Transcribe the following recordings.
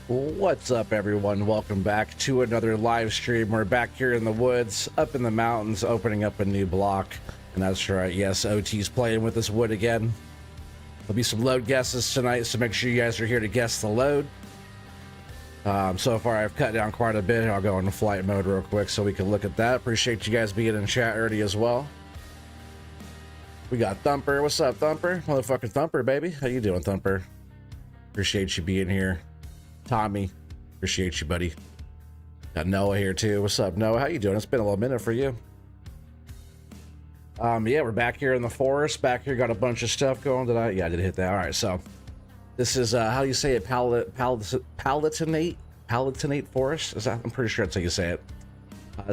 What's up, everyone? Welcome back to another live stream. We're back here in the woods, up in the mountains, opening up a new block. And that's right, yes, OT's playing with this wood again. There'll be some load guesses tonight, so make sure you guys are here to guess the load. So far, I've cut down quite a bit. I'll go into flight mode real quick so we can look at that. Appreciate you guys being in chat early as well. We got Thumper. What's up, Thumper? Motherfucking Thumper, baby. How you doing, Thumper? Appreciate you being here. Tommy, appreciate you, buddy. Got Noah here too. What's up, Noah? How you doing? It's been a little minute for you. Yeah, we're back here in the forest. Back here, got a bunch of stuff going. Yeah, I did hit that. All right, so this is how do you say it? Palatinate forest. Is that? I'm pretty sure that's how you say it.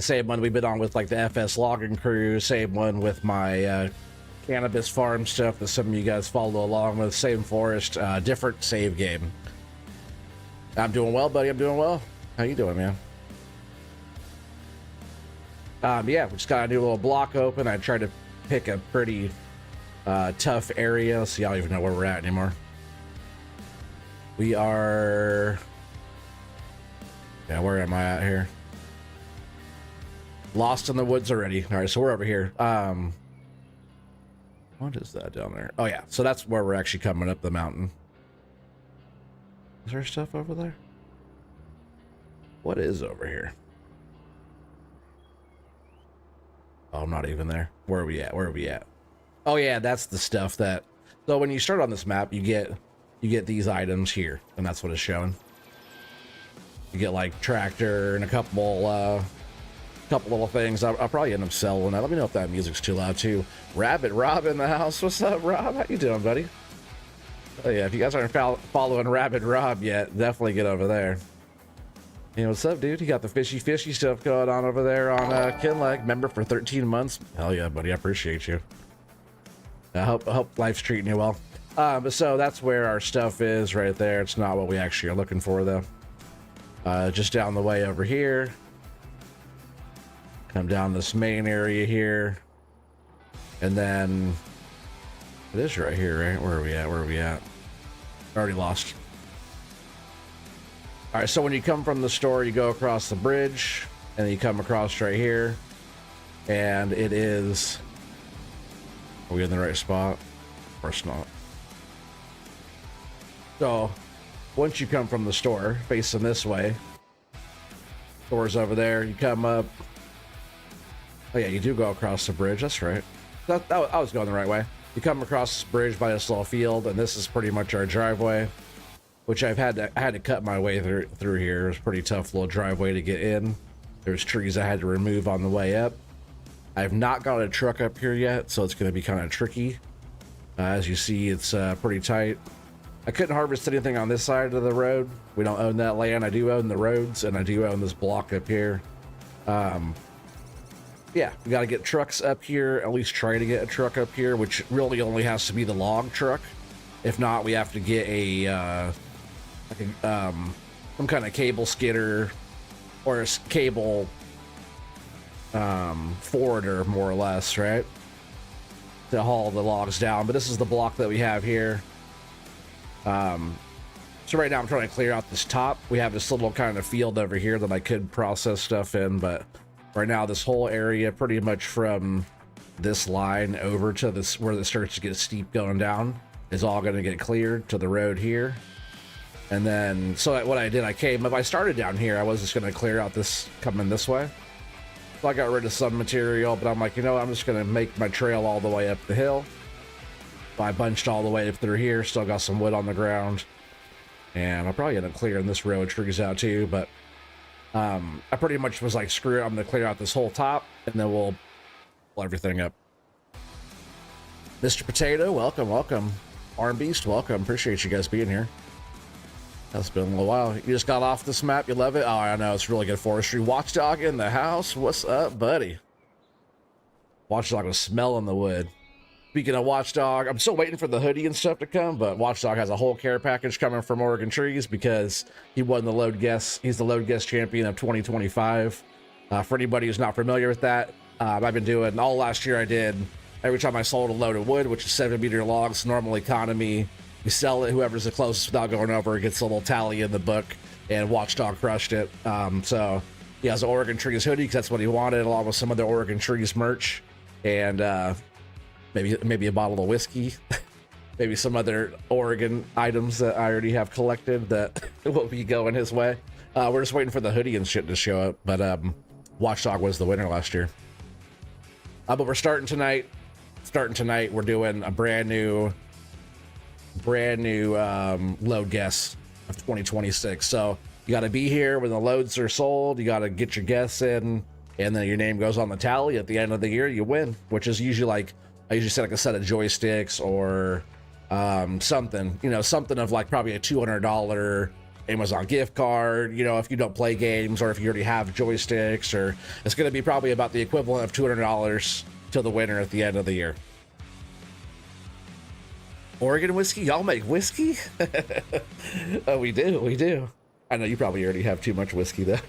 Same one we've been on with like the FS logging crew. Same one with my cannabis farm stuff that some of you guys follow along with. Same forest, different save game. I'm doing well, buddy. I'm doing well. How you doing, man? Yeah, we just got a new little block open. I tried to pick a pretty tough area. See, I don't even know where we're at anymore. We are... Yeah, where am I at here? Lost in the woods already. All right, so we're over here. What is that down there? Oh, yeah. So that's where we're actually coming up the mountain. Is there stuff over there? What is over here? Oh, I'm not even there. Where are we at? Where are we at? Oh yeah, that's the stuff that... So when you start on this map, you get these items here, and that's what it's showing. You get like tractor and a couple little things. I'll probably end up selling that. Let me know if that music's too loud too. Rabbit Rob in the house. What's up, Rob? How you doing, buddy? Oh yeah, if you guys aren't following Rabbit Rob yet, definitely get over there. Hey, what's up, dude? You got the fishy stuff going on over there on Kinleg. Member for 13 months. Hell yeah, buddy. I appreciate you. I hope life's treating you well. So that's where our stuff is right there. It's not what we actually are looking for, though. Just down the way over here. Come down this main area here. And then... It is right here, right? Where are we at? Where are we at? Already lost. All right, so when you come from the store, you go across the bridge, and then you come across right here, and it is... Are we in the right spot? Of course not. So, once you come from the store, facing this way, store's over there, you come up... Oh yeah, you do go across the bridge, that's right. I was going the right way. You come across this bridge by this little field, and this is pretty much our driveway, which I had to cut my way through here. It was a pretty tough little driveway to get in. There's trees I had to remove on the way up. I've not got a truck up here yet, so it's going to be kind of tricky. As you see, it's pretty tight. I couldn't harvest anything on this side of the road. We don't own that land. I do own the roads, and I do own this block up here. Yeah, we got to get trucks up here, at least try to get a truck up here, which really only has to be the log truck. If not, we have to get some kind of cable skidder or a cable forwarder, more or less, right? To haul the logs down. But this is the block that we have here. So right now I'm trying to clear out this top. We have this little kind of field over here that I could process stuff in, but right now this whole area, pretty much from this line over to this where it starts to get steep going down, is all going to get cleared to the road here. And then, so what I did, I started down here. I was just going to clear out this, coming this way. So I got rid of some material, but I'm like, you know, I'm just going to make my trail all the way up the hill. So I bunched all the way up through here, still got some wood on the ground. And I'll probably end up clearing this row of trees out too, but I pretty much was like, screw it, I'm going to clear out this whole top, and then we'll pull everything up. Mr. Potato, welcome, welcome. Arm Beast, welcome. Appreciate you guys being here. That's been a little while. You just got off this map. You love it? Oh, I know. It's really good. Forestry. Watchdog in the house. What's up, buddy? Watchdog was smelling the wood. Speaking of Watchdog, I'm still waiting for the hoodie and stuff to come, but Watchdog has a whole care package coming from Oregon Trees because he won the load guess. He's the load guess champion of 2025. For anybody who's not familiar with that, I've been doing all last year. I did every time I sold a load of wood, which is 7-meter logs, normal economy. You sell it, whoever's the closest without going over gets a little tally in the book. and Watchdog crushed it. So he has an Oregon Trees hoodie because that's what he wanted, along with some other Oregon Trees merch, and maybe a bottle of whiskey, maybe some other Oregon items that I already have collected that will be going his way. We're just waiting for the hoodie and shit to show up, but Watchdog was the winner last year. But we're starting tonight. We're doing a brand new load guess of 2026. So you got to be here when the loads are sold. You got to get your guess in, and then your name goes on the tally. At the end of the year, you win, which is usually like, I usually set like a set of joysticks or something, you know, something of like probably a $200 Amazon gift card, you know, if you don't play games or if you already have joysticks, or it's going to be probably about the equivalent of $200 to the winner at the end of the year. Oregon whiskey? Y'all make whiskey? Oh, we do. I know you probably already have too much whiskey though.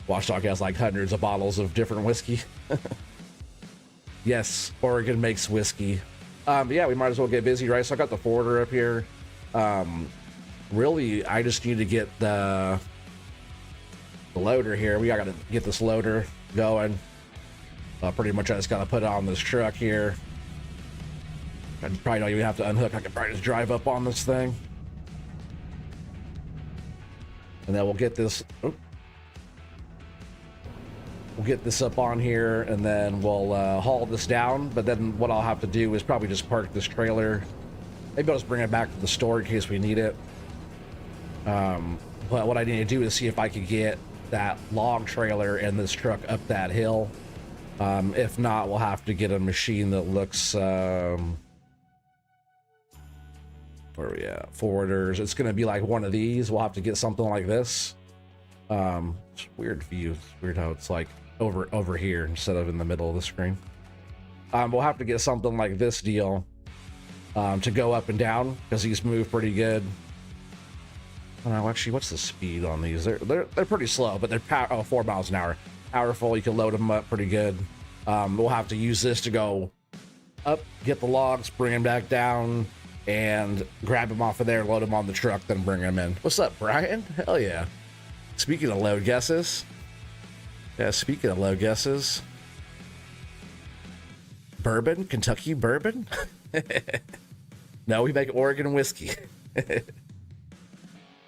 Watchdog has like hundreds of bottles of different whiskey. Yes, Oregon makes whiskey. But yeah, we might as well get busy, right? So I got the forwarder up here. Really, I just need to get the loader here. We gotta get this loader going. Pretty much I just gotta put it on this truck here. I probably don't even have to unhook. I can probably just drive up on this thing. And then we'll get this... Oh, we'll get this up on here, and then we'll haul this down. But then what I'll have to do is probably just park this trailer. Maybe I'll just bring it back to the store in case we need it. But what I need to do is see if I could get that log trailer and this truck up that hill. If not, we'll have to get a machine that looks... where are we at? Forwarders. It's going to be like one of these. We'll have to get something like this. It's weird view. It's weird how it's like over here instead of in the middle of the screen. We'll have to get something like this deal to go up and down because these move pretty good. Actually, what's the speed on these? They're pretty slow, but they're 4 miles an hour. Powerful. You can load them up pretty good. We'll have to use this to go up, get the logs, bring them back down, and grab them off of there, load them on the truck, then bring them in. What's up, Brian? Hell yeah. Speaking of load guesses. Yeah, speaking of load guesses. Bourbon? Kentucky bourbon? No, we make Oregon whiskey.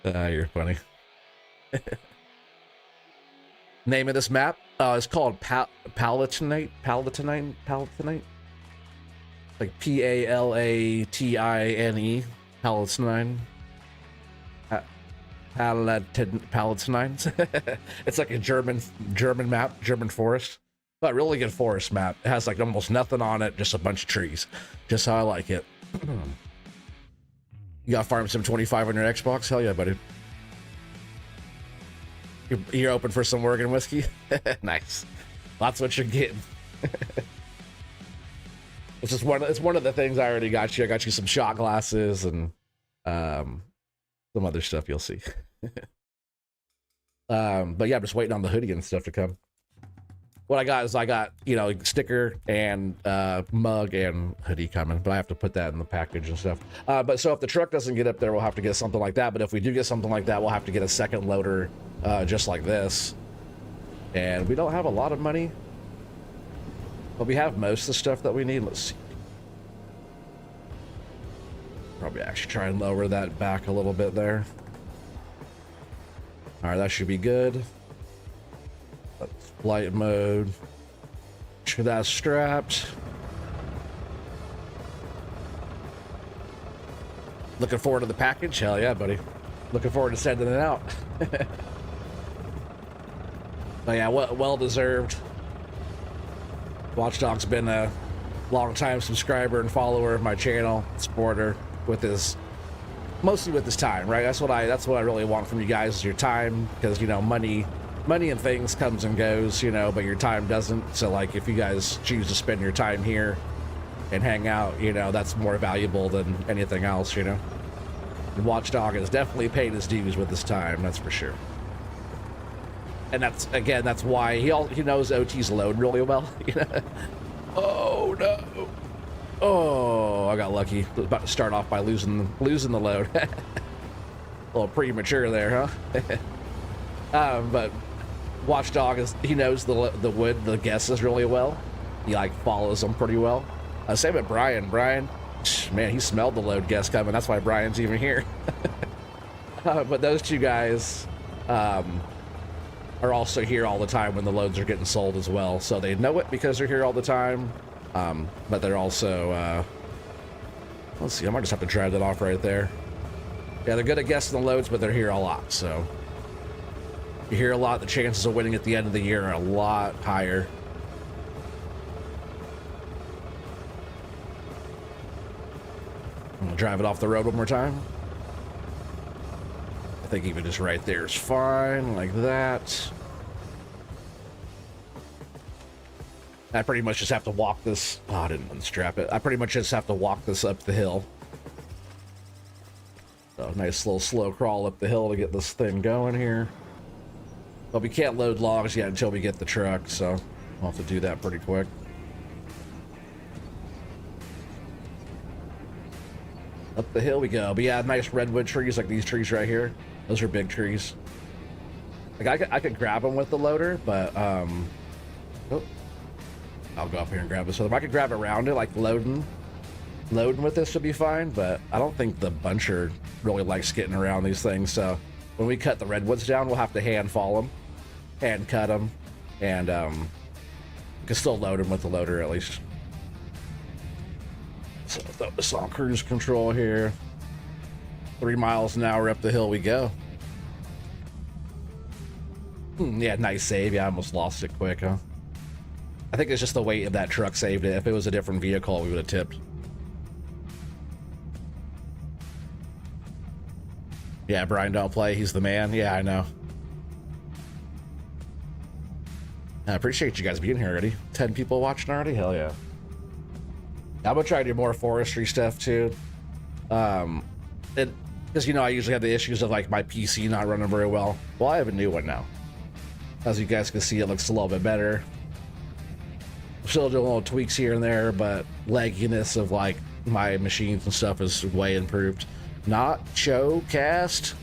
You're funny. Name of this map? It's called Palatinate. Like Palatine. Palatinine. Palatinine. It's like a German map, German forest. But really good forest map. It has like almost nothing on it, just a bunch of trees. Just how I like it. You got Farm Sim 25 on your Xbox? Hell yeah, buddy. You're open for some Oregon whiskey? Nice. That's what you're getting. It's one of the things I already got you. I got you some shot glasses and some other stuff you'll see. But yeah, I'm just waiting on the hoodie and stuff to come. What I got is you know, sticker and mug and hoodie coming, but I have to put that in the package and stuff. But so if the truck doesn't get up there, we'll have to get something like that. But if we do get something like that, we'll have to get a second loader just like this. And we don't have a lot of money, but we have most of the stuff that we need. Let's see. Probably actually try and lower that back a little bit there. All right, that should be good. Flight mode. Sure that's strapped. Looking forward to the package? Hell yeah, buddy. Looking forward to sending it out. But yeah, well deserved. Watchdog's been a long time subscriber and follower of my channel, supporter mostly with his time, right? That's what I really want from you guys is your time, because you know money and things comes and goes, you know, but your time doesn't. So like if you guys choose to spend your time here and hang out, you know, that's more valuable than anything else, you know. And Watchdog has definitely paid his dues with his time, that's for sure. And that's why he knows OT's load really well. You know? Oh no. Oh, I got lucky. I was about to start off by losing the load. A little premature there, huh? But Watchdog he knows the wood, the guesses really well. He like follows them pretty well. Same with Brian. Brian, man, he smelled the load guess coming. That's why Brian's even here. But those two guys are also here all the time when the loads are getting sold as well. So they know it because they're here all the time. But they're also, let's see, I might just have to drive that off right there. Yeah, they're good at guessing the loads, but they're here a lot. So you hear a lot, the chances of winning at the end of the year are a lot higher. I'm gonna drive it off the road one more time. I think even just right there is fine, like that. I pretty much just have to walk this. Oh, I didn't unstrap it. I pretty much just have to walk this up the hill. So nice little slow crawl up the hill to get this thing going here. But we can't load logs yet until we get the truck, so we'll have to do that pretty quick. Up the hill we go. But yeah, nice redwood trees like these trees right here. Those are big trees. Like I could grab them with the loader, but oh, I'll go up here and grab this. So if I could grab around it, like loading with this would be fine. But I don't think the buncher really likes getting around these things. So when we cut the redwoods down, we'll have to hand fall them, hand cut them, and we can still load them with the loader at least. So throw this on cruise control here. 3 miles an hour up the hill we go. Yeah, nice save. Yeah, I almost lost it quick, huh? I think it's just the weight of that truck saved it. If it was a different vehicle, we would have tipped. Yeah, Brian don't play. He's the man. Yeah, I know. I appreciate you guys being here already. 10 people watching already? Hell yeah. I'm gonna try to do more forestry stuff too. Because you know I usually have the issues of like my PC not running very well. Well, I have a new one now. As you guys can see, it looks a little bit better. Still doing little tweaks here and there, but lagginess of like my machines and stuff is way improved. Nacho Cast.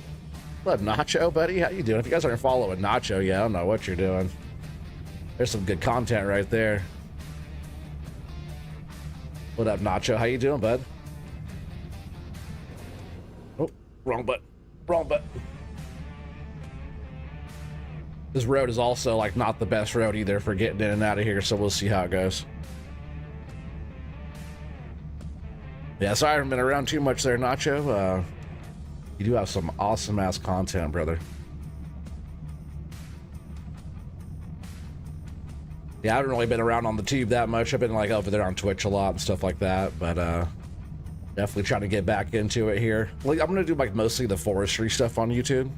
What up, Nacho, buddy? How you doing? If you guys aren't following Nacho, yeah, I don't know what you're doing. There's some good content right there. What up, Nacho? How you doing, bud? Oh, wrong button. Wrong button. This road is also like not the best road either for getting in and out of here, so we'll see how it goes. Yeah, sorry I haven't been around too much there, Nacho. You do have some awesome ass content, brother. Yeah, I haven't really been around on the tube that much. I've been like over there on Twitch a lot and stuff like that, but definitely trying to get back into it here. Like, I'm gonna do like mostly the forestry stuff on YouTube.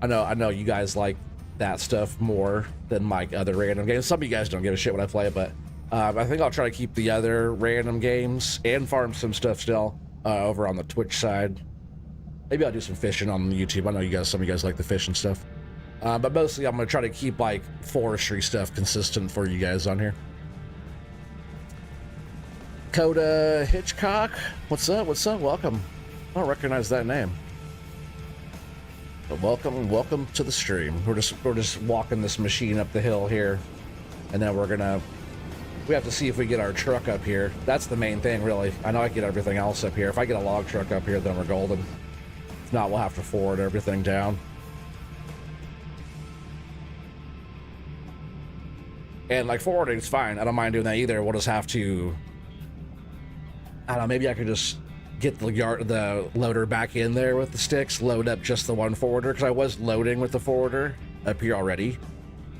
I know you guys like that stuff more than like other random games. Some of you guys don't give a shit when I play it, but I think I'll try to keep the other random games and farm some stuff still over on the Twitch side. Maybe I'll do some fishing on YouTube. I know some of you guys like the fishing stuff. But mostly I'm going to try to keep like forestry stuff consistent for you guys on here. Coda Hitchcock, what's up? What's up? Welcome. I don't recognize that name. But welcome to the stream. We're just walking this machine up the hill here, and then we have to see if we get our truck up here. That's the main thing, really. I know I get everything else up here. If I get a log truck up here, then we're golden. If not, we'll have to forward everything down. And like forwarding is fine. I don't mind doing that either. We'll just have to, I don't know, maybe I could just get the loader back in there with the sticks, load up just the one forwarder, because I was loading with the forwarder up here already.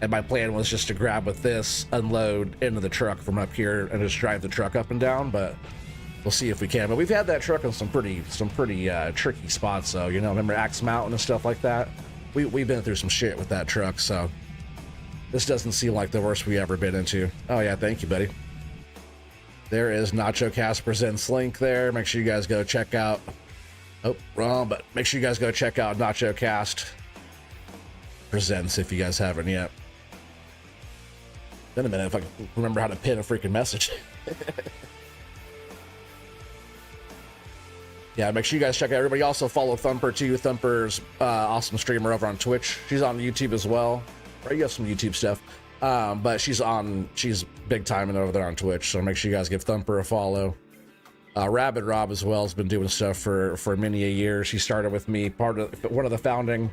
And my plan was just to grab with this, unload into the truck from up here, and just drive the truck up and down, but we'll see if we can. But we've had that truck in some pretty tricky spots, though. You know, remember Axe Mountain and stuff like that? We've been through some shit with that truck, so this doesn't seem like the worst we ever been into. Oh yeah, thank you, buddy. There is Nacho Cast Presents link there. Make sure you guys go check out. Oh, wrong, but make sure you guys go check out Nacho Cast Presents if you guys haven't yet. Been a minute if I can remember how to pin a freaking message. Yeah, make sure you guys check out. Everybody also follow Thumper too. Thumper's awesome streamer over on Twitch. She's on YouTube as well. Right, you have some YouTube stuff, but she's big time and over there on Twitch. So make sure you guys give Thumper a follow. Rabbit Rob as well has been doing stuff for many a years. He started with me, one of the founding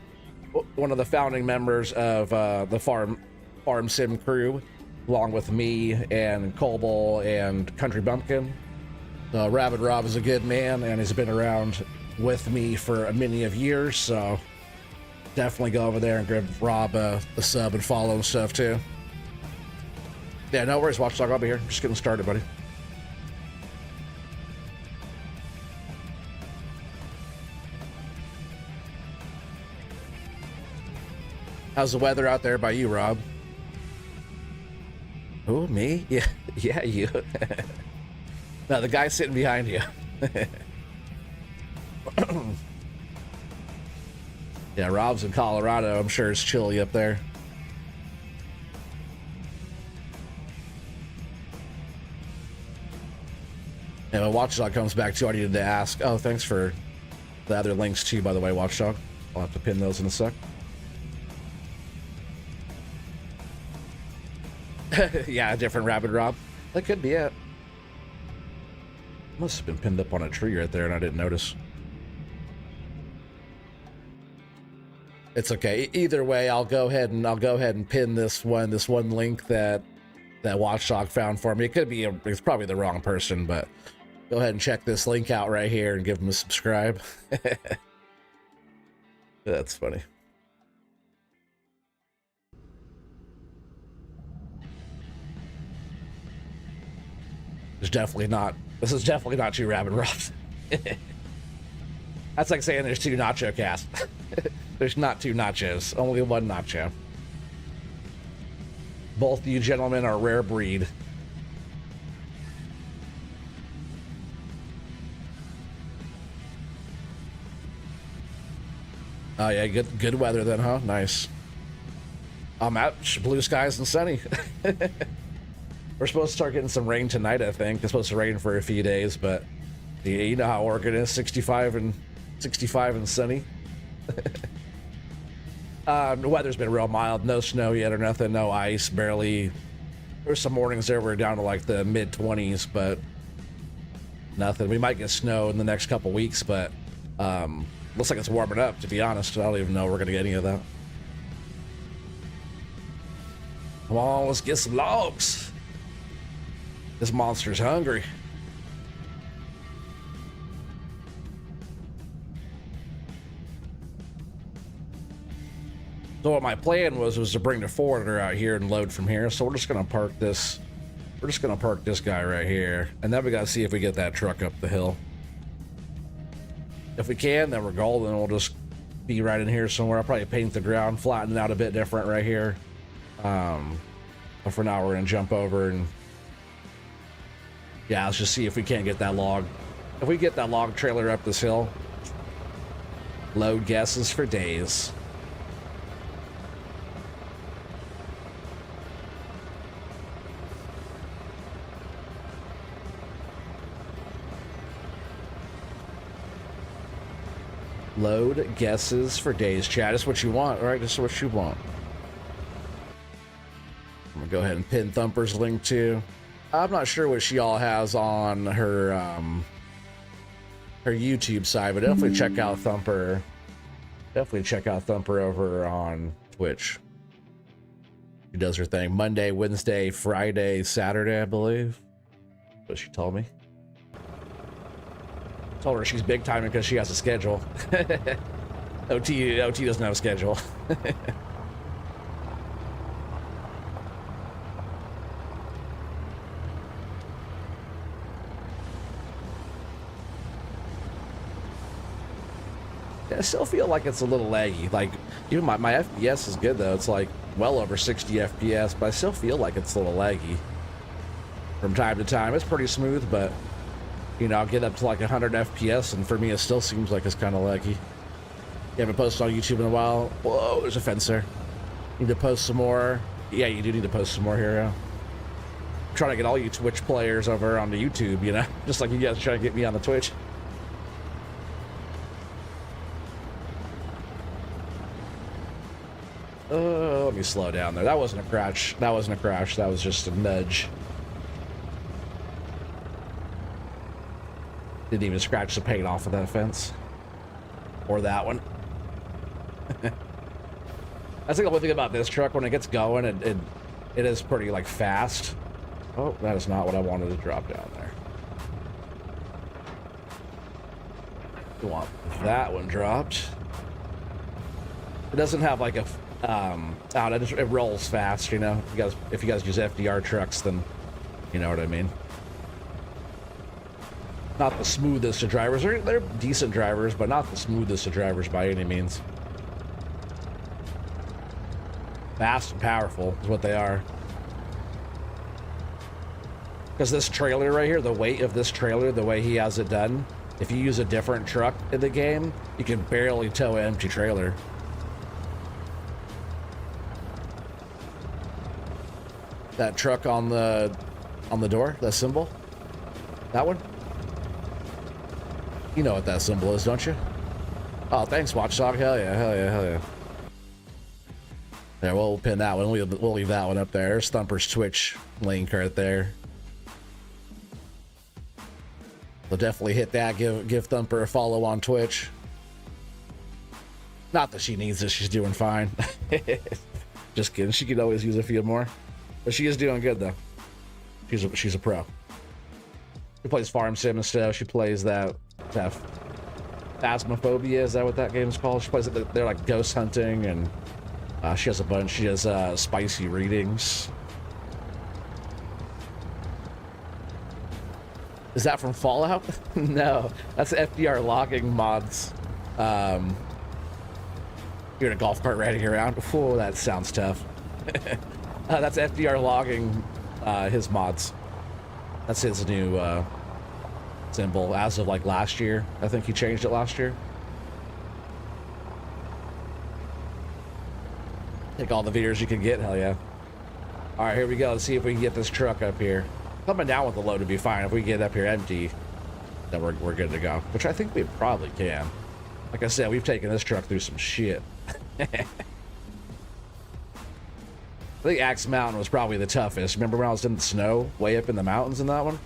members of the Farm Sim crew, along with me and Colbull and Country Bumpkin. Rabbit Rob is a good man, and he's been around with me for many of years, so definitely go over there and give Rob a sub and follow and stuff too. Yeah, no worries, Watchdog. I'll be here. Just getting started, buddy. How's the weather out there by you, Rob? Who, me? Yeah, yeah, you. No, the guy sitting behind you. Yeah, Rob's in Colorado. I'm sure it's chilly up there. And when Watchdog comes back too, I needed to ask. Oh, thanks for the other links too, by the way, Watchdog. I'll have to pin those in a sec. Yeah, a different Rabbit Rob. That could be it. Must have been pinned up on a tree right there and I didn't notice. It's okay. Either way, I'll go ahead and pin this one link that Watchdog found for me. It's probably the wrong person, but go ahead and check this link out right here and give him a subscribe. That's funny. This is definitely not two Rabbit Robs. That's like saying there's two nacho casts. There's not two nachos, only one nacho. Both you gentlemen are a rare breed. Oh yeah, good weather then, huh? Nice. I'm out, blue skies and sunny. We're supposed to start getting some rain tonight, I think. It's supposed to rain for a few days, but you know how Oregon is, 65 and sunny. The weather's been real mild. No snow yet or nothing. No ice, barely. There's some mornings there we're down to like the mid-20s, but nothing. We might get snow in the next couple weeks, but looks like it's warming up, to be honest. I don't even know we're going to get any of that. Come on, let's get some logs. This monster's hungry. So what my plan was to bring the forwarder out here and load from here. So we're just gonna park this. We're just gonna park this guy right here, and then we gotta see if we get that truck up the hill. If we can, then we're golden. We'll just be right in here somewhere. I'll probably paint the ground, flatten it out a bit different right here. But for now, we're gonna jump over and yeah, let's just see if we can't get that log. If we get that log trailer up this hill, load guesses for days. Load guesses for days, chat. That's what you want, right? That's what you want. I'm gonna go ahead and pin Thumper's link too. I'm not sure what she all has on her her YouTube side, but definitely check out Thumper. Definitely check out Thumper over on Twitch. She does her thing Monday, Wednesday, Friday, Saturday, I believe. That's what she told me. Told her she's big time because she has a schedule. OT doesn't have a schedule. I still feel like it's a little laggy. Like, even my FPS is good though. It's like well over 60 FPS, but I still feel like it's a little laggy from time to time. It's pretty smooth, but you know, I'll get up to like 100 FPS, and for me, it still seems like it's kind of laggy. You haven't posted on YouTube in a while. Whoa, there's a fence there. Need to post some more. Yeah, you do need to post some more here. Yeah. I'm trying to get all you Twitch players over on the YouTube, you know, just like you guys trying to get me on the Twitch. me slow down there. That wasn't a crash. That wasn't a crash. That was just a nudge. Didn't even scratch the paint off of that fence. Or that one. That's the only thing about this truck. When it gets going, it is pretty, like, fast. Oh, that is not what I wanted to drop down there. We want that one dropped. It doesn't have, like, a... it rolls fast, you know? If you guys use FDR trucks, then you know what I mean. Not the smoothest of drivers. They're decent drivers, but not the smoothest of drivers by any means. Fast and powerful is what they are. Because this trailer right here, the weight of this trailer, the way he has it done, if you use a different truck in the game, you can barely tow an empty trailer. That truck on the door, that symbol, that one. You know what that symbol is, don't you? Oh, thanks, Watchdog. Hell yeah, hell yeah, hell yeah. There, we'll pin that one. We'll leave that one up there. There's Thumper's Twitch link right there. We'll definitely hit that. Give Thumper a follow on Twitch. Not that she needs it. She's doing fine. Just kidding. She could always use a few more. But she is doing good, though. She's a pro. She plays Farm Sim and stuff. She plays that Phasmophobia. Is that what that game is called? She plays it. They're like ghost hunting, and she has a bunch. She has spicy readings. Is that from Fallout? No, that's FDR logging mods. You're in a golf cart riding around. Whoa, that sounds tough. That's FDR logging his mods. That's his new symbol as of like last year. I think he changed it last year. Take all the viewers you can get, hell yeah. All right, here we go. Let's see if we can get this truck up here. Coming down with the load would be fine. If we get up here empty, then we're good to go. Which I think we probably can. Like I said, we've taken this truck through some shit. I think Axe Mountain was probably the toughest. Remember when I was in the snow, way up in the mountains in that one?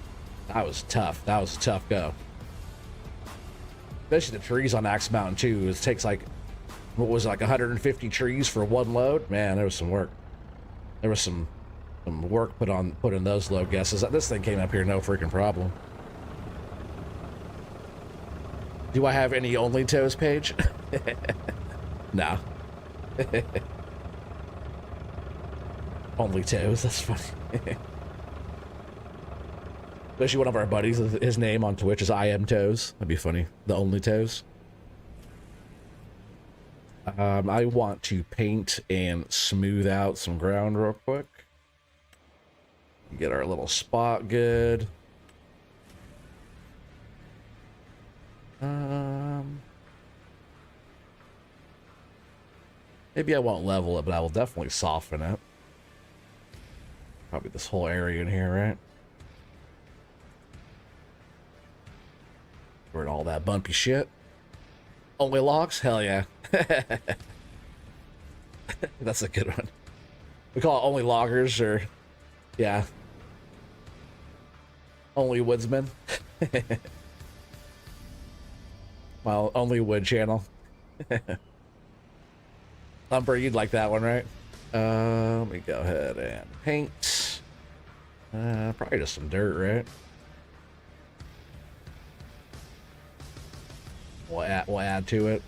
That was tough. That was a tough go. Especially the trees on Axe Mountain too. It takes like, what was it, like 150 trees for one load? Man, there was some work. There was some work put in those load guesses. This thing came up here no freaking problem. Do I have any only toes page? No. Only toes, that's funny. Especially one of our buddies, his name on Twitch is I Am Toes. That'd be funny. The Only Toes. I want to paint and smooth out some ground real quick. Get our little spot good. Maybe I won't level it, but I will definitely soften it. Probably this whole area in here, right? Where all that bumpy shit. Only logs? Hell yeah. That's a good one. We call it only loggers, or yeah. Only woodsmen. Well, only wood channel. Thumper, you'd like that one, right? Let me go ahead and paint. Probably just some dirt, right? We'll add to it.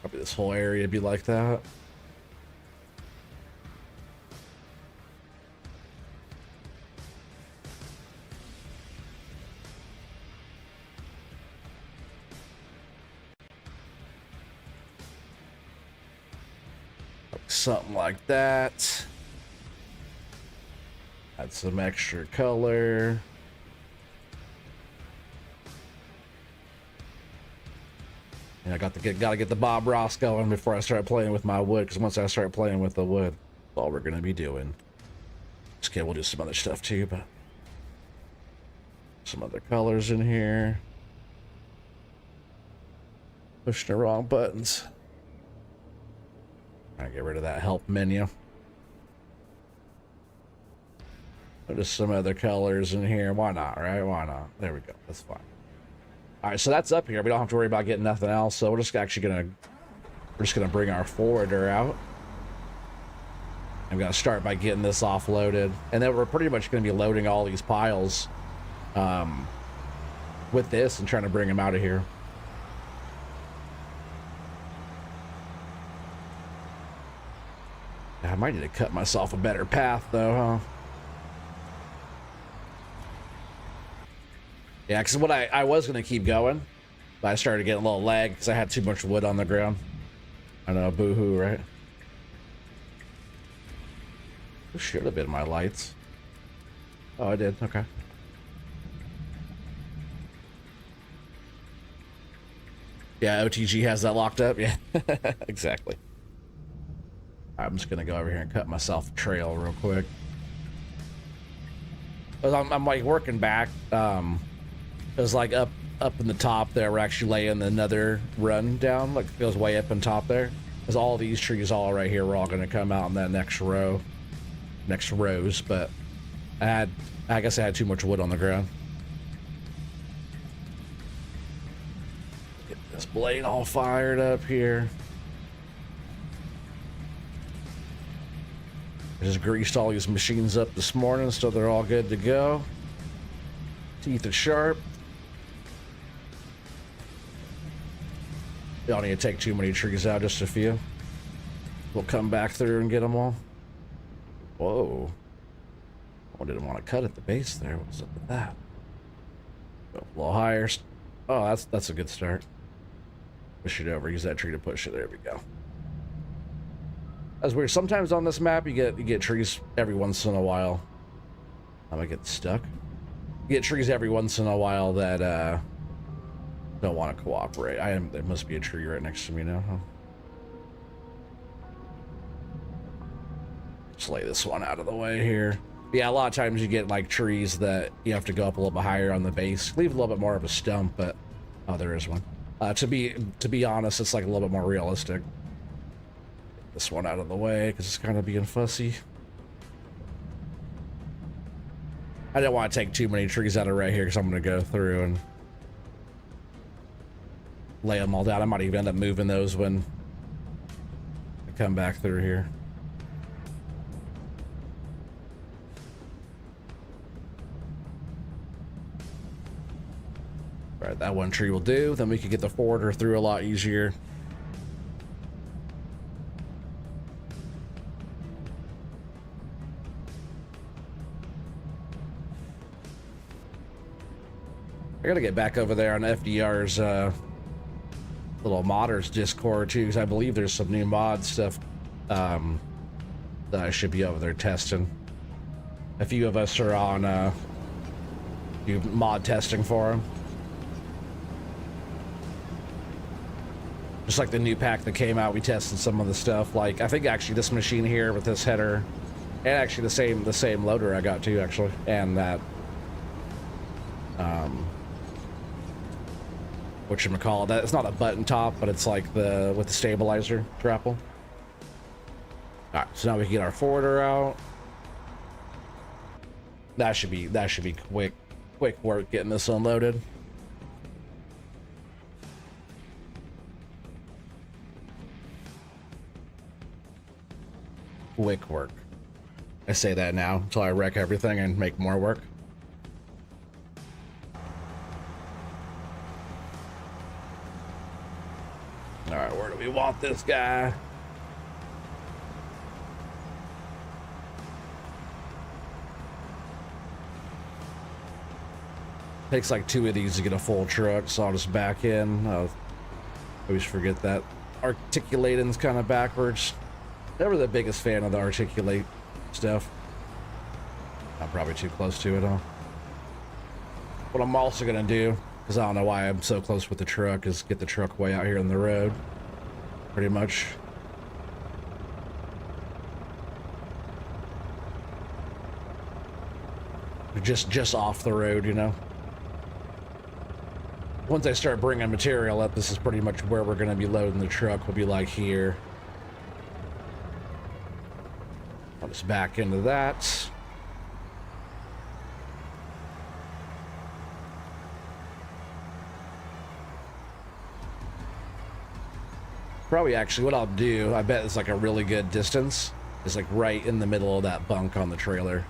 Probably this whole area be like that. Something like that. Add some extra color. And I gotta get the Bob Ross going before I start playing with my wood, because once I start playing with the wood, that's all we're gonna be doing. Just kidding, we'll do some other stuff too, but some other colors in here. Pushing the wrong buttons. Trying to get rid of that help menu. Just some other colors in here. Why not, right? Why not? There we go. That's fine. All right, so that's up here. We don't have to worry about getting nothing else. So we're just gonna bring our forwarder out. I'm gonna start by getting this offloaded, and then we're pretty much gonna be loading all these piles with this and trying to bring them out of here. I might need to cut myself a better path though, huh? Yeah, because what I was going to keep going, but I started getting a little lag because I had too much wood on the ground. I know, boo-hoo, right? This should have been my lights. Oh, I did, okay. Yeah, OTG has that locked up, yeah, exactly. I'm just going to go over here and cut myself a trail real quick. I'm like working back, it was like up in the top there. We're actually laying another run down, like it goes way up on top there. Because all these trees all right here, we're all going to come out in that next rows. But I guess I had too much wood on the ground. Get this blade all fired up here. I just greased all these machines up this morning, so they're all good to go. Teeth are sharp. You don't need to take too many trees out, just a few. We'll come back through and get them all. Whoa. I didn't want to cut at the base there. What's up with that? Go a little higher. Oh, that's a good start. Push it over. Use that tree to push it. There we go. That's weird. Sometimes on this map, you get trees every once in a while. I might get stuck. You get trees every once in a while that don't want to cooperate. There must be a tree right next to me now, huh? Just lay this one out of the way here. Yeah, a lot of times you get like trees that you have to go up a little bit higher on the base. Leave a little bit more of a stump, but oh, there is one. To be honest, it's like a little bit more realistic. Get this one out of the way because it's kind of being fussy. I didn't want to take too many trees out of right here because I'm going to go through and lay them all down. I might even end up moving those when I come back through here. All right, that one tree will do. Then we can get the forwarder through a lot easier. I gotta get back over there on FDR's little modders Discord too, because I believe there's some new mod stuff that I should be over there testing. A few of us are on do mod testing for them. Just like the new pack that came out, we tested some of the stuff. Like I think actually this machine here with this header, and actually the same loader I got too actually, and that whatchamacallit, that it's not a button top, but it's like with the stabilizer grapple. Alright, so now we can get our forwarder out. That should be quick work getting this unloaded. Quick work. I say that now until I wreck everything and make more work. Alright, where do we want this guy? Takes like 2 of these to get a full truck, so I'll just back in. I always forget that. Articulating's kind of backwards. Never the biggest fan of the articulate stuff. I'm probably too close to it, huh? What I'm also gonna do, because I don't know why I'm so close with the truck, is get the truck way out here on the road. Pretty much. Just off the road, you know? Once I start bringing material up, this is pretty much where we're gonna be loading the truck. We'll be like here. I'll just back into that. Probably actually what I'll do, I bet it's like a really good distance, is like right in the middle of that bunk on the trailer.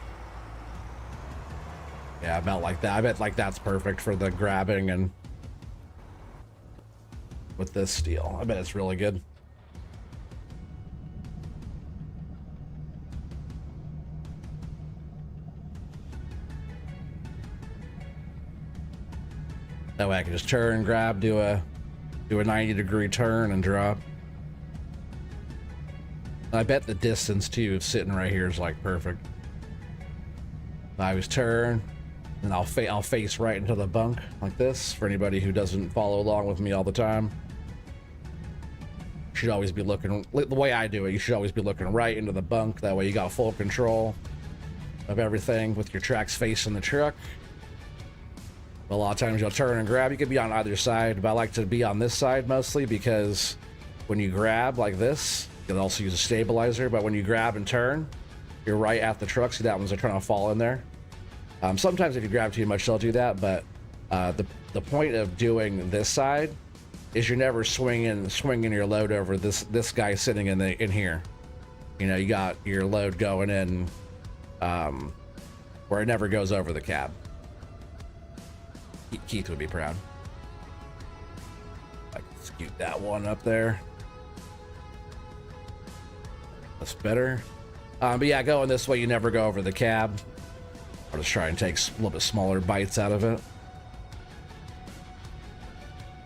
Yeah, about like that. I bet like that's perfect for the grabbing and with this steel. I bet it's really good. That way I can just turn, grab, do a 90-degree turn and drop. I bet the distance too, sitting right here, is like perfect. I always turn, and I'll face right into the bunk like this. For anybody who doesn't follow along with me all the time, you should always be looking the way I do it. You should always be looking right into the bunk. That way you got full control of everything with your tracks facing the truck. A lot of times you'll turn and grab. You could be on either side, but I like to be on this side mostly because when you grab like this, you can also use a stabilizer, but when you grab and turn, you're right at the truck. See, that one's trying to fall in there. Sometimes if you grab too much, they'll do that, but the point of doing this side is you're never swinging your load over this guy sitting in here. You know, you got your load going in where it never goes over the cab. Keith would be proud. I can scoot that one up there. That's better. But yeah, going this way, you never go over the cab. I'll just try and take a little bit smaller bites out of it.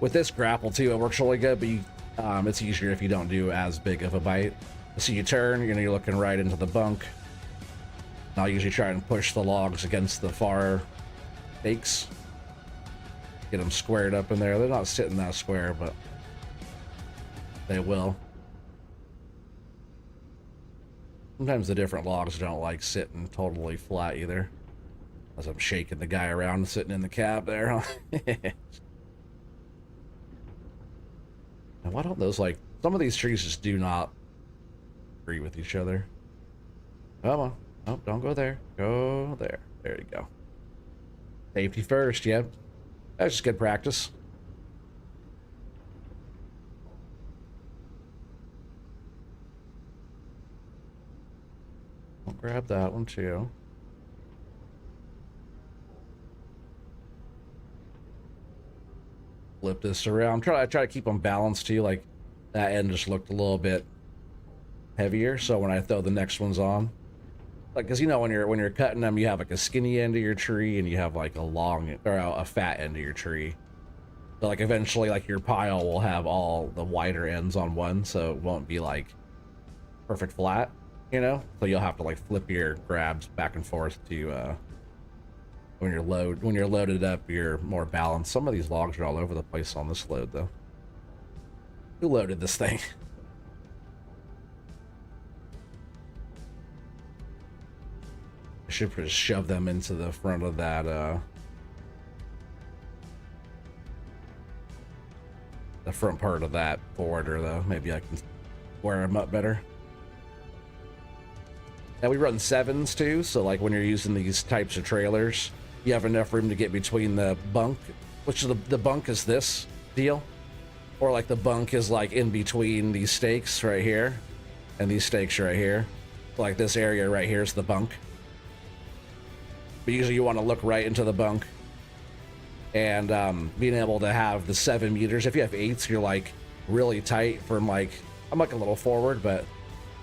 With this grapple too, it works really good, but it's easier if you don't do as big of a bite. So you turn, you're looking right into the bunk. And I'll usually try and push the logs against the far stakes. Get them squared up in there. They're not sitting that square, but they will. Sometimes the different logs don't like sitting totally flat either. As I'm shaking the guy around sitting in the cab there. And why don't those, like, some of these trees just do not agree with each other. Come on. Oh, don't go there. Go there. There you go. Safety first, yep. That's just good practice. I'll grab that one too. Flip this around. I try to keep them balanced too. Like that end just looked a little bit heavier, so when I throw the next ones on, like, because you know when you're cutting them, you have like a skinny end of your tree and you have like a long or a fat end of your tree. So like eventually, like your pile will have all the wider ends on one, so it won't be like perfect flat, you know. So you'll have to like flip your grabs back and forth to when you're loaded up, you're more balanced. Some of these logs are all over the place on this load though. Who loaded this thing? I should just shove them into the front of that the front part of that forwarder though. Maybe I can wear them up better. Now we run 7s too, so like when you're using these types of trailers, you have enough room to get between the bunk, which is the bunk is this deal, or like the bunk is like in between these stakes right here and these stakes right here. So like this area right here is the bunk. But usually you want to look right into the bunk, and being able to have the 7 meters. If you have 8s, you're like really tight from like, I'm like a little forward, but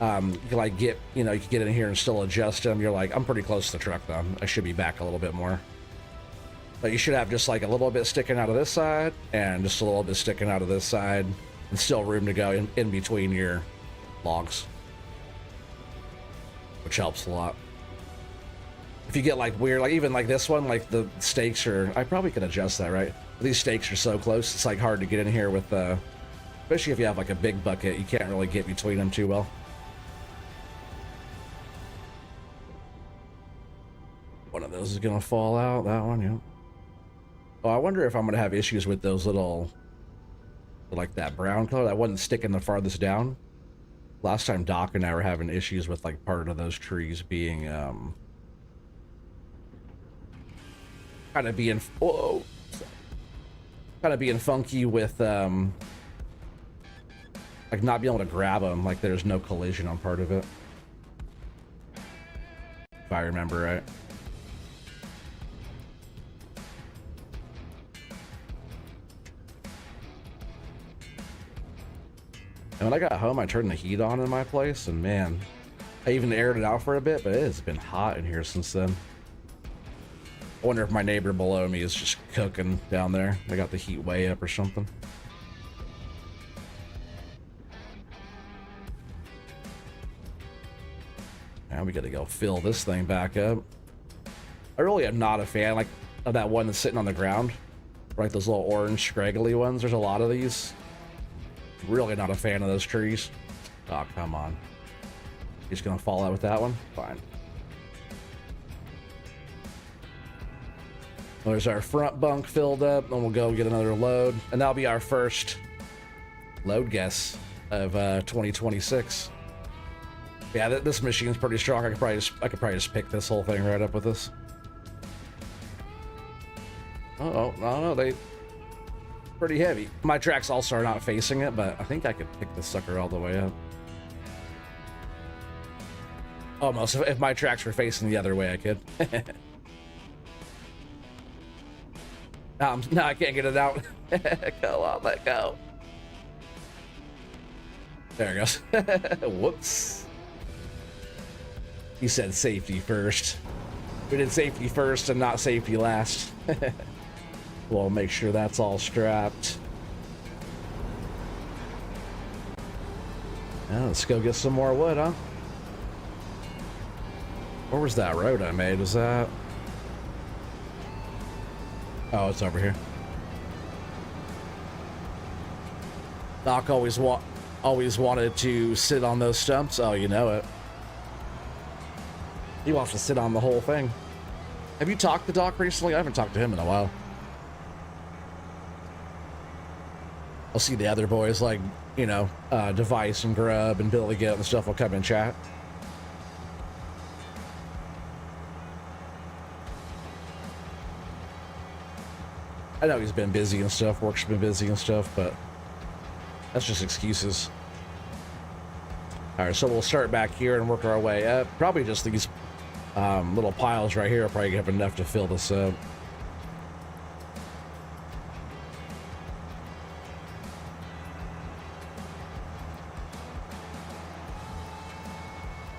you can like get, you can get in here and still adjust them. You're like, I'm pretty close to the truck though. I should be back a little bit more. But you should have just like a little bit sticking out of this side and just a little bit sticking out of this side, and still room to go in between your logs, which helps a lot. If you get like weird, like even like this one, like the stakes are, I probably can adjust that, right? These stakes are so close, it's like hard to get in here with, especially if you have like a big bucket, you can't really get between them too well. One of those is gonna fall out, that one, yeah. Oh, I wonder if I'm gonna have issues with those little, like that brown color, that wasn't sticking the farthest down. Last time Doc and I were having issues with like part of those trees being, kind of being funky with like Like not being able to grab them, like there's no collision on part of it. If I remember right. And when I got home, I turned the heat on in my place, and man, I even aired it out for a bit, but it has been hot in here since then. I wonder if my neighbor below me is just cooking down there. They got the heat way up or something. Now we gotta go fill this thing back up. I really am not a fan like of that one that's sitting on the ground. Right, those little orange scraggly ones. There's a lot of these. Really not a fan of those trees. Oh, come on. He's gonna fall out with that one? Fine. There's our front bunk filled up, and we'll go get another load. And that'll be our first load guess of 2026. Yeah, this machine's pretty strong. I could probably just pick this whole thing right up with this. Oh, no, they pretty heavy. My tracks also are not facing it, but I think I could pick this sucker all the way up. Almost. If my tracks were facing the other way, I could. No, I can't get it out. Come on, let go. There it goes. Whoops. He said safety first. We did safety first and not safety last. We'll make sure that's all strapped. Now let's go get some more wood, huh? Where was that road I made? Was that... Oh, it's over here. Doc always wanted to sit on those stumps. Oh, you know it. He wants to sit on the whole thing. Have you talked to Doc recently? I haven't talked to him in a while. I'll see the other boys like, you know, Device and Grub and Billy Goat and stuff will come and chat. I know he's been busy and stuff, work's been busy and stuff, but that's just excuses. All right, so we'll start back here and work our way up. Probably just these little piles right here will probably have enough to fill this up.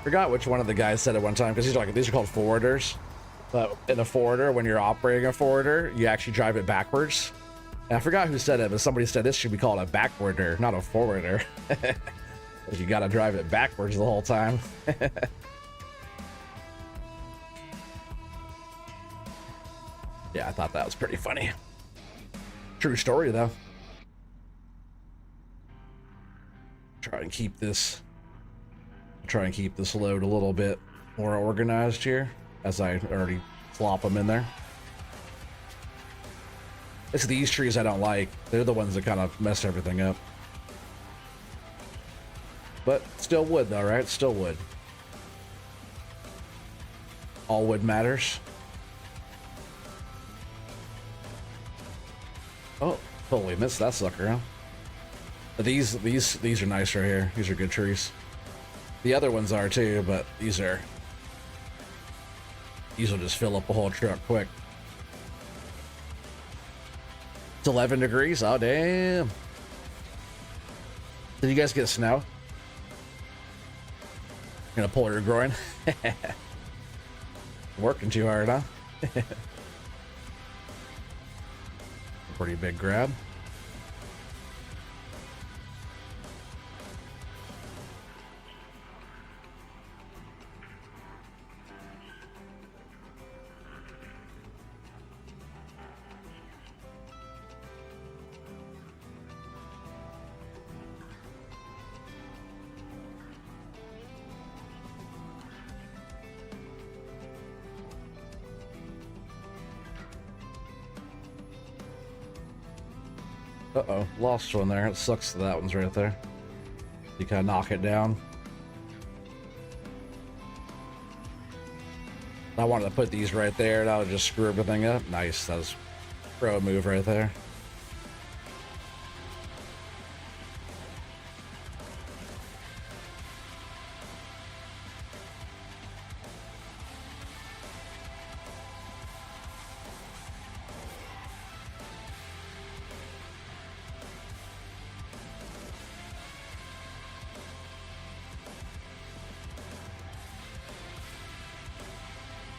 Forgot which one of the guys said it one time, because he's like, these are called forwarders. But in a forwarder, when you're operating a forwarder, you actually drive it backwards. And I forgot who said it, but somebody said this should be called a backwarder, not a forwarder. You gotta drive it backwards the whole time. Yeah, I thought that was pretty funny. True story, though. Try and keep this load a little bit more organized here, as I already flop them in there. It's these trees I don't like. They're the ones that kind of mess everything up. But still wood though, right? Still wood. All wood matters. Oh, totally missed that sucker, huh? But these are nice right here. These are good trees. The other ones are too, but these will just fill up a whole truck quick. It's 11 degrees. Oh, damn. Did you guys get snow? Gonna pull your groin? Working too hard, huh? Pretty big grab. Uh-oh, lost one there. It sucks that one's right there. You kind of knock it down. I wanted to put these right there. That would just screw everything up. Nice. That was a pro move right there.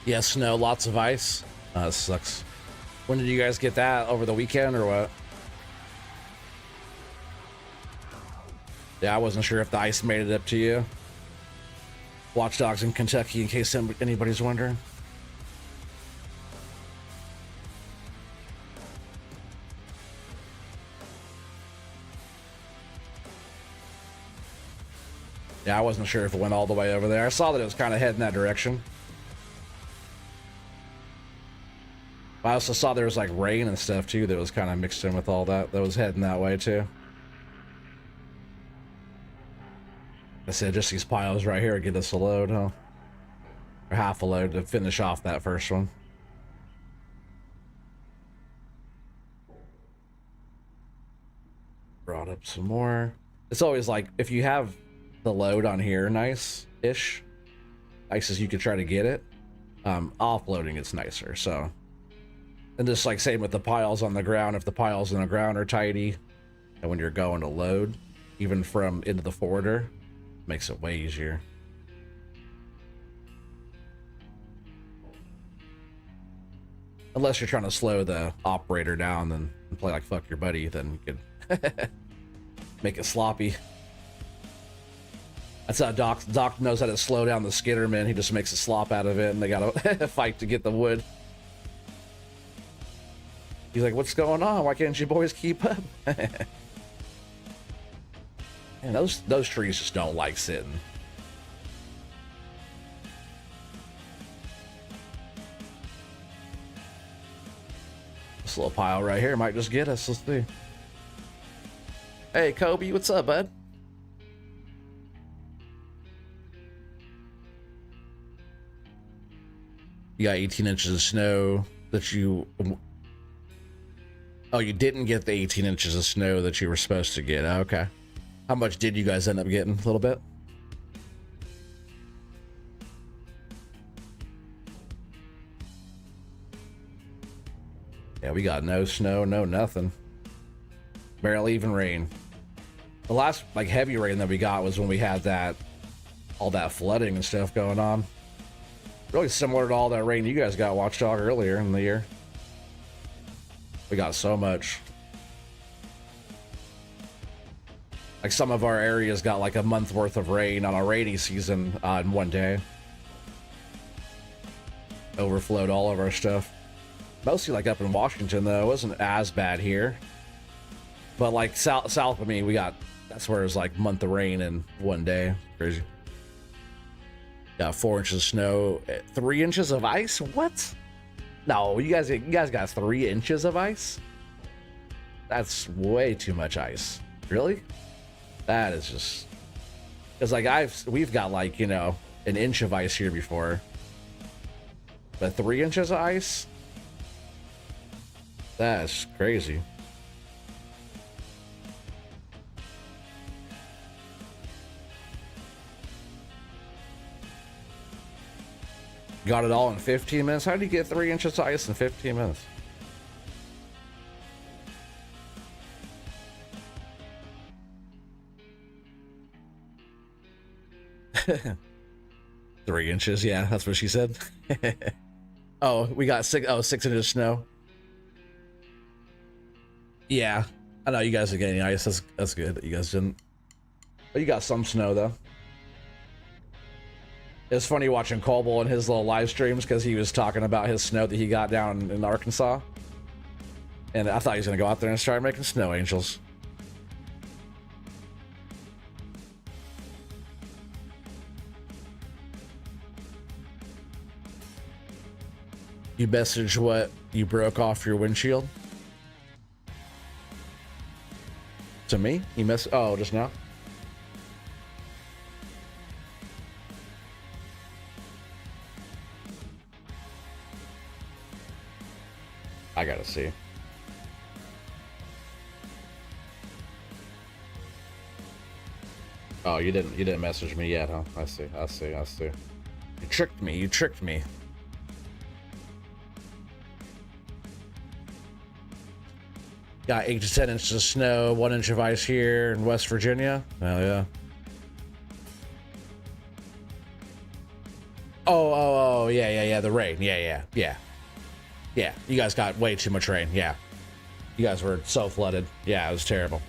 Yeah, snow, lots of ice. That sucks. When did you guys get that? Over the weekend or what? Yeah, I wasn't sure if the ice made it up to you. Watch Dogs in Kentucky, in case anybody's wondering. Yeah, I wasn't sure if it went all the way over there. I saw that it was kind of heading that direction. I also saw there was like rain and stuff too that was kind of mixed in with all that. That was heading that way too. I said just these piles right here get us a load, huh? Or half a load to finish off that first one. Brought up some more. It's always like if you have the load on here nice-ish, nice as you could try to get it, offloading it's nicer. So, and just like same with the piles on the ground, if the piles on the ground are tidy, and when you're going to load, even from into the forwarder, makes it way easier. Unless you're trying to slow the operator down and play like fuck your buddy, then you can make it sloppy. That's how Doc knows how to slow down the skidder, man. He just makes a slop out of it, and they gotta fight to get the wood. He's like, what's going on? Why can't you boys keep up? Man, those trees just don't like sitting. This little pile right here might just get us. Let's see. Hey, Kobe, what's up, bud? You got 18 inches of snow that you... Oh, you didn't get the 18 inches of snow that you were supposed to get. Okay. How much did you guys end up getting? A little bit? Yeah, we got no snow, no nothing. Barely even rain. The last, like, heavy rain that we got was when we had that... all that flooding and stuff going on. Really similar to all that rain you guys got, Watchdog, earlier in the year. We got so much. Like some of our areas got like a month worth of rain on a rainy season in one day. Overflowed all of our stuff. Mostly like up in Washington though, it wasn't as bad here. But like south of me, we got, that's where it was like month of rain in one day. Crazy. Got 4 inches of snow, 3 inches of ice. What? No, you guys got 3 inches of ice. That's way too much ice. Really? That is just because like we've got like, you know, an inch of ice here before, but 3 inches of ice. That's crazy. Got it all in 15 minutes? How did you get 3 inches of ice in 15 minutes? Three inches, yeah, that's what she said. Oh, we got 6 inches of snow. Yeah, I know you guys are getting ice. That's good that you guys didn't. But you got some snow though. It's funny watching Colby and his little live streams because he was talking about his snow that he got down in Arkansas. And I thought he was going to go out there and start making snow angels. You message what you broke off your windshield? To me? You oh, just now? I gotta see. Oh, you didn't message me yet, huh? I see. You tricked me. Got 8 to 10 inches of snow, 1 inch of ice here in West Virginia. Oh yeah. Oh, Oh, yeah. The rain. Yeah. You guys got way too much rain. Yeah. You guys were so flooded. Yeah, it was terrible.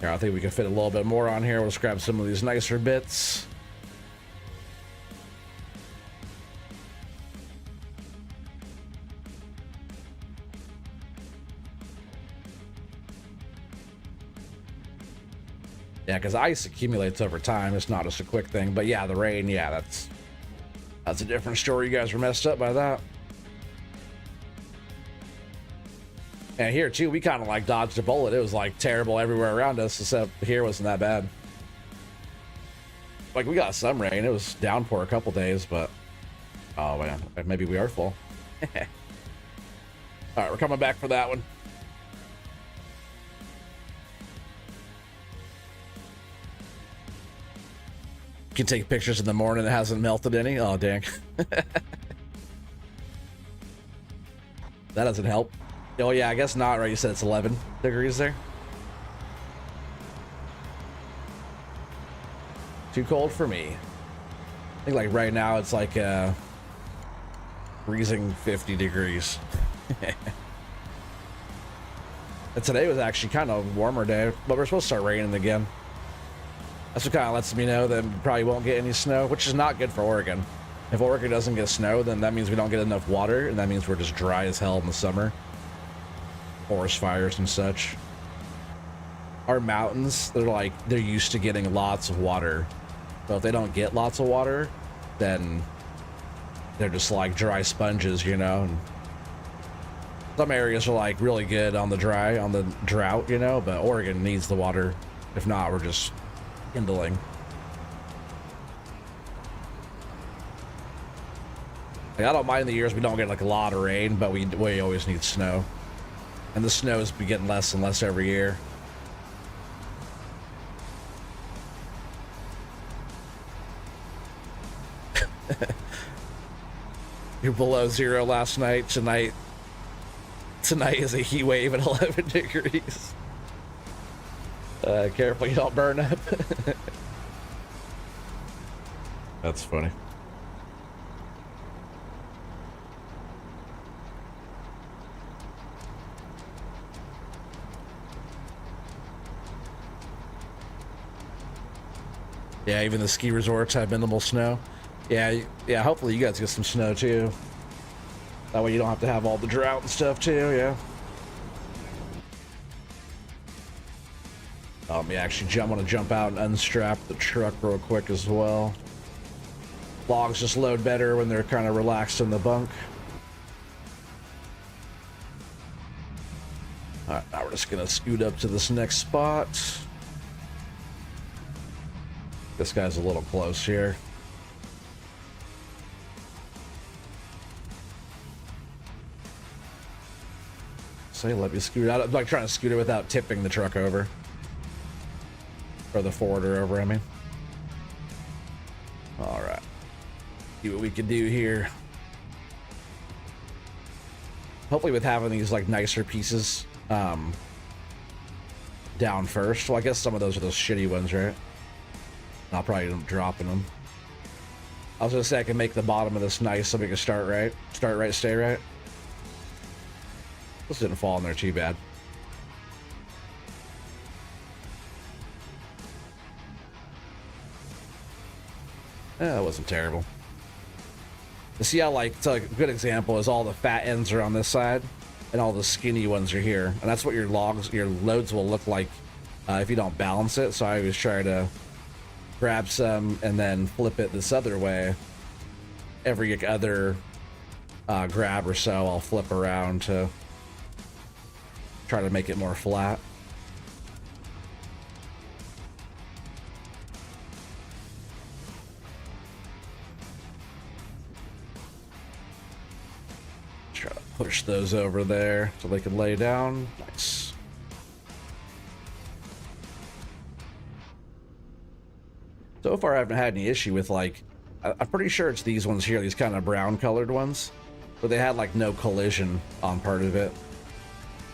Here, I think we can fit a little bit more on here. We'll just grab some of these nicer bits. Yeah, because ice accumulates over time. It's not just a quick thing. But yeah, the rain, yeah, that's a different story. You guys were messed up by that. And here, too, we kind of like dodged a bullet. It was like terrible everywhere around us, except here wasn't that bad. Like, we got some rain. It was downpour a couple days, but... Oh, man. Maybe we are full. All right, we're coming back for that one. You can take pictures in the morning that hasn't melted any. Oh, dang. That doesn't help. Oh, yeah, I guess not, right? You said it's 11 degrees there. Too cold for me. I think, like, right now it's like freezing 50 degrees. And today was actually kind of a warmer day, but we're supposed to start raining again. That's what kind of lets me know that we probably won't get any snow, which is not good for Oregon. If Oregon doesn't get snow, then that means we don't get enough water, and that means we're just dry as hell in the summer. Forest fires and such. Our mountains, they're used to getting lots of water. So if they don't get lots of water, then they're just like dry sponges, you know. And some areas are like really good on the drought, you know, but Oregon needs the water. If not, we're just kindling. Like, I don't mind the years we don't get like a lot of rain, but we always need snow. And the snow is getting less and less every year. You're below zero last night. Tonight is a heat wave at 11 degrees. Careful you don't burn up. That's funny. Yeah, even the ski resorts have minimal snow. Yeah, hopefully you guys get some snow too. That way you don't have to have all the drought and stuff too, yeah. Actually, I want to jump out and unstrap the truck real quick as well. Logs just load better when they're kind of relaxed in the bunk. All right, now we're just gonna scoot up to this next spot. This guy's a little close here. So let me scoot out. I'm like trying to scoot it without tipping the truck over. Or the forwarder over, I mean. All right. See what we can do here. Hopefully with having these like nicer pieces down first. Well, I guess some of those are those shitty ones, right? I'll probably end up dropping them. I was gonna say I can make the bottom of this nice so we can start right, stay right. This didn't fall in there too bad. That wasn't terrible. You see how, like, it's like a good example is all the fat ends are on this side and all the skinny ones are here, and that's what your loads will look like if you don't balance it. So I always try to grab some and then flip it this other way. Every other grab or so, I'll flip around to try to make it more flat. Try to push those over there so they can lay down. Nice. So far I haven't had any issue with, like, I'm pretty sure it's these ones here, these kind of brown colored ones, but they had like no collision on part of it.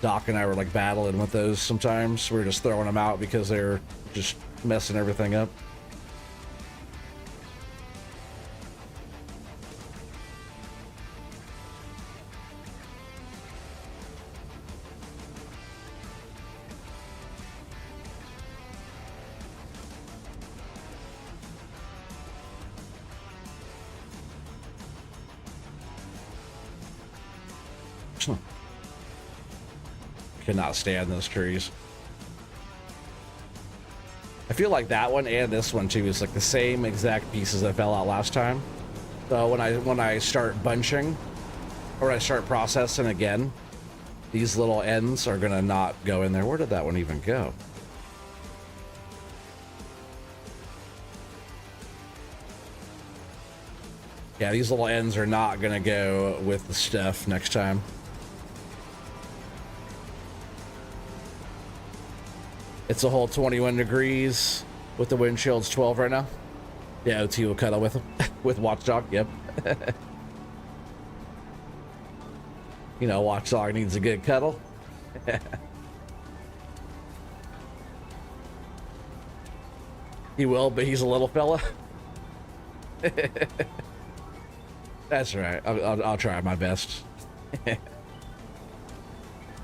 Doc and I were like battling with those sometimes. We were just throwing them out because they're just messing everything up. Cannot stand those trees. I feel like that one and this one too is like the same exact pieces that fell out last time. So when I start bunching or when I start processing again, these little ends are gonna not go in there. Where did that one even go? Yeah, these little ends are not gonna go with the stuff next time. It's a whole 21 degrees with the wind chill's 12 right now. Yeah, OT will cuddle with him. With Watchdog, yep. You know, Watchdog needs a good cuddle. He will, but he's a little fella. That's right. I'll try my best.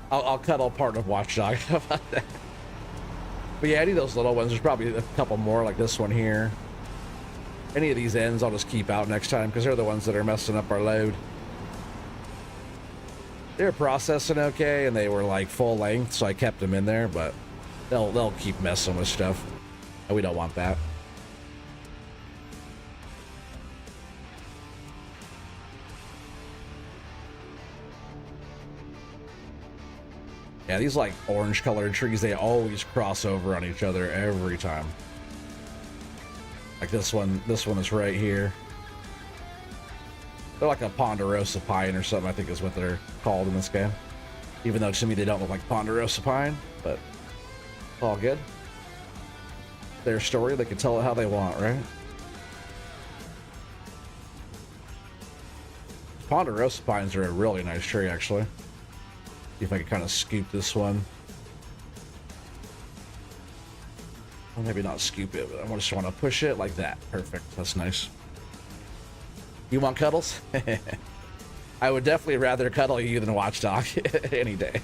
I'll cuddle part of Watchdog. How about that? But yeah, any of those little ones, there's probably a couple more like this one here. Any of these ends I'll just keep out next time because they're the ones that are messing up our load. They're processing okay and they were like full length, so I kept them in there, but they'll keep messing with stuff. And we don't want that. Yeah, these like orange colored trees, they always cross over on each other every time. Like this one is right here. They're like a ponderosa pine or something, I think is what they're called in this game. Even though to me they don't look like ponderosa pine, but it's all good. Their story, they can tell it how they want, right? Ponderosa pines are a really nice tree, actually. See if I can kind of scoop this one. Well, maybe not scoop it, but I just want to push it like that. Perfect. That's nice. You want cuddles? I would definitely rather cuddle you than Watchdog any day.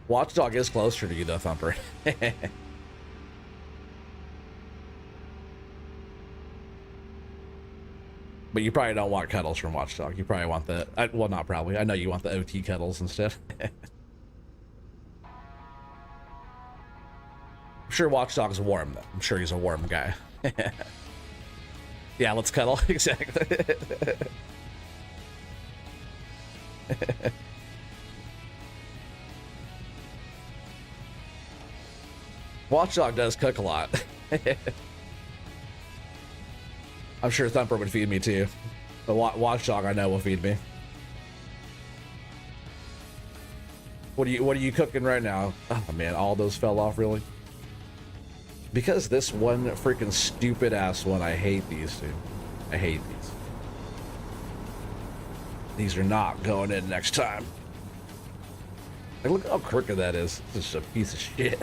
Watchdog is closer to you though, Thumper. But you probably don't want cuddles from Watchdog. You probably want the... well, not probably. I know you want the OT cuddles instead. I'm sure Watchdog's warm, though. I'm sure he's a warm guy. Yeah, let's cuddle. Exactly. Watchdog does cook a lot. I'm sure Thumper would feed me too. The Watchdog I know will feed me. What are you cooking right now? Oh man, all those fell off really. Because this one freaking stupid ass one, I hate these two. I hate these. These are not going in next time. Like, look how crooked that is. This is a piece of shit.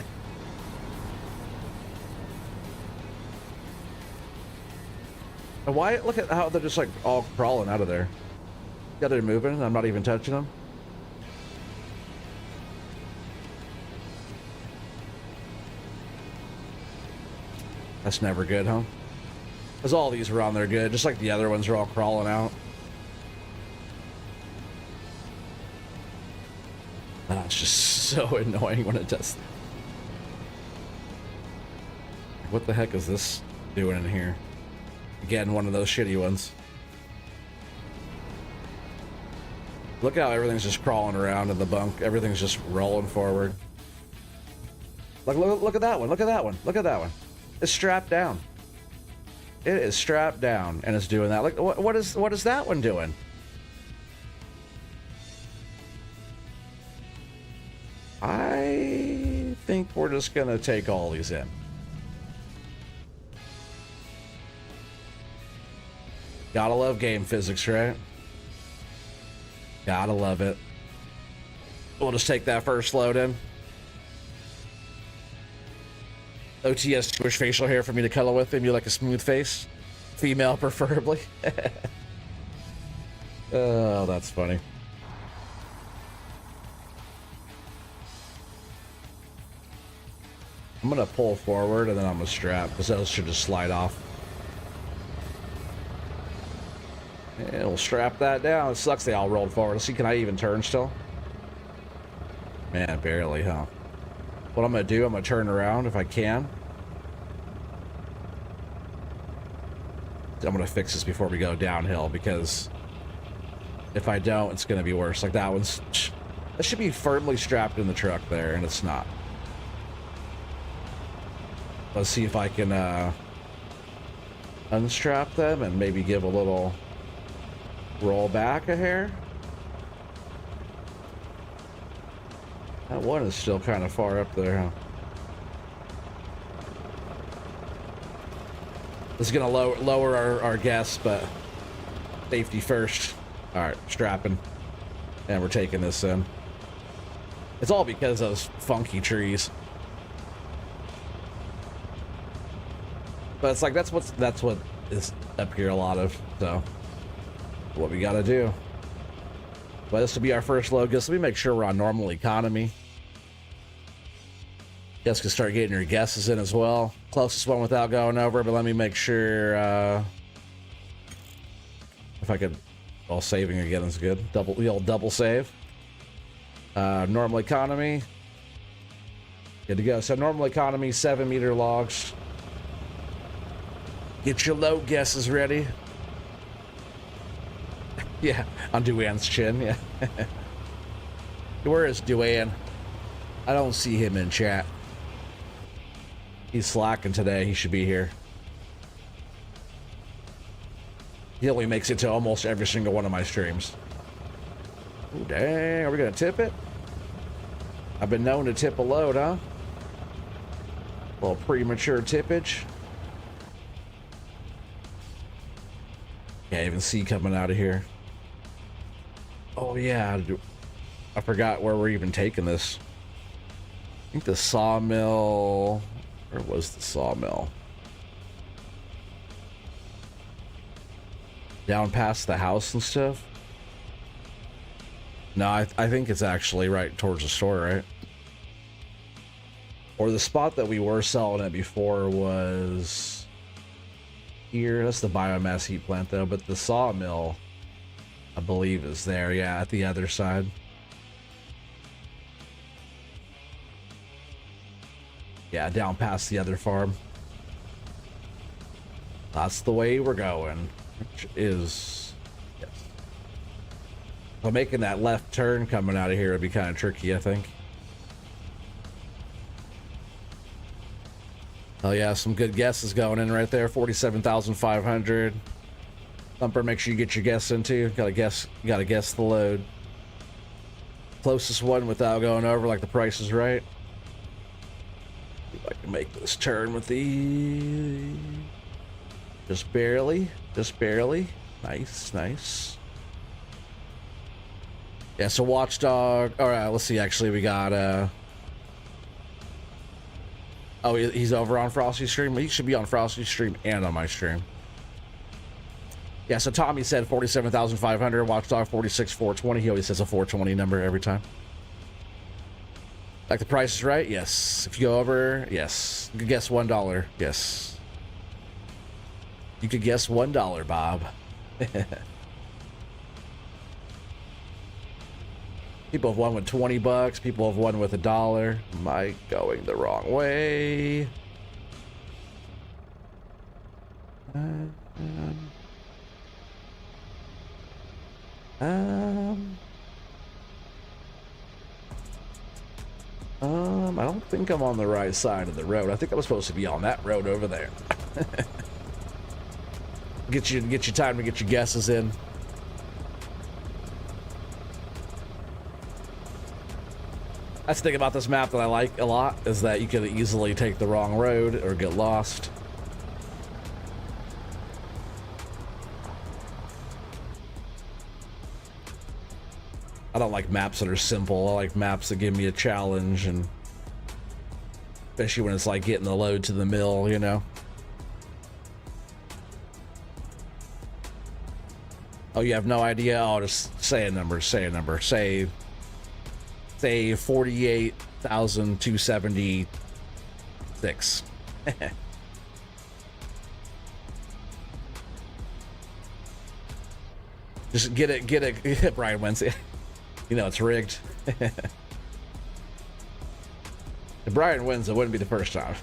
And why? Look at how they're just like all crawling out of there. Yeah, they're moving. I'm not even touching them. That's never good, huh? Because all these were on there good, just like the other ones are all crawling out. That's just so annoying when it does. What the heck is this doing in here? Again, one of those shitty ones. Look how everything's just crawling around in the bunk. Everything's just rolling forward. Look at that one. Look at that one. Look at that one. It's strapped down. It is strapped down and it's doing that. Like, what is that one doing? I think we're just gonna take all these in. Gotta love game physics, right? Gotta love it. We'll just take that first load in. OTS too much facial hair for me to cuddle with him. You like a smooth face? Female, preferably. Oh, that's funny. I'm gonna pull forward and then I'm gonna strap because those should just slide off. And we'll strap that down. It sucks they all rolled forward. Let's see, can I even turn still? Man, barely, huh? What I'm gonna do, I'm gonna turn around if I can. I'm gonna fix this before we go downhill because if I don't, it's gonna be worse. Like that one's, that should be firmly strapped in the truck there, and it's not. Let's see if I can unstrap them and maybe give a little roll back a hair. That one is still kind of far up there, huh? This is gonna lower our guess, but safety first. All right, strapping, and we're taking this in. It's all because of those funky trees. But it's like that's what is up here a lot of. So what we gotta do. But this will be our first load. Guess let me make sure we're on normal economy. Guess can start getting your guesses in as well. Closest one without going over, but let me make sure if I could. Well, saving again is good. The old double save. Normal economy. Good to go. So normal economy, 7-meter logs. Get your load guesses ready. Yeah, on Duan's chin, yeah. Where is Duan? I don't see him in chat. He's slacking today. He should be here. He only makes it to almost every single one of my streams. Ooh, dang, are we gonna tip it? I've been known to tip a load, huh? A little premature tippage. Can't even see coming out of here. Oh yeah, I forgot where we're even taking this. I think the sawmill. Where was the sawmill? Down past the house and stuff? No, I think it's actually right towards the store, right? Or the spot that we were selling it before was here. That's the biomass heat plant though, but the sawmill, I believe, is there, yeah, at the other side. Yeah, down past the other farm. That's the way we're going. Which is, yes. Well, making that left turn coming out of here would be kind of tricky, I think. Oh yeah, some good guesses going in right there. 47,500. Thumper, make sure you get your guess in too. Gotta guess the load. Closest one without going over, like the price is right. See if I can make this turn with the... Just barely. Nice, nice. Yeah, so Watchdog. All right, let's see. Actually, we got oh, he's over on Frosty's stream. He should be on Frosty's stream and on my stream. Yeah, so Tommy said 47,500. Watchdog 46,420. He always says a 420 number every time. Like the price is right? Yes. If you go over, yes. You could guess $1. Yes. You could guess $1, Bob. People have won with 20 bucks. People have won with $1. Am I going the wrong way? I don't think I'm on the right side of the road. I think I was supposed to be on that road over there. Get you time to get your guesses in. That's the thing about this map that I like a lot, is that you could easily take the wrong road or get lost. I don't like maps that are simple. I like maps that give me a challenge, and especially when it's like getting the load to the mill, you know. Oh, you have no idea? Oh, just say a number, say a number. Say 48,276. Just get it, Brian Wednesday. You know, it's rigged. If Brian wins, it wouldn't be the first time.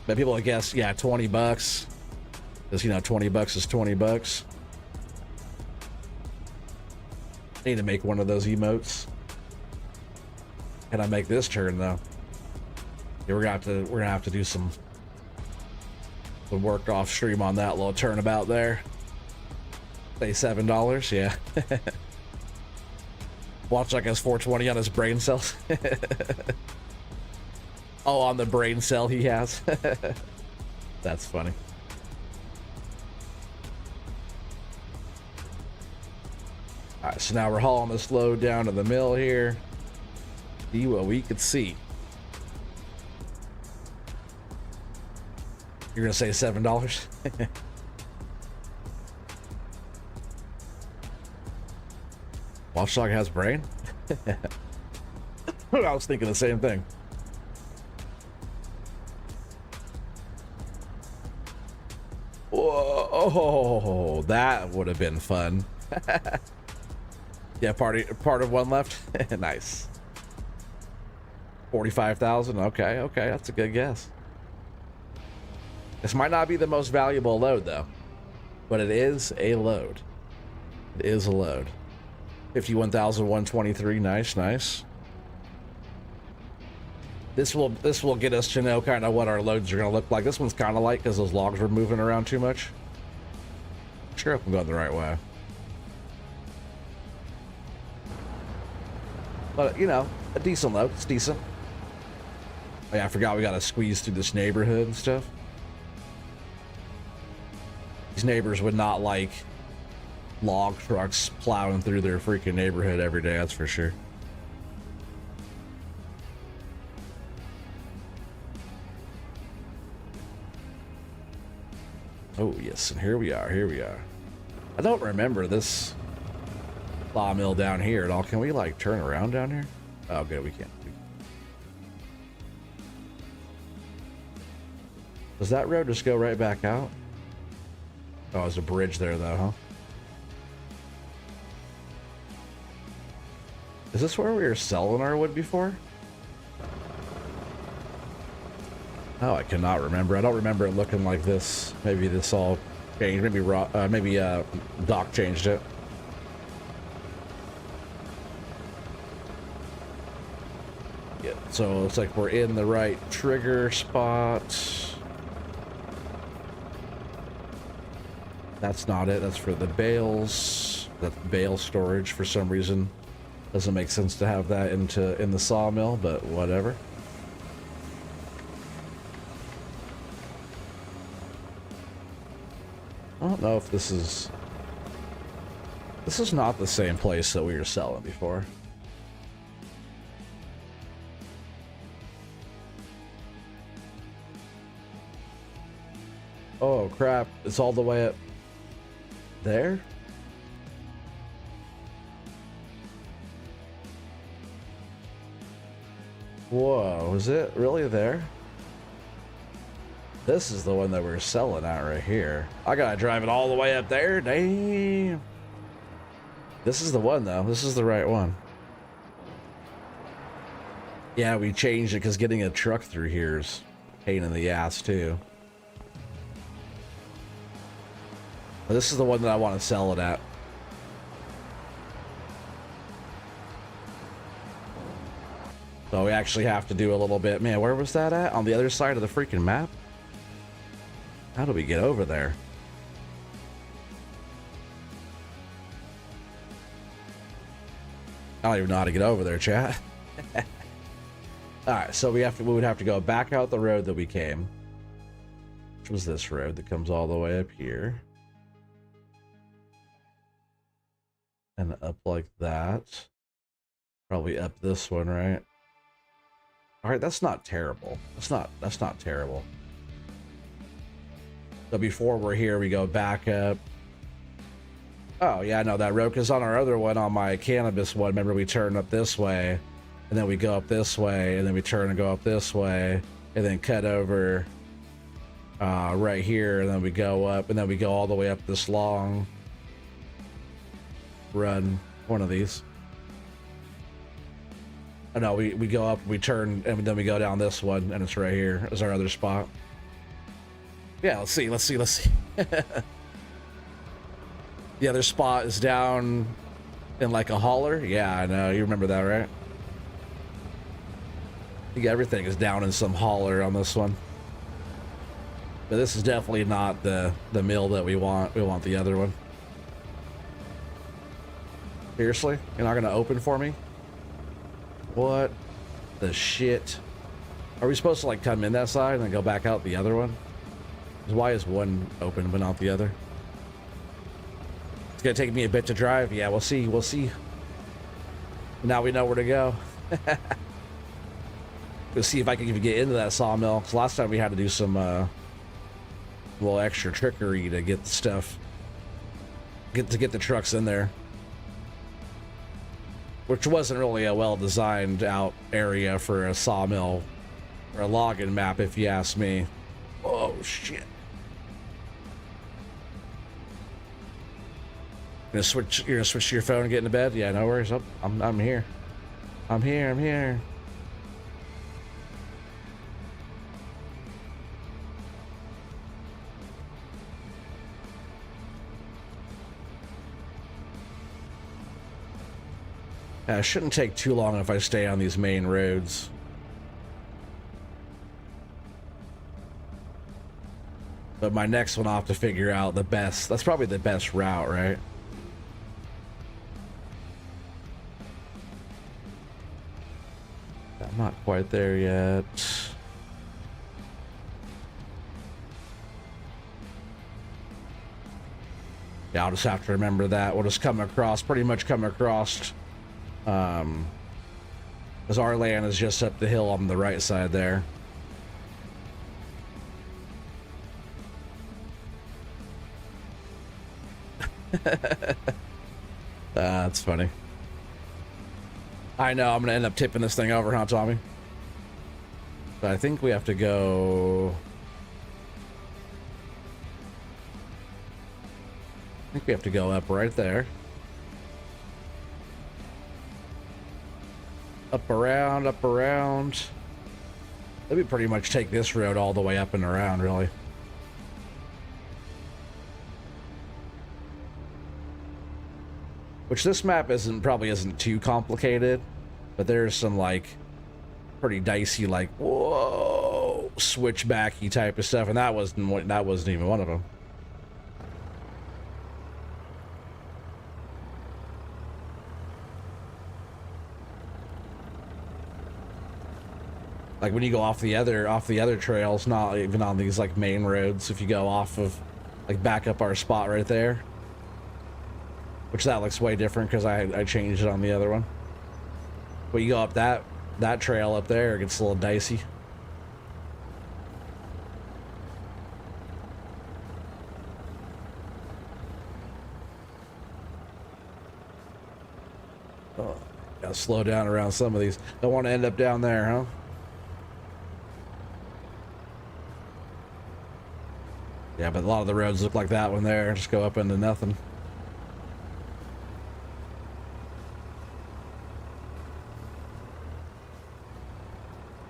But people would guess, yeah, 20 bucks. Because, you know, 20 bucks is 20 bucks. I need to make one of those emotes. Can I make this turn, though? Yeah, we're gonna have to do some work off stream on that little turnabout there. Say $7, yeah. Watch like has 420 on his brain cells. Oh, on the brain cell he has. That's funny. All right, so now we're hauling this load down to the mill here. See what we could see. You're gonna say $7? Watchdog has brain? I was thinking the same thing. Whoa, oh, that would have been fun. Yeah, part of one left. Nice. 45,000. Okay, that's a good guess. This might not be the most valuable load though, but it is a load. It is a load. 51,123. Nice. This will get us to know kind of what our loads are going to look like. This one's kind of light because those logs were moving around too much. Sure, I'm going the right way. But, you know, a decent load. It's decent. Oh, yeah, I forgot we got to squeeze through this neighborhood and stuff. These neighbors would not like log trucks plowing through their freaking neighborhood every day, that's for sure. Oh, yes, and here we are. I don't remember this sawmill down here at all. Can we, like, turn around down here? Oh, good, we can't. Does that road just go right back out? Oh, there's a bridge there, though, huh? Is this where we were selling our wood before? Oh, I cannot remember. I don't remember it looking like this. Maybe this all changed. Maybe Doc changed it. Yeah, so it looks like we're in the right trigger spot. That's not it. That's for the bales. That's bale storage for some reason. Doesn't make sense to have that in the sawmill, but whatever. I don't know if this is not the same place that we were selling before. Oh crap, it's all the way up there? Whoa, is it really there? This is the one that we're selling at right here. I gotta drive it all the way up there? Damn. This is the one though. This is the right one. Yeah, we changed it because getting a truck through here is a pain in the ass too. But this is the one that I want to sell it at. So we actually have to do a little bit. Man, where was that at? On the other side of the freaking map? How do we get over there? I don't even know how to get over there, chat. Alright, so we would have to go back out the road that we came. Which was this road that comes all the way up here. And up like that. Probably up this one, right? All right, that's not terrible. That's not terrible. So before we're here, we go back up. Oh yeah, no, that road, because on our other one, on my cannabis one, remember we turn up this way, and then we go up this way, and then we turn and go up this way, and then cut over right here, and then we go up, and then we go all the way up this long run. One of these. Oh no, we go up, we turn, and then we go down this one, and it's right here is our other spot. Yeah, let's see. The other spot is down in like a holler. Yeah, I know. You remember that, right? I think everything is down in some holler on this one. But this is definitely not the mill that we want. We want the other one. Seriously? You're not going to open for me? What the shit? Are we supposed to like come in that side and then go back out the other one? Why is one open but not the other? It's gonna take me a bit to drive. Yeah, we'll see. We'll see. Now we know where to go. We'll see if I can even get into that sawmill. Because last time we had to do some little extra trickery to get the stuff, get the trucks in there, which wasn't really a well-designed out area for a sawmill or a logging map, if you ask me. Oh shit! You're gonna switch to your phone and get into bed? Yeah, no worries. I'm here. I'm here. It shouldn't take too long if I stay on these main roads. But my next one, I'll have to figure out the best. That's probably the best route, right? I'm not quite there yet. Yeah, I'll just have to remember that. We'll just pretty much come across, because our land is just up the hill on the right side there. That's funny. I know, I'm gonna end up tipping this thing over, huh, Tommy? But I think we have to go... I think we have to go up right there. Up around. Let me pretty much take this road all the way up and around, really. Which this map probably isn't too complicated, but there's some like pretty dicey, like whoa, switchbacky type of stuff, and that wasn't even one of them. Like when you go off the other trails, not even on these like main roads, if you go off of like back up our spot right there. Which that looks way different because I changed it on the other one. But you go up that trail up there, it gets a little dicey. Oh, gotta slow down around some of these. Don't want to end up down there, huh? Yeah, but a lot of the roads look like that one there. Just go up into nothing.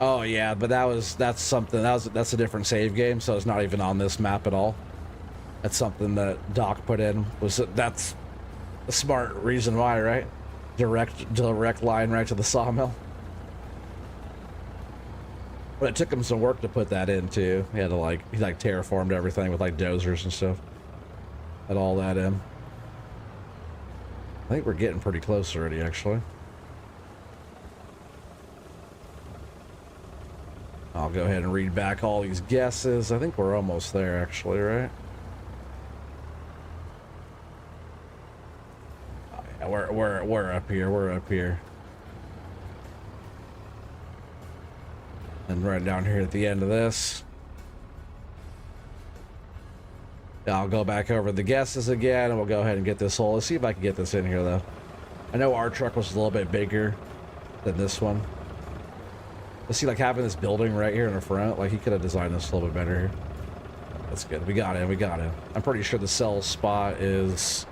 Oh yeah, but that's a different save game, so it's not even on this map at all. That's something that Doc put in. That's a smart reason why, right? Direct line right to the sawmill. But it took him some work to put that in too. He terraformed everything with like dozers and stuff. Had all that in. I think we're getting pretty close already, actually. I'll go ahead and read back all these guesses. I think we're almost there, actually, right? Oh, yeah, we're up here. We're up here. And right down here at the end of this. I'll go back over the guesses again, and we'll go ahead and get this hole. Let's see if I can get this in here, though. I know our truck was a little bit bigger than this one. Let's see, like having this building right here in the front, like he could have designed this a little bit better here. That's good. We got him. We got him. I'm pretty sure the cell spot is...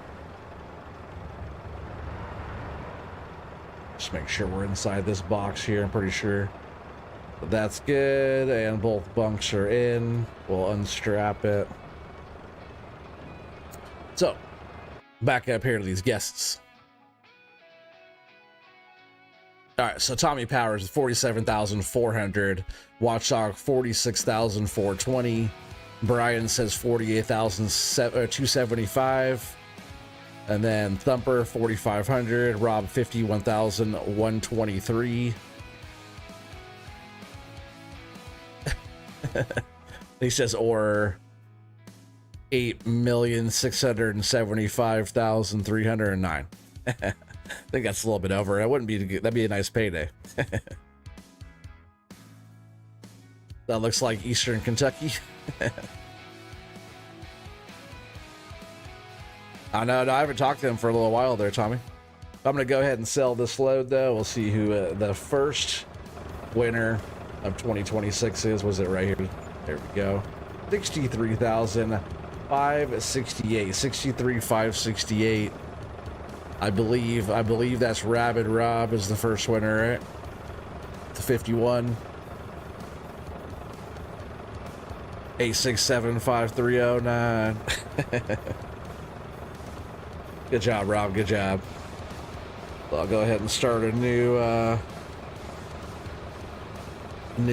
Just make sure we're inside this box here. I'm pretty sure that's good. And both bunks are in. We'll unstrap it. So, back up here to these guests. All right, so Tommy Powers is 47,400. Watchdog 46,420. Brian says 48,275. And then Thumper 4,500. Rob 51,123. He says or 8,675,309. I think that's a little bit over. That wouldn't be good. That'd be a nice payday. That looks like Eastern Kentucky. I know. No, I haven't talked to him for a little while there, Tommy. I'm going to go ahead and sell this load, though. We'll see who the first winner of 2026 is. Was it right here? There we go. 63,568. 63,568. I believe that's Rabid Rob is the first winner, right? To 51. 8675309. Good job, Rob. Good job. I'll go ahead and start a new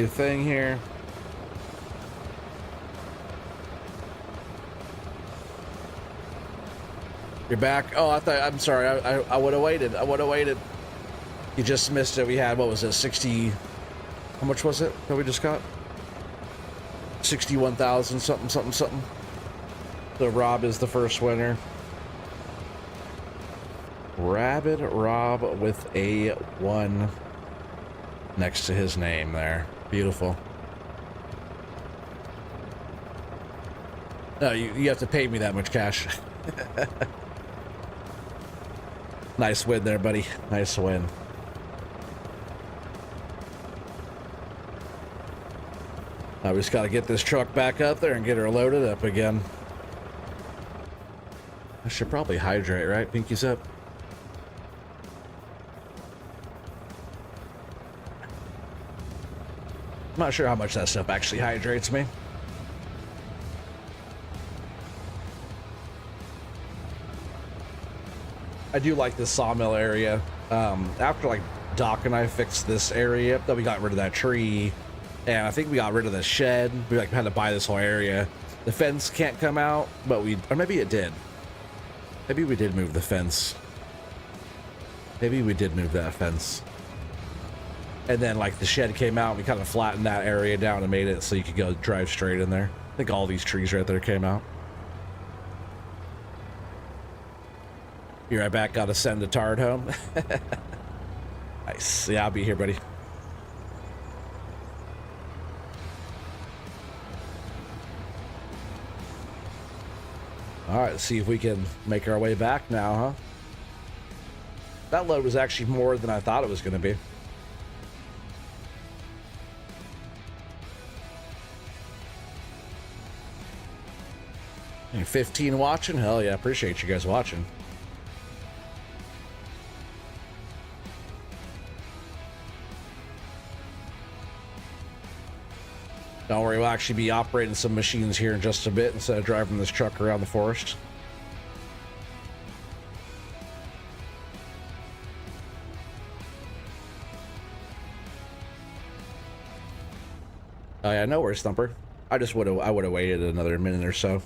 thing here. You're back. Oh, I'm sorry. I would have waited. I would have waited. You just missed it. We had, what was it? 60. How much was it that we just got? 61,000 something. So Rob is the first winner. Rabid Rob with a 1 next to his name there. Beautiful. No, you have to pay me that much cash. Nice win there, buddy. Nice win. I just got to get this truck back up there and get her loaded up again. I should probably hydrate, right? Pinky's up. I'm not sure how much that stuff actually hydrates me. I do like this sawmill area. After like Doc and I fixed this area up, then we got rid of that tree, and I think we got rid of the shed. We like had to buy this whole area. The fence can't come out, but or maybe it did. Maybe we did move the fence. Maybe we did move that fence. And then like the shed came out, and we kind of flattened that area down and made it so you could go drive straight in there. I think all these trees right there came out. Be right back. Gotta send the tard home. Nice. Yeah, I'll be here, buddy. All right, let's see if we can make our way back now, huh? That load was actually more than I thought it was going to be. And 15 watching? Hell yeah, appreciate you guys watching. Don't worry, we'll actually be operating some machines here in just a bit instead of driving this truck around the forest. Oh yeah, no worries, Thumper. I would have waited another minute or so.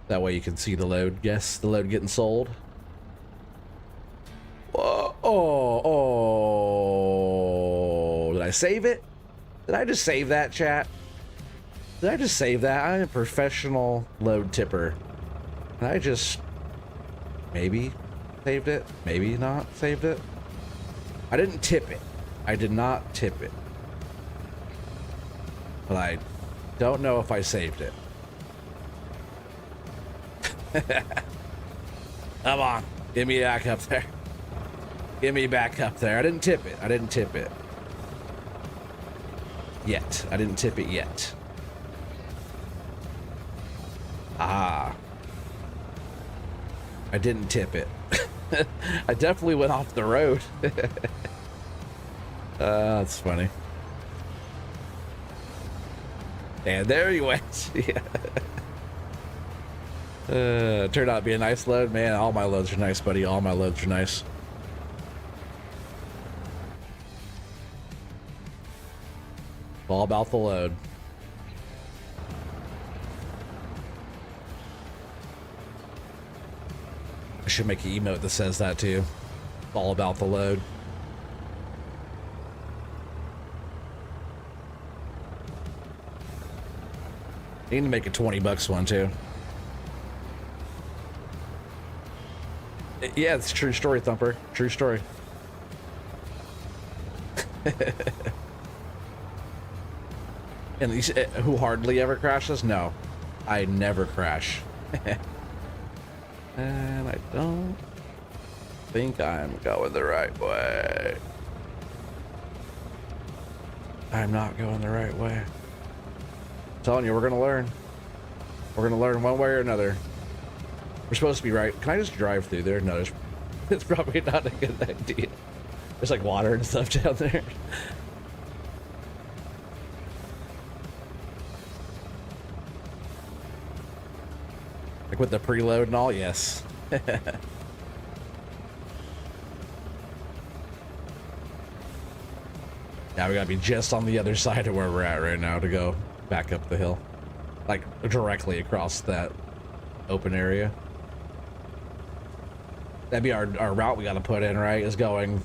That way you can see the load. Yes, the load getting sold. Oh, did I save it? Did I just save that, chat? Did I just save that? I'm a professional load tipper. Did I just... Maybe? Saved it. Maybe not saved it. I didn't tip it. I did not tip it. But I don't know if I saved it. Come on. Get me back up there. Get me back up there. I didn't tip it. I didn't tip it. Yet. I didn't tip it yet. Ah. I didn't tip it. I definitely went off the road. That's funny. And there he went. Yeah. Turned out to be a nice load. Man, all my loads are nice, buddy. All my loads are nice. All about the load. I should make an emote that says that too. All about the load. I need to make a $20 one too. Yeah, it's a true story, Thumper. True story. And these, who hardly ever crashes? No, I never crash. And I don't think I'm going the right way. I'm not going the right way. I'm telling you, we're gonna learn. We're gonna learn one way or another. We're supposed to be right. Can I just drive through there? No, it's probably not a good idea. There's like water and stuff down there. Like with the preload and all, yes. Now we gotta be just on the other side of where we're at right now to go back up the hill. Like directly across that open area. That'd be our route we gotta put in, right? Is going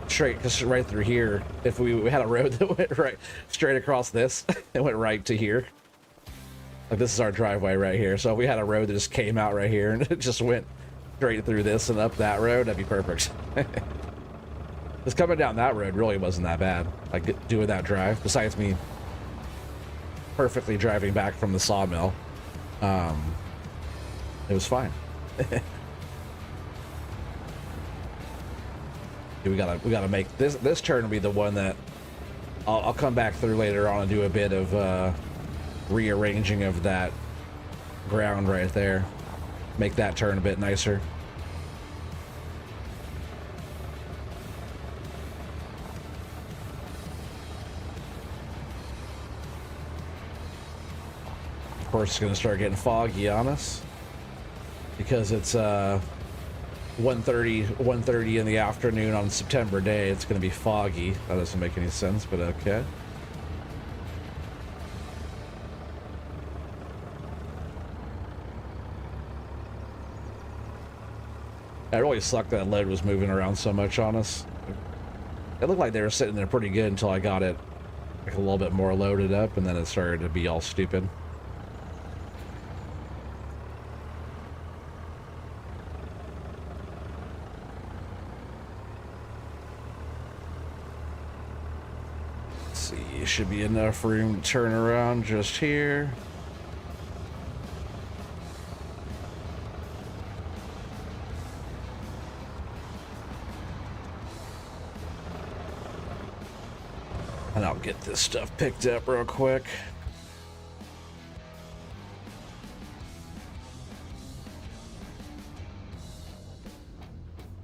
straight, because right through here, if we had a road that went right straight across this, it went right to here. Like this is our driveway right here. So if we had a road that just came out right here and it just went straight through this and up that road, that'd be perfect. Just coming down that road really wasn't that bad. Like doing that drive, besides me perfectly driving back from the sawmill, it was fine. we gotta make this turn will be the one that I'll come back through later on and do a bit of rearranging of that ground right there, make that turn a bit nicer. Of course it's gonna start getting foggy on us because it's 1:30 in the afternoon on September day. It's gonna be foggy. That doesn't make any sense, but okay. It really sucked that lead was moving around so much on us. It looked like they were sitting there pretty good until I got it like a little bit more loaded up, and then it started to be all stupid. Let's see, should be enough room to turn around just here. And I'll get this stuff picked up real quick.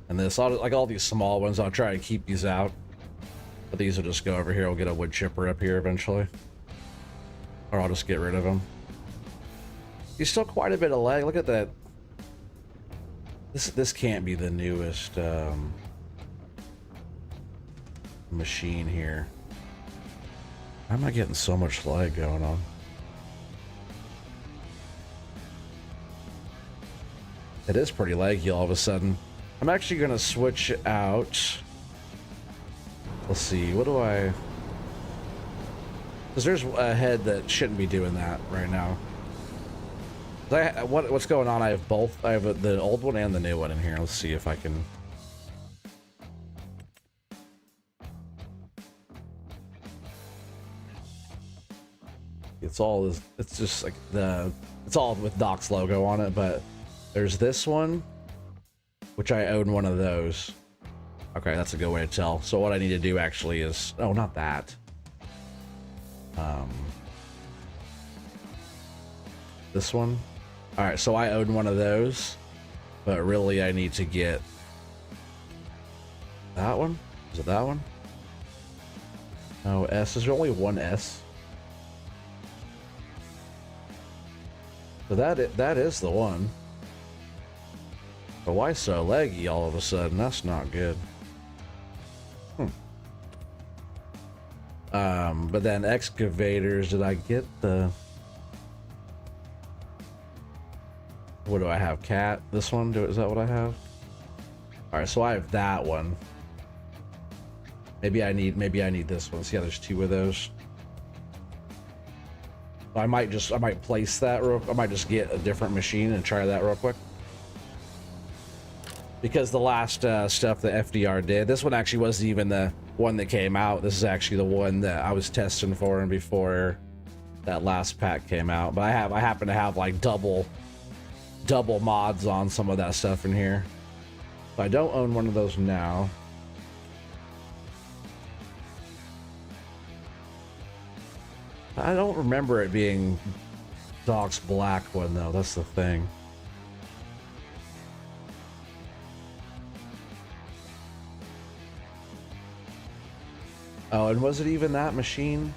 And this, like all these small ones, I'll try and keep these out. But these will just go over here. We'll get a wood chipper up here eventually. Or I'll just get rid of them. He's still quite a bit of lag. Look at that. This can't be the newest machine here. Why am I getting so much lag going on? It is pretty laggy all of a sudden. I'm actually gonna switch out. Let's see, what do I... Because there's a head that shouldn't be doing that right now. What's going on? I have both. I have the old one and the new one in here. Let's see if I can. It's all. It's just like it's all with Doc's logo on it, but there's this one, which I own one of those. Okay, that's a good way to tell. So what I need to do actually is, oh, not that. This one. All right, so I own one of those, but really I need to get that one. Is it that one? Oh, S. Is there only one S? So that is the one. But why so leggy all of a sudden? That's not good. But then excavators, did I get the... What do I have? Cat? This one? Is that what I have? Alright, so I have that one. Maybe I need this one. See how there's two of those? I might place that I might just get a different machine and try that real quick. Because the last stuff that FDR did, this one actually wasn't even the one that came out. This is actually the one that I was testing for him before that last pack came out. But I happen to have like double mods on some of that stuff in here. So I don't own one of those now. I don't remember it being Doc's black one though. That's the thing. Oh, and was it even that machine?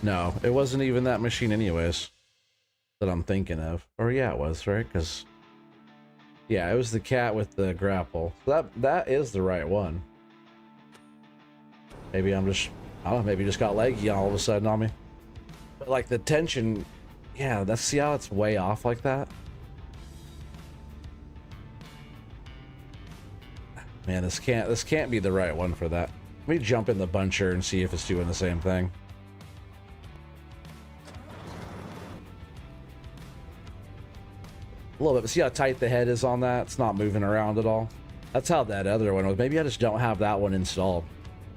No, it wasn't even that machine anyways that I'm thinking of. Or yeah, it was, right? Because yeah, it was the cat with the grapple. That is the right one. Maybe I don't know, maybe just got leggy all of a sudden on me. But like the tension, yeah, see how it's way off like that? Man, this can't be the right one for that. Let me jump in the buncher and see if it's doing the same thing. A little bit, but see how tight the head is on that? It's not moving around at all. That's how that other one was. Maybe I just don't have that one installed.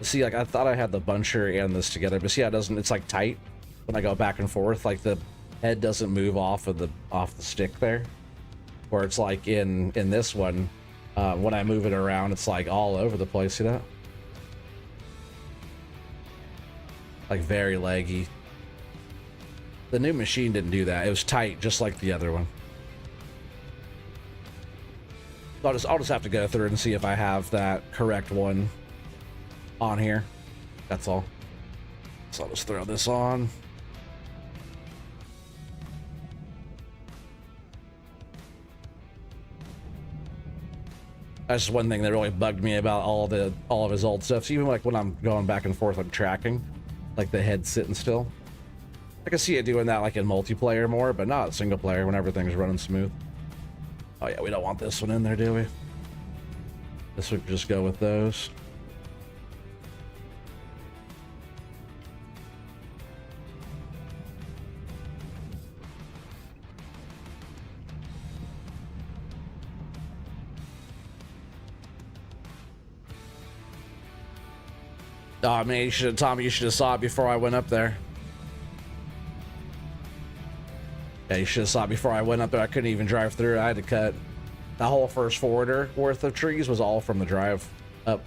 See, like I thought I had the buncher and this together, but see how it doesn't, it's like tight when I go back and forth, like the head doesn't move off the stick there. Where it's like in this one, when I move it around, it's like all over the place. See that? Like very laggy. The new machine didn't do that. It was tight, just like the other one. So I'll just have to go through and see if I have that correct one on here. That's all. So I'll just throw this on. That's just one thing that really bugged me about all of his old stuff. So even like when I'm going back and forth on tracking, like the head sitting still. I can see it doing that like in multiplayer more, but not single player when everything's running smooth. Oh yeah, we don't want this one in there, do we? This would just go with those. Oh man, Tommy, you should have saw it before I went up there. Yeah, you should have saw it before I went up there. I couldn't even drive through. I had to cut. That whole first forwarder worth of trees was all from the drive up.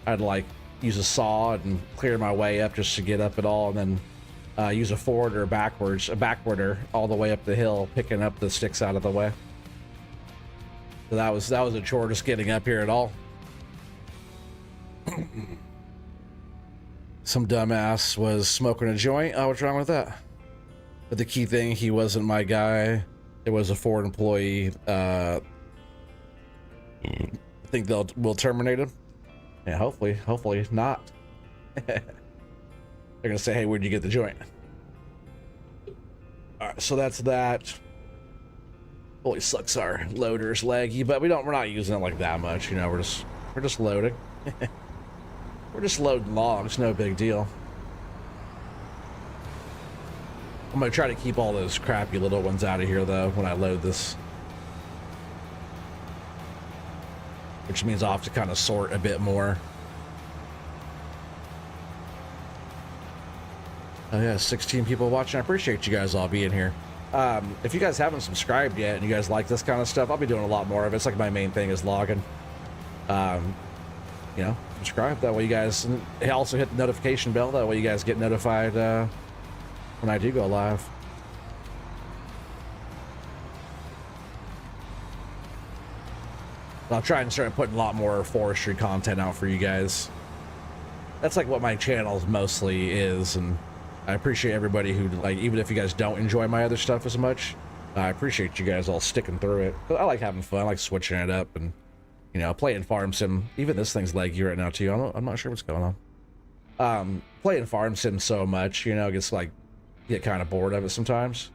I had to like use a saw and clear my way up just to get up at all, and then use a forwarder backwards, a backwarder all the way up the hill, picking up the sticks out of the way. So that was a chore just getting up here at all. Some dumbass was smoking a joint. Oh, what's wrong with that? But the key thing, he wasn't my guy. It was a Ford employee. I think we'll terminate him. Yeah, hopefully not. They're gonna say, hey, where'd you get the joint? All right, so that's that. Holy sucks, our loader's laggy, but we're not using it like that much. You know, we're just loading. We're just loading logs, no big deal. I'm gonna try to keep all those crappy little ones out of here though when I load this. Which means I'll have to kind of sort a bit more. Oh yeah, 16 people watching. I appreciate you guys all being here. If you guys haven't subscribed yet and you guys like this kind of stuff, I'll be doing a lot more of it. It's like my main thing is logging. You know, subscribe. That way you guys, and also hit the notification bell. That way you guys get notified when I do go live. I'll try and start putting a lot more forestry content out for you guys. That's like what my channel mostly is, and I appreciate everybody who, like, even if you guys don't enjoy my other stuff as much, I appreciate you guys all sticking through it. I like having fun. I like switching it up and, you know, playing Farm Sim. Even this thing's laggy right now too. I'm not sure what's going on. Playing Farm Sim so much, you know, gets like, get kind of bored of it sometimes.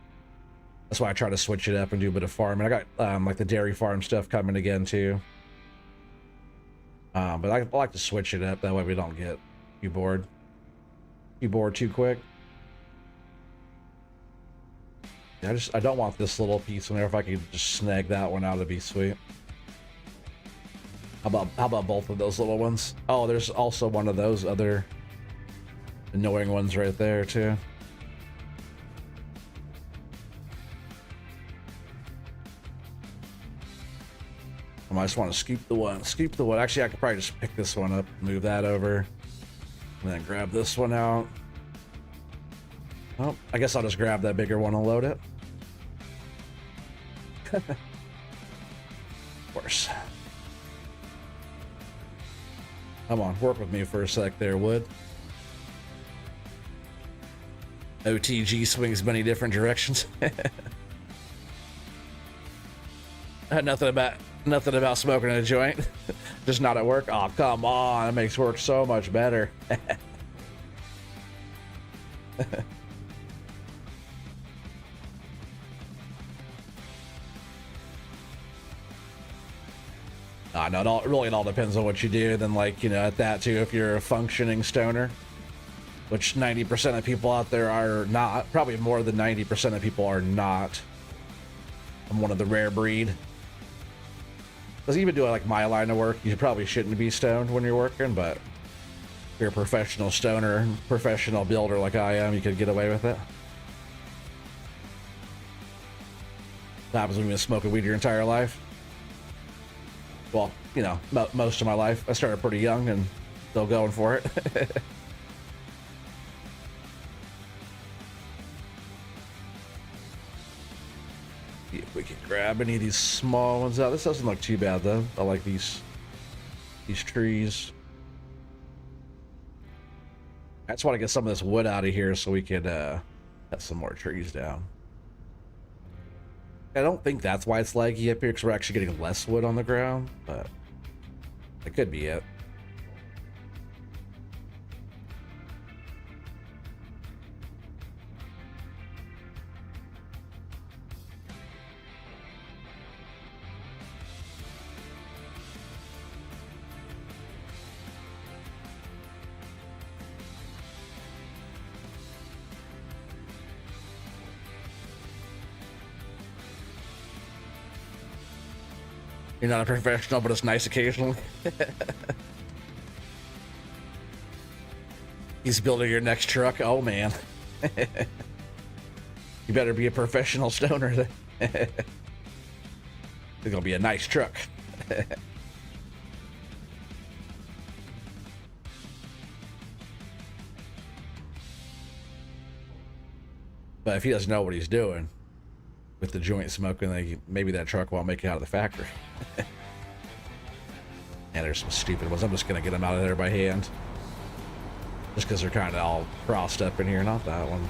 That's why I try to switch it up and do a bit of farming. I got like the dairy farm stuff coming again too. But I like to switch it up. That way we don't get too bored too quick. Yeah, I don't want this little piece in there. If I could just snag that one out, it'd be sweet. How about both of those little ones? Oh, there's also one of those other annoying ones right there too. I just want to scoop the one. Actually, I could probably just pick this one up, move that over, and then grab this one out. Well, I guess I'll just grab that bigger one and load it. Of course. Come on, work with me for a sec there, Wood. OTG swings many different directions. Nothing about smoking a joint. Just not at work. Oh, come on. It makes work so much better. No, it all depends on what you do. Then, like, you know, at that too, if you're a functioning stoner, which 90% of people out there are not, probably more than 90% of people are not. I'm one of the rare breed. Because even doing like my line of work, you probably shouldn't be stoned when you're working, but if you're a professional stoner, professional builder like I am, you could get away with it. What happens when you've been smoking weed your entire life? Well, you know, most of my life. I started pretty young and still going for it. See if we can grab any of these small ones out. This doesn't look too bad though. I like these trees. I just want to get some of this wood out of here so we could cut some more trees down. I don't think that's why it's laggy up here, because we're actually getting less wood on the ground, but that could be it. You're not a professional, but it's nice occasionally. He's building your next truck. Oh, man. You better be a professional stoner then. It's gonna be a nice truck. But if he doesn't know what he's doing with the joint smoking, like, maybe that truck won't make it out of the factory. And there's some stupid ones. I'm just gonna get them out of there by hand, just because they're kind of all crossed up in here. Not that one.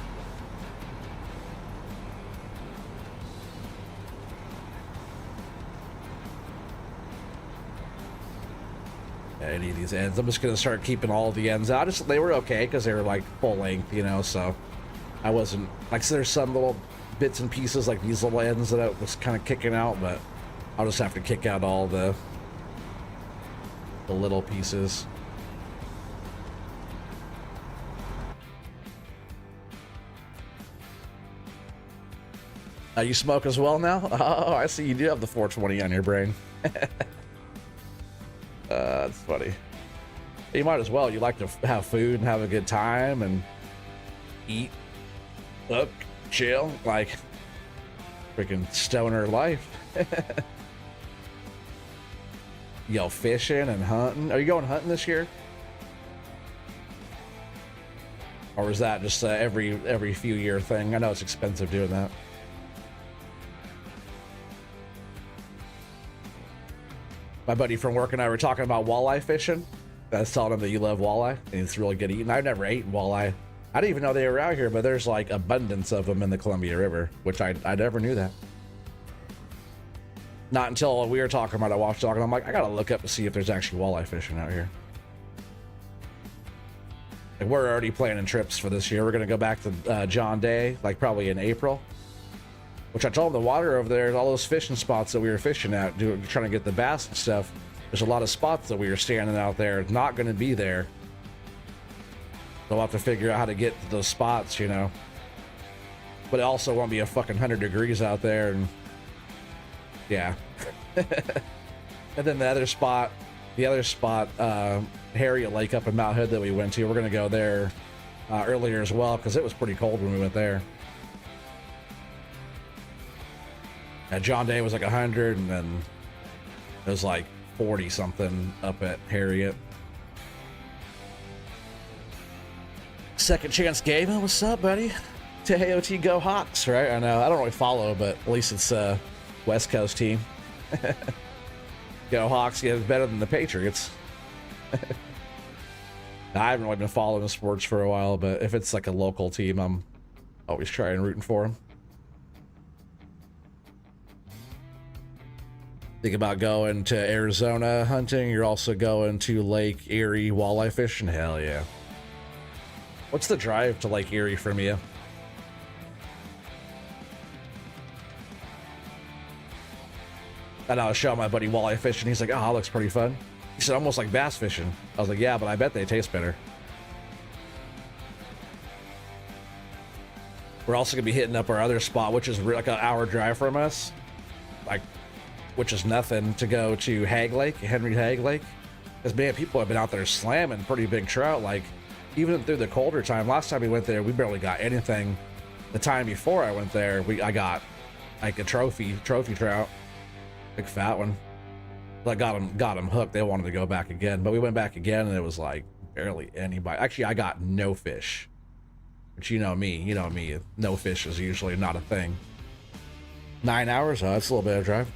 Any of these ends, I'm just gonna start keeping all the ends out. They were okay because they were like full length, you know, so I wasn't like, so there's some little bits and pieces like these little ends that I was kind of kicking out, but I'll just have to kick out all the little pieces. You smoke as well now? Oh, I see you do have the 420 on your brain. That's funny. You might as well. You like to have food and have a good time and eat, look, chill, like freaking stoner life. Yo, fishing and hunting. Are you going hunting this year? Or is that just every few year thing? I know it's expensive doing that. My buddy from work and I were talking about walleye fishing. I was telling him that you love walleye and it's really good eating. I've never eaten walleye. I didn't even know they were out here, but there's like abundance of them in the Columbia River, which I never knew that. Not until we were talking about it, I watched talking. I'm like, I gotta look up to see if there's actually walleye fishing out here. Like, we're already planning trips for this year. We're gonna go back to John Day, like probably in April. Which I told him the water over there, all those fishing spots that we were fishing at, trying to get the bass and stuff. There's a lot of spots that we were standing out there, not going to be there. So we'll have to figure out how to get to those spots, you know. But it also won't be a fucking 100 degrees out there, and yeah. And then the other spot, Harriet Lake up in Mount Hood that we went to, we're going to go there earlier as well because it was pretty cold when we went there. John Day was like 100, and then it was like 40 something up at Harriet. Second Chance Gaming, what's up, buddy? TAOT Go Hawks, right? I know, I don't really follow, but at least it's a West Coast team. Go Hawks, yeah, better than the Patriots. I haven't really been following the sports for a while, but if it's like a local team, I'm always trying rooting for them. Think about going to Arizona hunting. You're also going to Lake Erie walleye fishing. Hell yeah. What's the drive to Lake Erie from you? And I was showing my buddy walleye fishing. He's like, oh, that looks pretty fun. He said, almost like bass fishing. I was like, yeah, but I bet they taste better. We're also going to be hitting up our other spot, which is like an hour drive from us. Like, which is nothing, to go to Hag Lake, Henry Hag Lake. Because, man, people have been out there slamming pretty big trout. Like, even through the colder time. Last time we went there, we barely got anything. The time before I went there, I got like a trophy trout, big fat one. I got them hooked. They wanted to go back again, but we went back again, and it was like barely anybody. Actually, I got no fish. But you know me, no fish is usually not a thing. 9 hours? Oh, that's a little bit of a drive.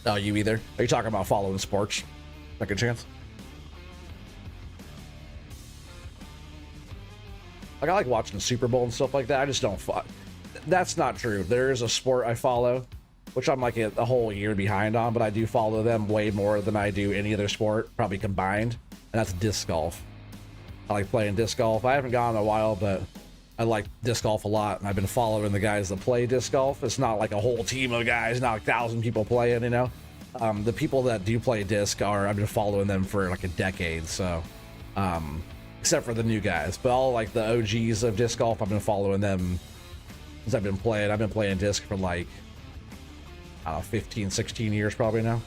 Oh, you either? Are you talking about following sports? Second Chance? Like, I like watching the Super Bowl and stuff like that. I just don't that's not true. There is a sport I follow, which I'm like a whole year behind on, but I do follow them way more than I do any other sport, probably combined, and that's disc golf. I like playing disc golf. I haven't gone in a while, but I like disc golf a lot, and I've been following the guys that play disc golf. It's not like a whole team of guys, not 1,000 people playing, you know? The people that do play disc I've been following them for like a decade, so, except for the new guys, but all like the OGs of disc golf, I've been following them since I've been playing disc for like, I don't know, 15, 16 years probably now.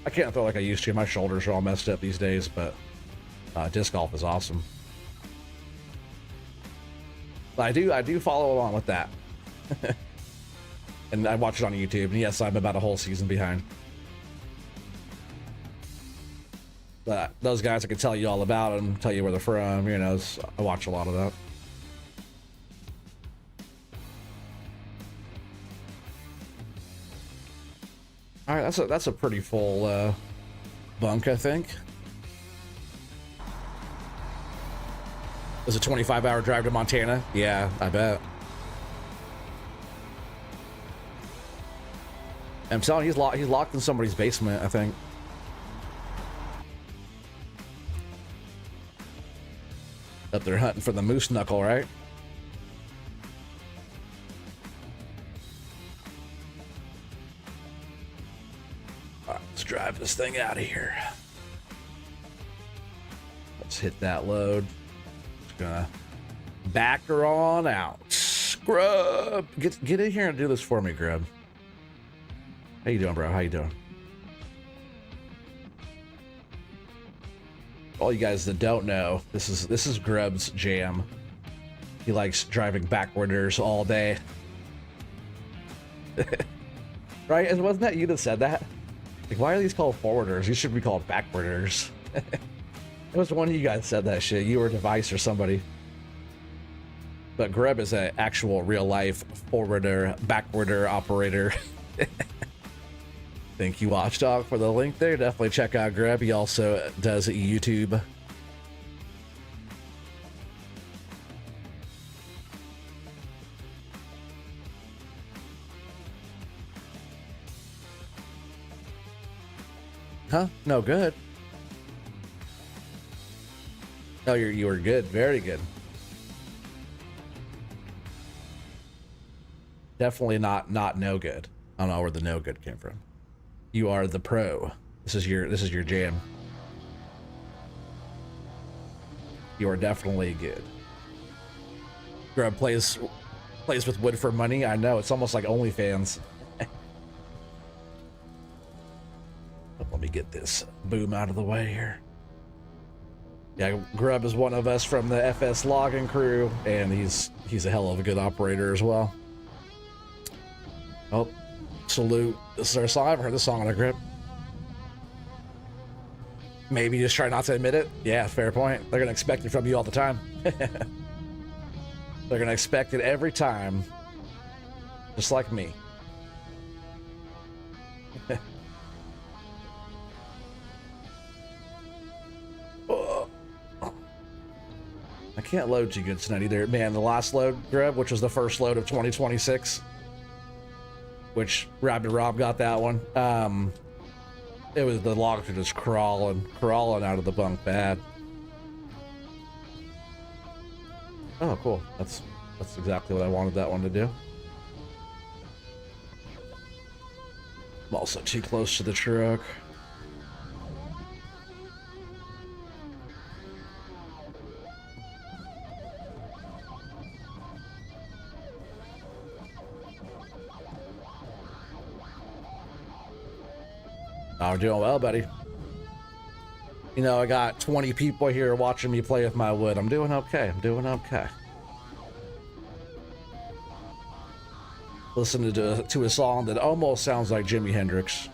I can't throw like I used to. My shoulders are all messed up these days, but disc golf is awesome. But I do follow along with that. And I watch it on YouTube, and yes, I'm about a whole season behind. But those guys, I can tell you all about them, tell you where they're from, you know, I watch a lot of that. All right, that's a pretty full bunk, I think. It's a 25-hour drive to Montana. Yeah, I bet. I'm telling you, he's locked in somebody's basement, I think. Up there hunting for the moose knuckle, right? All right, let's drive this thing out of here. Let's Let's hit that load. Just gonna back her on out. Grub, get in here and do this for me, Grub. How you doing, bro? How you doing? All you guys that don't know, this is Grub's jam. He likes driving backwarders all day. Right? And wasn't that you that said that? Like, why are these called forwarders? These should be called backwarders. It was one of you guys said that shit. You or Device or somebody. But Grub is an actual real life forwarder, backwarder operator. Thank you, Watchdog, for the link there. Definitely check out Grub. He also does YouTube. Huh? No, good. No, you were good. Very good. Definitely not no good. I don't know where the no good came from. You are the pro. This is your jam. You are definitely good. Grub plays with wood for money. I know, it's almost like OnlyFans. Let me get this boom out of the way here. Yeah, Grub is one of us from the FS logging crew, and he's a hell of a good operator as well. Oh, salute. This is our song. I haven't heard this song on a grip. Maybe just try not to admit it. Yeah, fair point. They're gonna expect it from you all the time. They're gonna expect it every time. Just like me. I can't load too good tonight either. Man, the last load, Grub, which was the first load of 2026, which Rabid Rob got that one. It was the logs were just crawling out of the bunk bad. Oh, cool. That's exactly what I wanted that one to do. I'm also too close to the truck. Oh, we're doing well, buddy. You know, I got 20 people here watching me play with my wood. I'm doing okay. I'm doing okay. Listening to a song that almost sounds like Jimi Hendrix.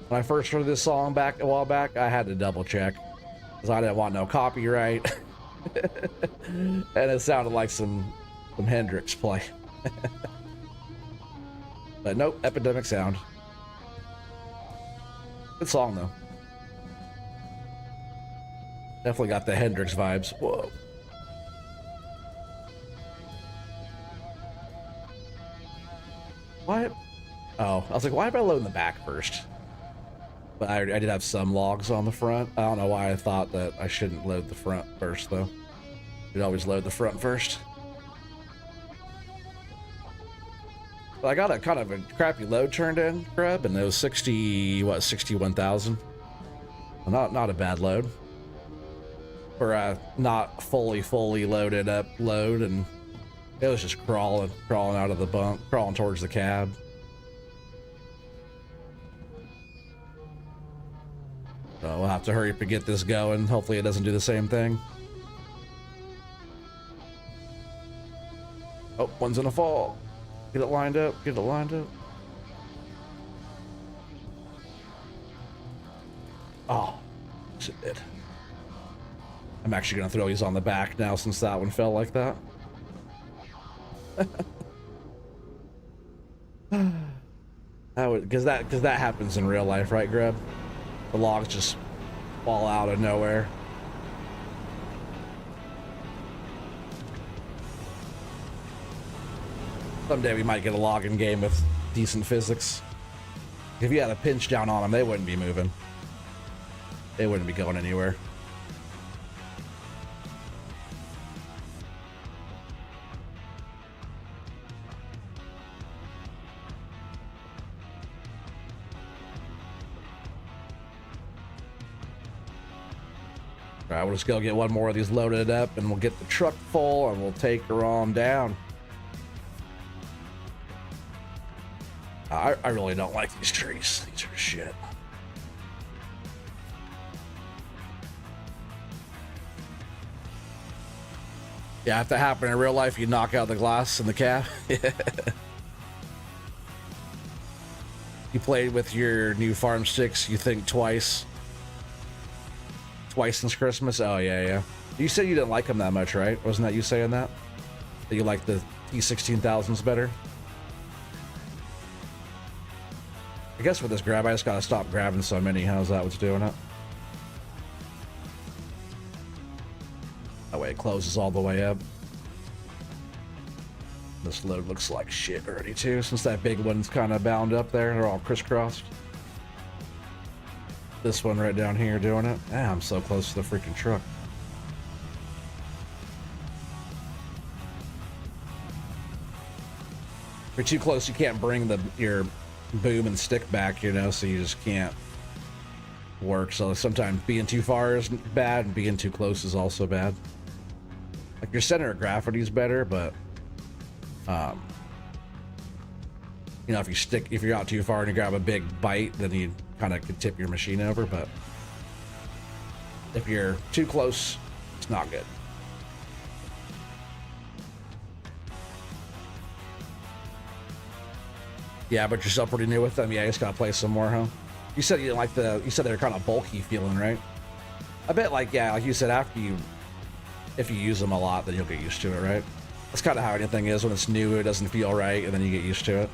When I first heard this song a while back, I had to double check because I didn't want no copyright. And it sounded like some Hendrix play. But nope, Epidemic Sound. Good song though. Definitely got the Hendrix vibes. Whoa. Why? Oh, I was like, why am I loading the back first? But I did have some logs on the front. I don't know why I thought that I shouldn't load the front first though. You'd always load the front first. But I got a kind of a crappy load turned in, Grub, and it was 61,000. Well, not a bad load. For a not fully loaded up load, and it was just crawling out of the bunk, crawling towards the cab. So we'll have to hurry up and get this going. Hopefully it doesn't do the same thing. Oh, one's gonna fall. Get it lined up, get it lined up. Oh, yes it did. I'm actually gonna throw these on the back now since that one fell like that. Because that happens in real life, right, Grub? The logs just fall out of nowhere. Someday we might get a logging game with decent physics. If you had a pinch down on them, they wouldn't be moving. They wouldn't be going anywhere. All right, we'll just go get one more of these loaded up, and we'll get the truck full, and we'll take her on down. I really don't like these trees. These are shit. Yeah, if that happened in real life, you knock out the glass in the cab. You played with your new farm sticks, you think twice. Twice since Christmas? Oh, yeah. You said you didn't like them that much, right? Wasn't that you saying that? That you like the T16,000s better? I guess with this grab, I just gotta stop grabbing so many. How's that what's doing it? That way it closes all the way up. This load looks like shit already too, since that big one's kind of bound up there. They're all crisscrossed. This one right down here doing it. Ah, I'm so close to the freaking truck. If you're too close, you can't bring your boom and stick back, you know, so you just can't work. So sometimes being too far is bad, and being too close is also bad. Like your center of gravity is better, but you know, if you're out too far and you grab a big bite, then you kind of could tip your machine over. But if you're too close, it's not good. Yeah, but you're still pretty new with them. Yeah, you just gotta play some more, huh? You said you didn't like you said they're kind of bulky feeling, right? I bet, like, yeah, like you said, if you use them a lot, then you'll get used to it, right? That's kind of how anything is. When it's new, it doesn't feel right, and then you get used to it.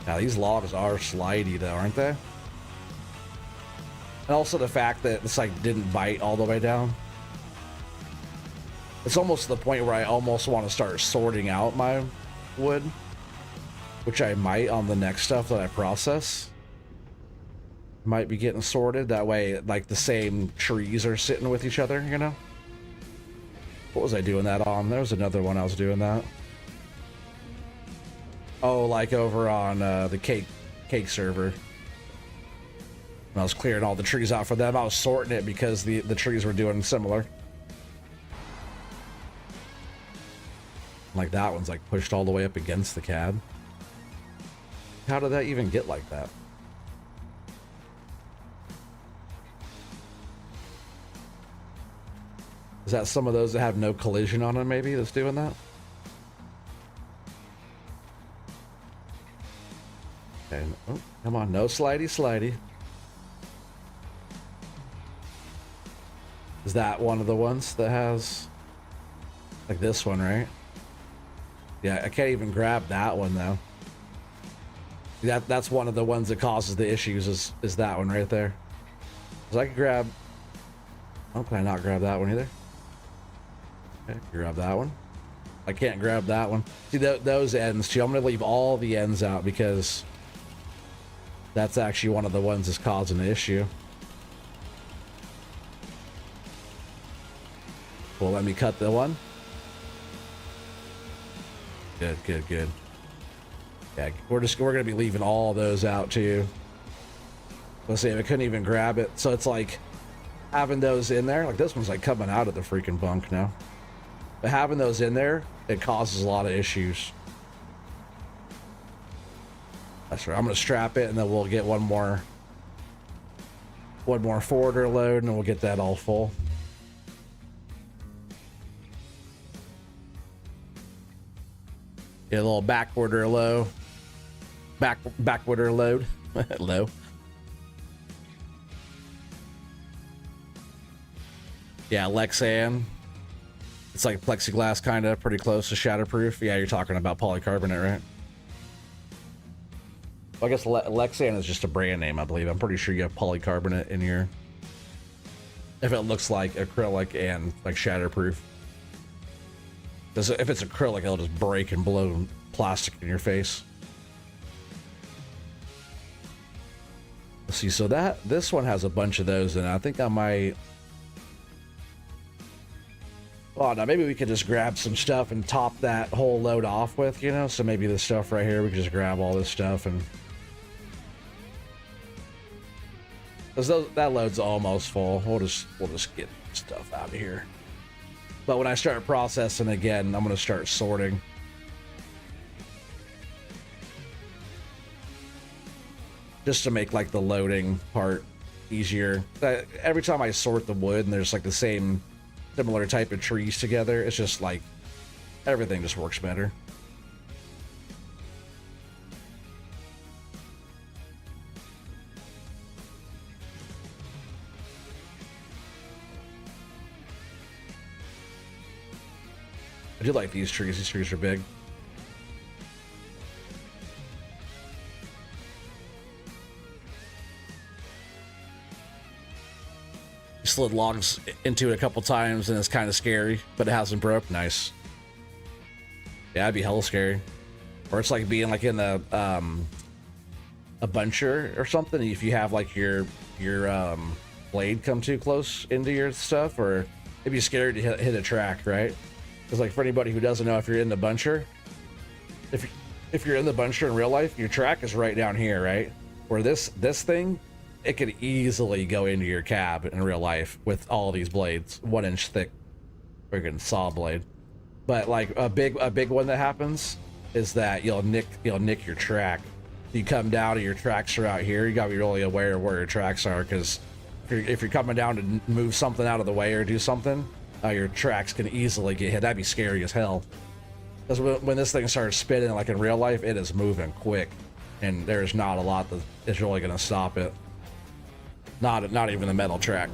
Now, these logs are slidey, though, aren't they? And also the fact that it's like didn't bite all the way down. It's almost to the point where I almost want to start sorting out my wood, which I might on the next stuff that I process. Might be getting sorted that way, like the same trees are sitting with each other, you know. What was I doing that on? There was another one I was doing that. Oh, like over on the cake server. When I was clearing all the trees out for them, I was sorting it because the trees were doing similar. Like that one's like pushed all the way up against the cab. How did that even get like that? Is that some of those that have no collision on them maybe that's doing that? Okay, oh, come on, no slidey. Is that one of the ones that has, like this one, right? Yeah, I can't even grab that one though. That's one of the ones that causes the issues is that one right there. Cause I could grab, oh, can I not grab that one either? Okay, grab that one. I can't grab that one. See those ends too. I'm gonna leave all the ends out because that's actually one of the ones that's causing the issue. Well, let me cut the one. Good. Yeah, we're gonna be leaving all those out too. Let's see, I couldn't even grab it. So it's like having those in there, like this one's like coming out of the freaking bunk now. But having those in there, it causes a lot of issues. That's right. I'm gonna strap it, and then we'll get one more forwarder load, and we'll get that all full. Get a little backwarder low. Backwarder load. Low. Yeah, Lexan. It's like plexiglass, kind of pretty close to shatterproof. Yeah, you're talking about polycarbonate, right? Well, I guess Lexan is just a brand name, I believe. I'm pretty sure you have polycarbonate in here. If it looks like acrylic and like shatterproof. Because if it's acrylic, it'll just break and blow plastic in your face. Let's see, so this one has a bunch of those in it. I think I might... Oh, now maybe we could just grab some stuff and top that whole load off with, you know? So maybe this stuff right here, we could just grab all this stuff and... that load's almost full. We'll just get stuff out of here. But when I start processing again, I'm going to start sorting. Just to make like the loading part easier. Every time I sort the wood and there's like the same similar type of trees together, it's just like everything just works better. I do like these trees. These trees are big. Slid logs into it a couple times and it's kind of scary, but it hasn't broke. Nice. Yeah, it'd be hella scary. Or it's like being like in a buncher or something. If you have like your blade come too close into your stuff, or it'd be scary to hit a track, right? Because like for anybody who doesn't know, if you're in the buncher, if you're in the buncher in real life, your track is right down here, right? Where this thing, it could easily go into your cab in real life with all these blades, 1 inch thick, friggin' saw blade. But like a big one that happens is that you'll nick your track. You come down and your tracks are out here. You gotta be really aware of where your tracks are, because if you're coming down to move something out of the way or do something, your tracks can easily get hit. That'd be scary as hell. Because when this thing starts spinning, like in real life, it is moving quick, and there's not a lot that is really gonna stop it. Not even the metal track.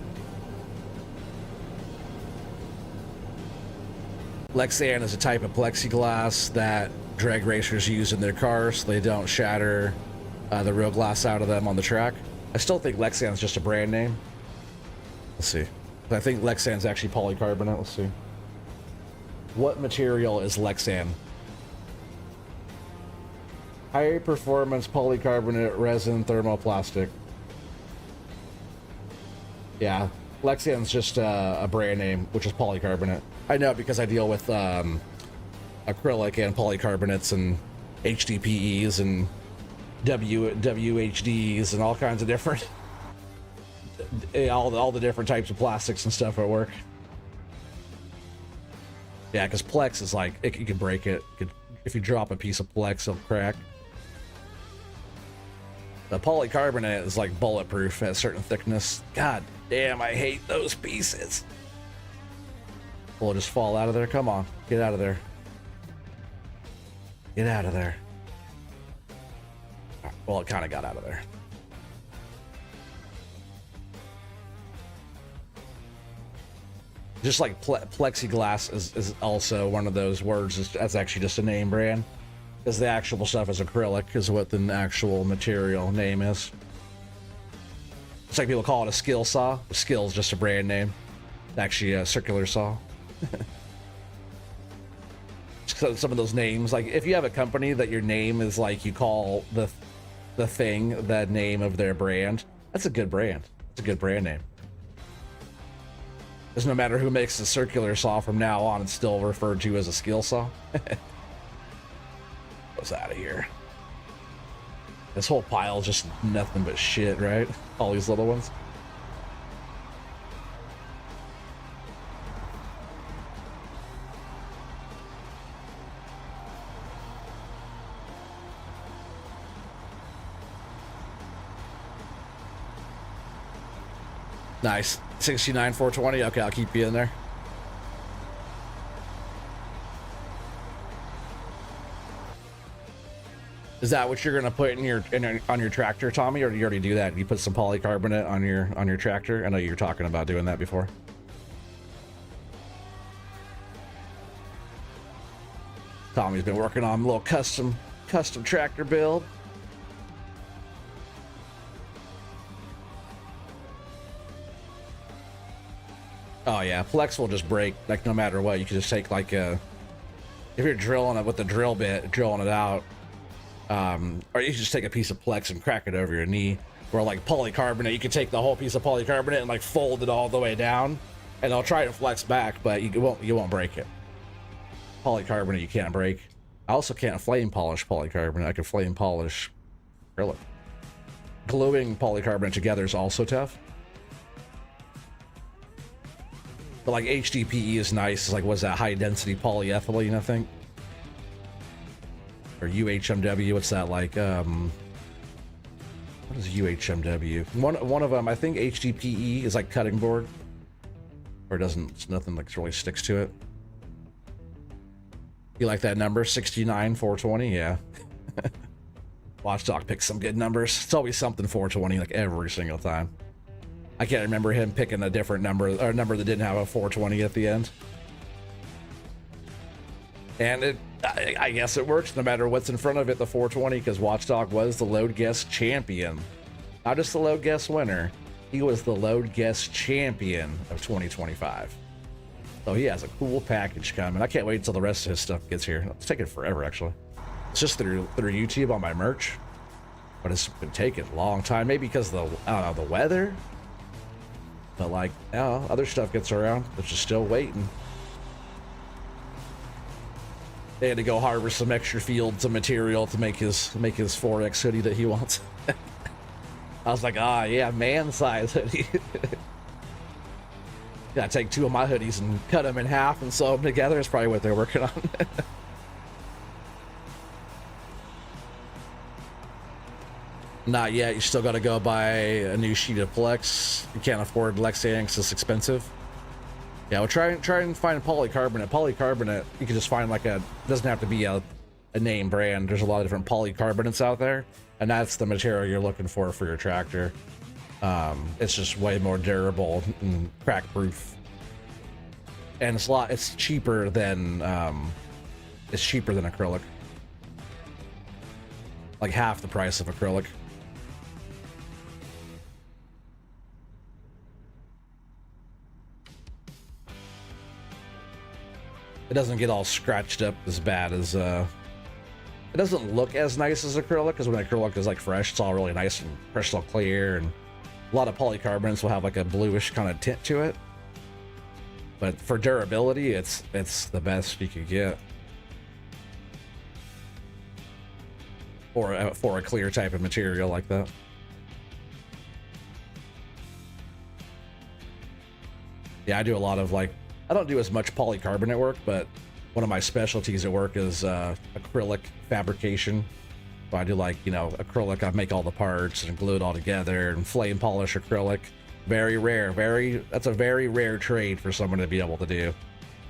Lexan is a type of plexiglass that drag racers use in their cars so they don't shatter the real glass out of them on the track. I still think Lexan's just a brand name. Let's see. I think Lexan's actually polycarbonate. Let's see. What material is Lexan? High performance polycarbonate resin thermoplastic. Yeah, Lexan's just a brand name, which is polycarbonate. I know because I deal with acrylic and polycarbonates and HDPEs and WHDs and all kinds of different, all the different types of plastics and stuff at work. Yeah, because Plex is like, you can break it. If you drop a piece of Plex, it'll crack. The polycarbonate is like bulletproof at a certain thickness. God damn, I hate those pieces. Will it just fall out of there? Come on, get out of there. Get out of there. Well, it kind of got out of there. Just like plexiglass is also one of those words that's actually just a name brand. Because the actual stuff is acrylic, is what the actual material name is. It's like people call it a skill saw. Skill is just a brand name. It's actually a circular saw. So some of those names, like if you have a company that your name is like you call the thing the name of their brand, that's a good brand. It's a good brand name. Because no matter who makes the circular saw from now on, it's still referred to as a skill saw. What's out of here? This whole pile is just nothing but shit, right? All these little ones. Nice. 69, 420. Okay, I'll keep you in there. Is that what you're gonna put on your tractor, Tommy, or do you already do that? You put some polycarbonate on your tractor? I know you were talking about doing that before. Tommy's been working on a little custom tractor build. Oh yeah, Plex will just break like no matter what. You can just take like if you're drilling it with the drill bit, drilling it out. Or you can just take a piece of Plex and crack it over your knee. Or like polycarbonate, you can take the whole piece of polycarbonate and like fold it all the way down and I'll try and flex back, but you won't break it. Polycarbonate you can't break. I also can't flame polish polycarbonate. I can flame polish acrylic. Gluing polycarbonate together is also tough. But like HDPE is nice. It's like, what's that, high density polyethylene, I think? Or UHMW, what's that like? What is UHMW? One of them, I think HDPE is like cutting board. Or doesn't, nothing like really sticks to it. You like that number? 69, 420? Yeah. Watchdog picks some good numbers. It's always something 420, like every single time. I can't remember him picking a different number, or a number that didn't have a 420 at the end. And I guess it works no matter what's in front of it, the 420, because Watchdog was the load guess champion. Not just the load guess winner, he was the load guess champion of 2025. So he has a cool package coming. I can't wait until the rest of his stuff gets here. It's taking forever, actually. It's just through YouTube on my merch, but it's been taking a long time. Maybe because of the, I don't know, the weather. But like, other stuff gets around. It's just still waiting. They had to go harvest some extra fields of material to make his 4X hoodie that he wants. I was like, yeah, man size hoodie. Gotta take two of my hoodies and cut them in half and sew them together. Is probably what they're working on. Not yet. You still gotta go buy a new sheet of Plex. You can't afford Lexan, it's expensive. Yeah, we'll try and find polycarbonate. Polycarbonate, you can just find like it doesn't have to be a name brand. There's a lot of different polycarbonates out there, and that's the material you're looking for your tractor. It's just way more durable and crack proof, and it's cheaper than acrylic, like half the price of acrylic. It doesn't get all scratched up as bad as it doesn't look as nice as acrylic, because when acrylic is like fresh, it's all really nice and crystal clear, and a lot of polycarbonates will have like a bluish kind of tint to it. But for durability, it's the best you could get for a clear type of material like that. Yeah, I do a lot of like, I don't do as much polycarbonate work, but one of my specialties at work is acrylic fabrication. So I do like, acrylic, I make all the parts and glue it all together and flame polish acrylic. Very rare, that's a very rare trade for someone to be able to do,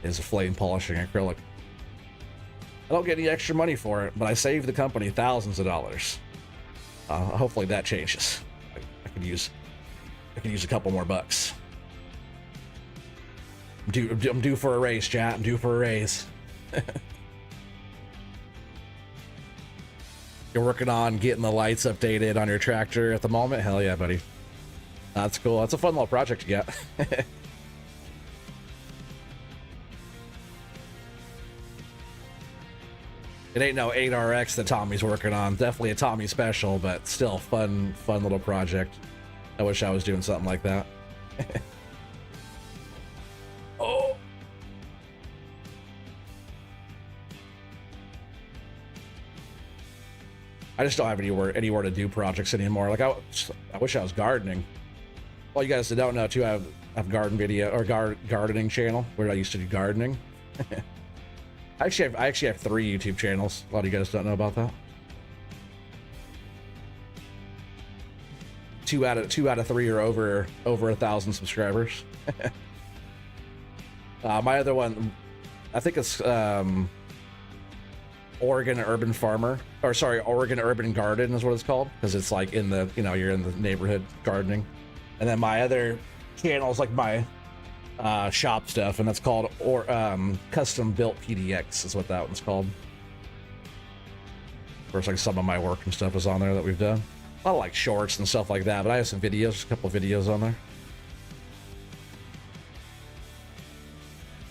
is flame polishing acrylic. I don't get any extra money for it, but I save the company thousands of dollars. Hopefully that changes. I could use a couple more bucks. I'm due for a raise, chat. I'm due for a raise. You're working on getting the lights updated on your tractor at the moment? Hell yeah, buddy. That's cool. That's a fun little project to get. It ain't no 8RX that Tommy's working on. Definitely a Tommy special, but still fun little project. I wish I was doing something like that. Oh. I just don't have anywhere to do projects anymore. Like I wish I was gardening. Well, you guys that don't know too, I have garden video or gardening channel where I used to do gardening. I actually have 3 YouTube channels. A lot of you guys don't know about that. Two out of 3 are over 1,000 subscribers. My other one, I think it's Oregon Urban Farmer, or sorry, Oregon Urban Garden is what it's called, because it's like in the, you're in the neighborhood gardening. And then my other channel is like my shop stuff, and that's called Custom Built PDX is what that one's called. Of course, like some of my work and stuff is on there that we've done. A lot of like shorts and stuff like that, but I have some videos, a couple of videos on there.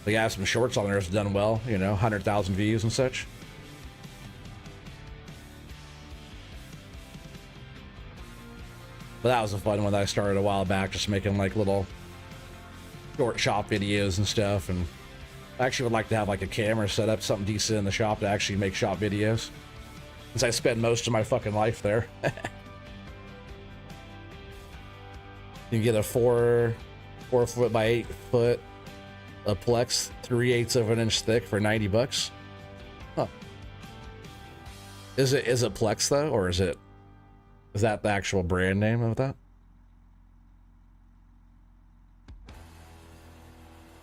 But yeah, I have some shorts on there that's done well, 100,000 views and such. But that was a fun one that I started a while back, just making like little short shop videos and stuff, and I actually would like to have like a camera set up, something decent in the shop to actually make shop videos, since I spend most of my fucking life there. You can get a 4 foot by 8 foot a Plex 3/8 of an inch thick for $90. Huh. Is it Plex though, or is that the actual brand name of that?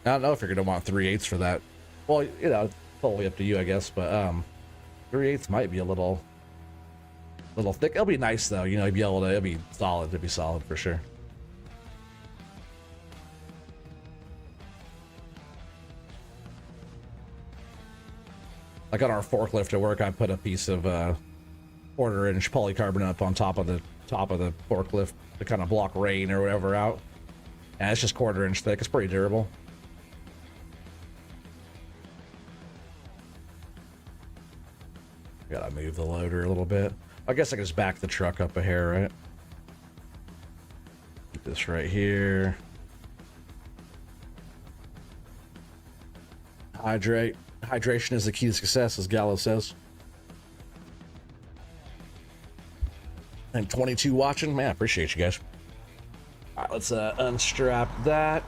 I don't know if you're gonna want 3/8 for that. Well, you know, totally up to you, I guess. But 3/8 might be a little thick. It'll be nice though. You know, it'll be solid. It'll be solid for sure. Like on our forklift at work, I put a piece of 1/4-inch polycarbonate up on top of the forklift to kind of block rain or whatever out. And it's just 1/4-inch thick. It's pretty durable. Gotta move the loader a little bit. I guess I can just back the truck up a hair, right? Put this right here. Hydrate. Hydration is the key to success, as Gallo says. And 22 watching. Man, I appreciate you guys. All right, let's unstrap that.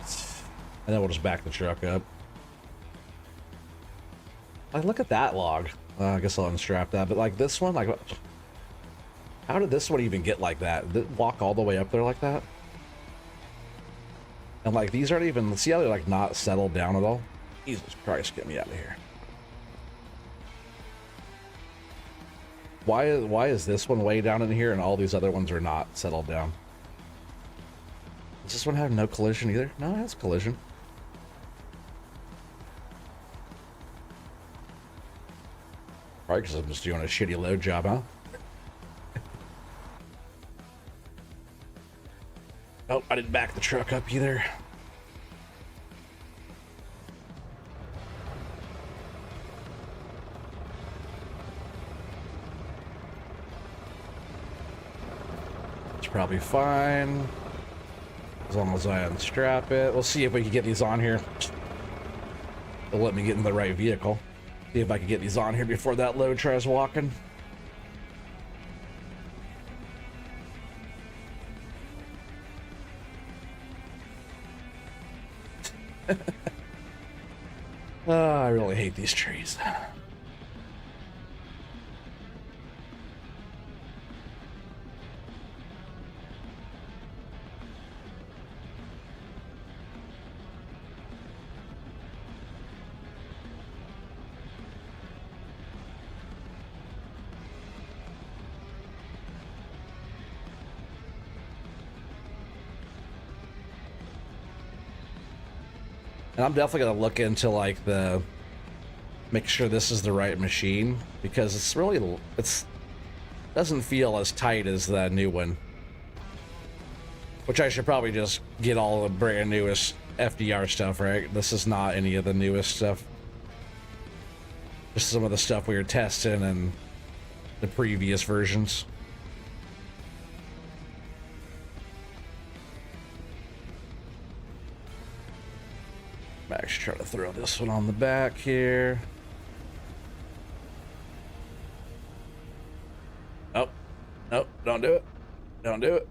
And then we'll just back the truck up. Like, look at that log. I guess I'll unstrap that. But like this one, like, how did this one even get like that? Did it walk all the way up there like that? And like, these aren't even, see how they're like not settled down at all? Jesus Christ, get me out of here. Why is this one way down in here and all these other ones are not settled down? Does this one have no collision either? No, it has collision. Probably because I'm just doing a shitty load job, huh? Oh, I didn't back the truck up either. Probably fine as long as I unstrap it. We'll see if we can get these on here. They'll let me get in the right vehicle. See if I can get these on here before that load tries walking. I really hate these trees. And I'm definitely gonna look into like make sure this is the right machine, because it's doesn't feel as tight as the new one. Which I should probably just get all the brand newest FDR stuff, right? This is not any of the newest stuff. Just some of the stuff we were testing and the previous versions. I'm actually trying to throw this one on the back here. Oh, nope, don't do it. Don't do it.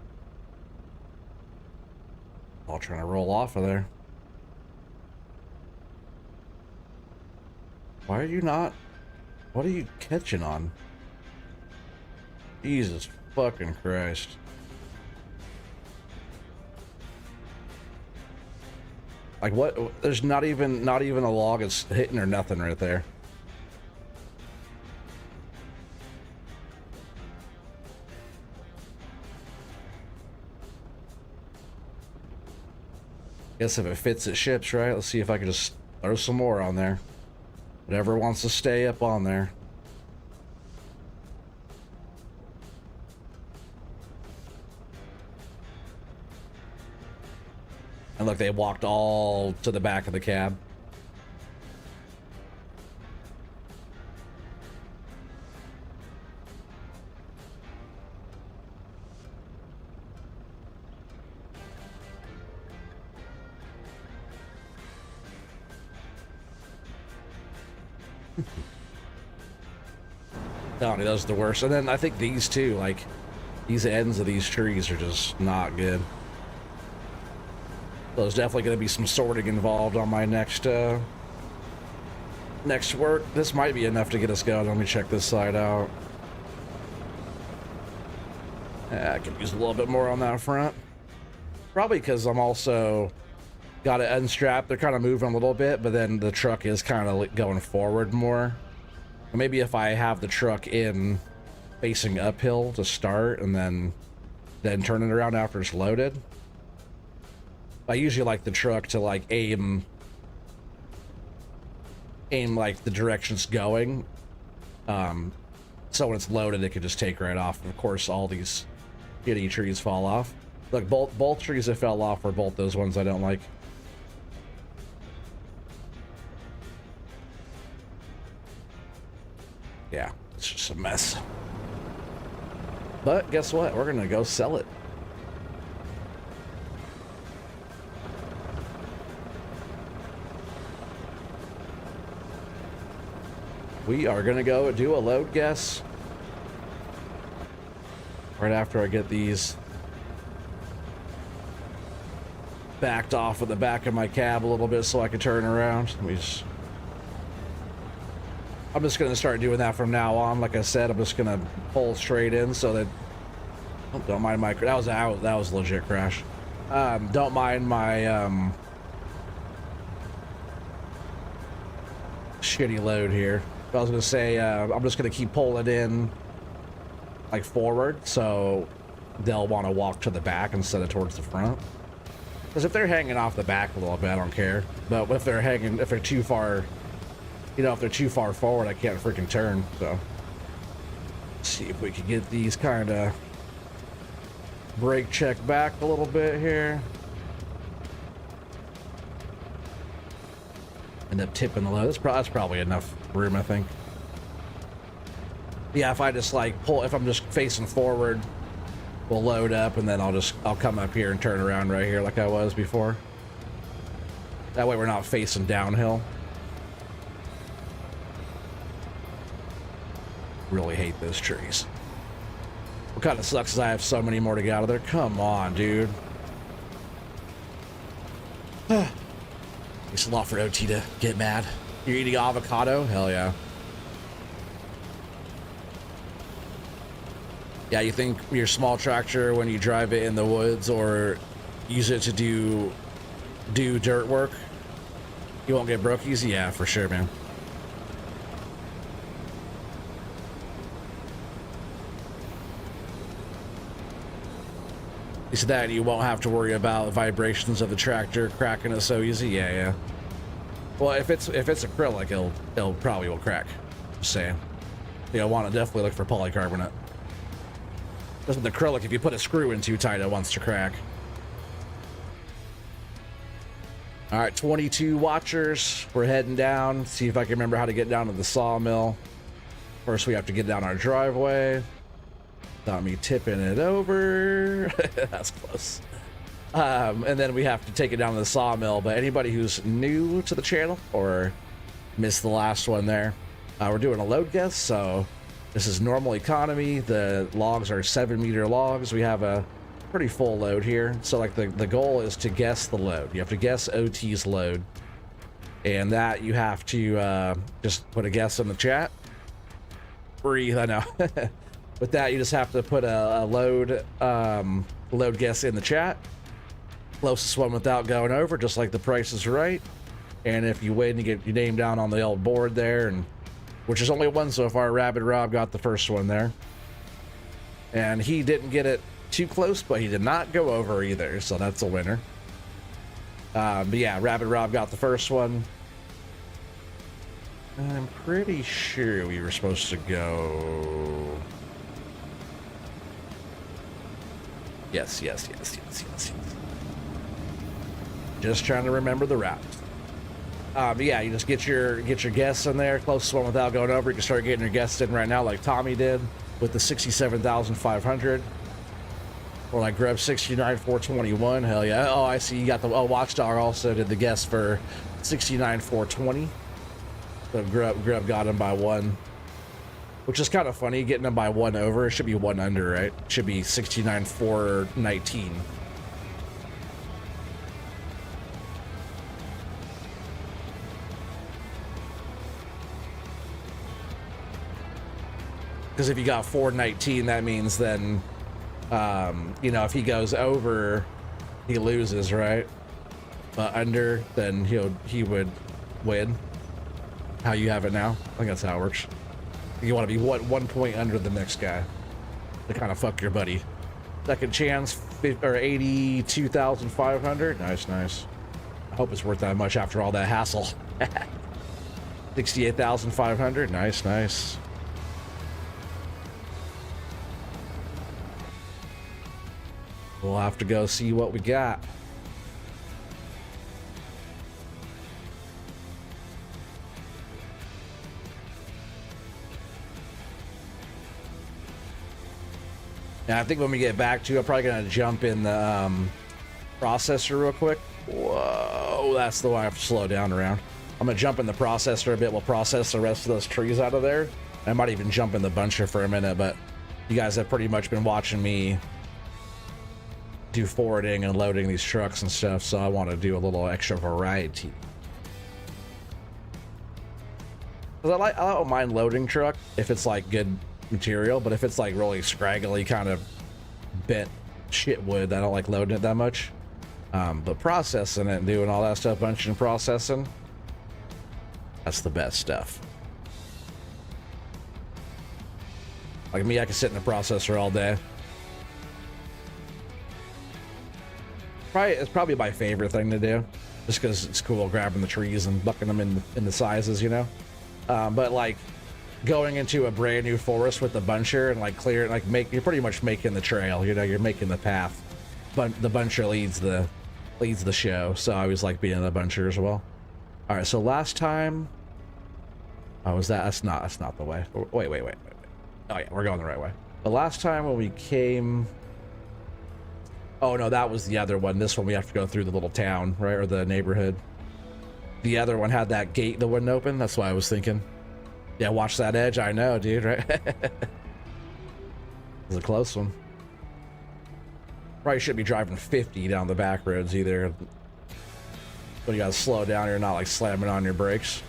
All trying to roll off of there. Why are you not? What are you catching on? Jesus fucking Christ. Like what? There's not even a log is hitting or nothing right there. Guess if it fits, it ships, right? Let's see if I can just throw some more on there. Whatever wants to stay up on there. And look, they walked all to the back of the cab. No, those are the worst. And then I think these too, like these ends of these trees are just not good. So there's definitely going to be some sorting involved on my next next work. This might be enough to get us going. Let me check this side out. I could use a little bit more on that front. Probably because I'm also got it unstrapped. They're kind of moving a little bit, but then the truck is kind of going forward more. Maybe if I have the truck in facing uphill to start and then turn it around after it's loaded. I usually like the truck to like aim like the direction it's going. So when it's loaded, it can just take right off. Of course, all these shitty trees fall off. Look, both trees that fell off were both those ones I don't like. Yeah, it's just a mess. But guess what? We're gonna go sell it. We are gonna go do a load guess right after I get these backed off of the back of my cab a little bit so I can turn around. I'm just gonna start doing that from now on. Like I said, I'm just gonna pull straight in so that don't mind my that was a legit crash. Don't mind my shitty load here. I was gonna say I'm just gonna keep pulling in like forward so they'll want to walk to the back instead of towards the front. Because if they're hanging off the back a little bit, I don't care. But if they're too far, you know, if they're too far forward, I can't freaking turn. So let's see if we can get these kind of brake check back a little bit here. End up tipping the load. That's probably enough room, I think. Yeah, if I just like pull, if I'm just facing forward, we'll load up and then I'll come up here and turn around right here like I was before. That way we're not facing downhill. Really hate those trees. What kind of sucks is I have so many more to get out of there. Come on, dude. It's a lot for OT to get mad. You're eating avocado? Hell yeah. Yeah, you think your small tractor, when you drive it in the woods or use it to do dirt work, you won't get brokies? Yeah, for sure, man. You said that you won't have to worry about vibrations of the tractor cracking it so easy. Yeah. Well, if it's acrylic, it'll probably will crack. Just saying. You'll want to definitely look for polycarbonate. Because with acrylic, if you put a screw in too tight, it wants to crack. All right, 22 watchers. We're heading down. See if I can remember how to get down to the sawmill. First, we have to get down our driveway. Without me tipping it over. That's close. And then we have to take it down to the sawmill. But anybody who's new to the channel or missed the last one there, we're doing a load guess. So this is normal economy. The logs are 7-meter logs. We have a pretty full load here. So like the goal is to guess the load. You have to guess OT's load. And that you have to just put a guess in the chat. Breathe, I know. With that, you just have to put a load guess in the chat. Closest one without going over, just like the Price is Right. And if you win, you get your name down on the old board there, and which is only one so far. Rabid Rob got the first one there. And he didn't get it too close, but he did not go over either, so that's a winner. But yeah, Rabid Rob got the first one. I'm pretty sure we were supposed to go... Yes. Just trying to remember the route. But yeah, you just get your guests in there, closest one without going over. You can start getting your guests in right now, like Tommy did with the 67,500, or like Grub 69,421. Hell yeah! Oh, I see. You got the Watchdog also did the guest for 69,420. So Grub got him by one, which is kind of funny. Getting him by one over, it should be one under, right? It should be 69-4-19. Because if you got 419, that means then, you know, if he goes over, he loses, right? But under, then he would win. How you have it now? I think that's how it works. You want to be 1 point under the next guy to kind of fuck your buddy. Second chance, or 82,500. Nice, nice. I hope it's worth that much after all that hassle. 68,500. Nice, nice. We'll have to go see what we got. And I think when we get back to, I'm probably gonna jump in the processor real quick. Whoa, that's the one I have to slow down around. I'm gonna jump in the processor a bit. We'll process the rest of those trees out of there. I might even jump in the buncher for a minute, but you guys have pretty much been watching me do forwarding and loading these trucks and stuff, so I want to do a little extra variety. Because I don't mind loading truck if it's like good material, but if it's like really scraggly kind of bent shit wood, I don't like loading it that much. But processing it and doing all that stuff, bunching and processing, that's the best stuff. Like me, I can sit in the processor all day. It's probably my favorite thing to do, just because it's cool grabbing the trees and bucking them in the sizes, you know. But like going into a brand new forest with the buncher and like clear, like you're pretty much making the trail, you know. You're making the path, but the buncher leads the show. So I always like being in the buncher as well. All right, so last time, that's not the way. Wait. Oh yeah, we're going the right way. The last time when we came. Oh no, that was the other one. This one we have to go through the little town, right, or the neighborhood. The other one had that gate that wouldn't open. That's why I was thinking. Yeah, watch that edge. I know, dude, right? It was a close one. Probably shouldn't be driving 50 down the back roads either. But you gotta slow down. You're not like slamming on your brakes.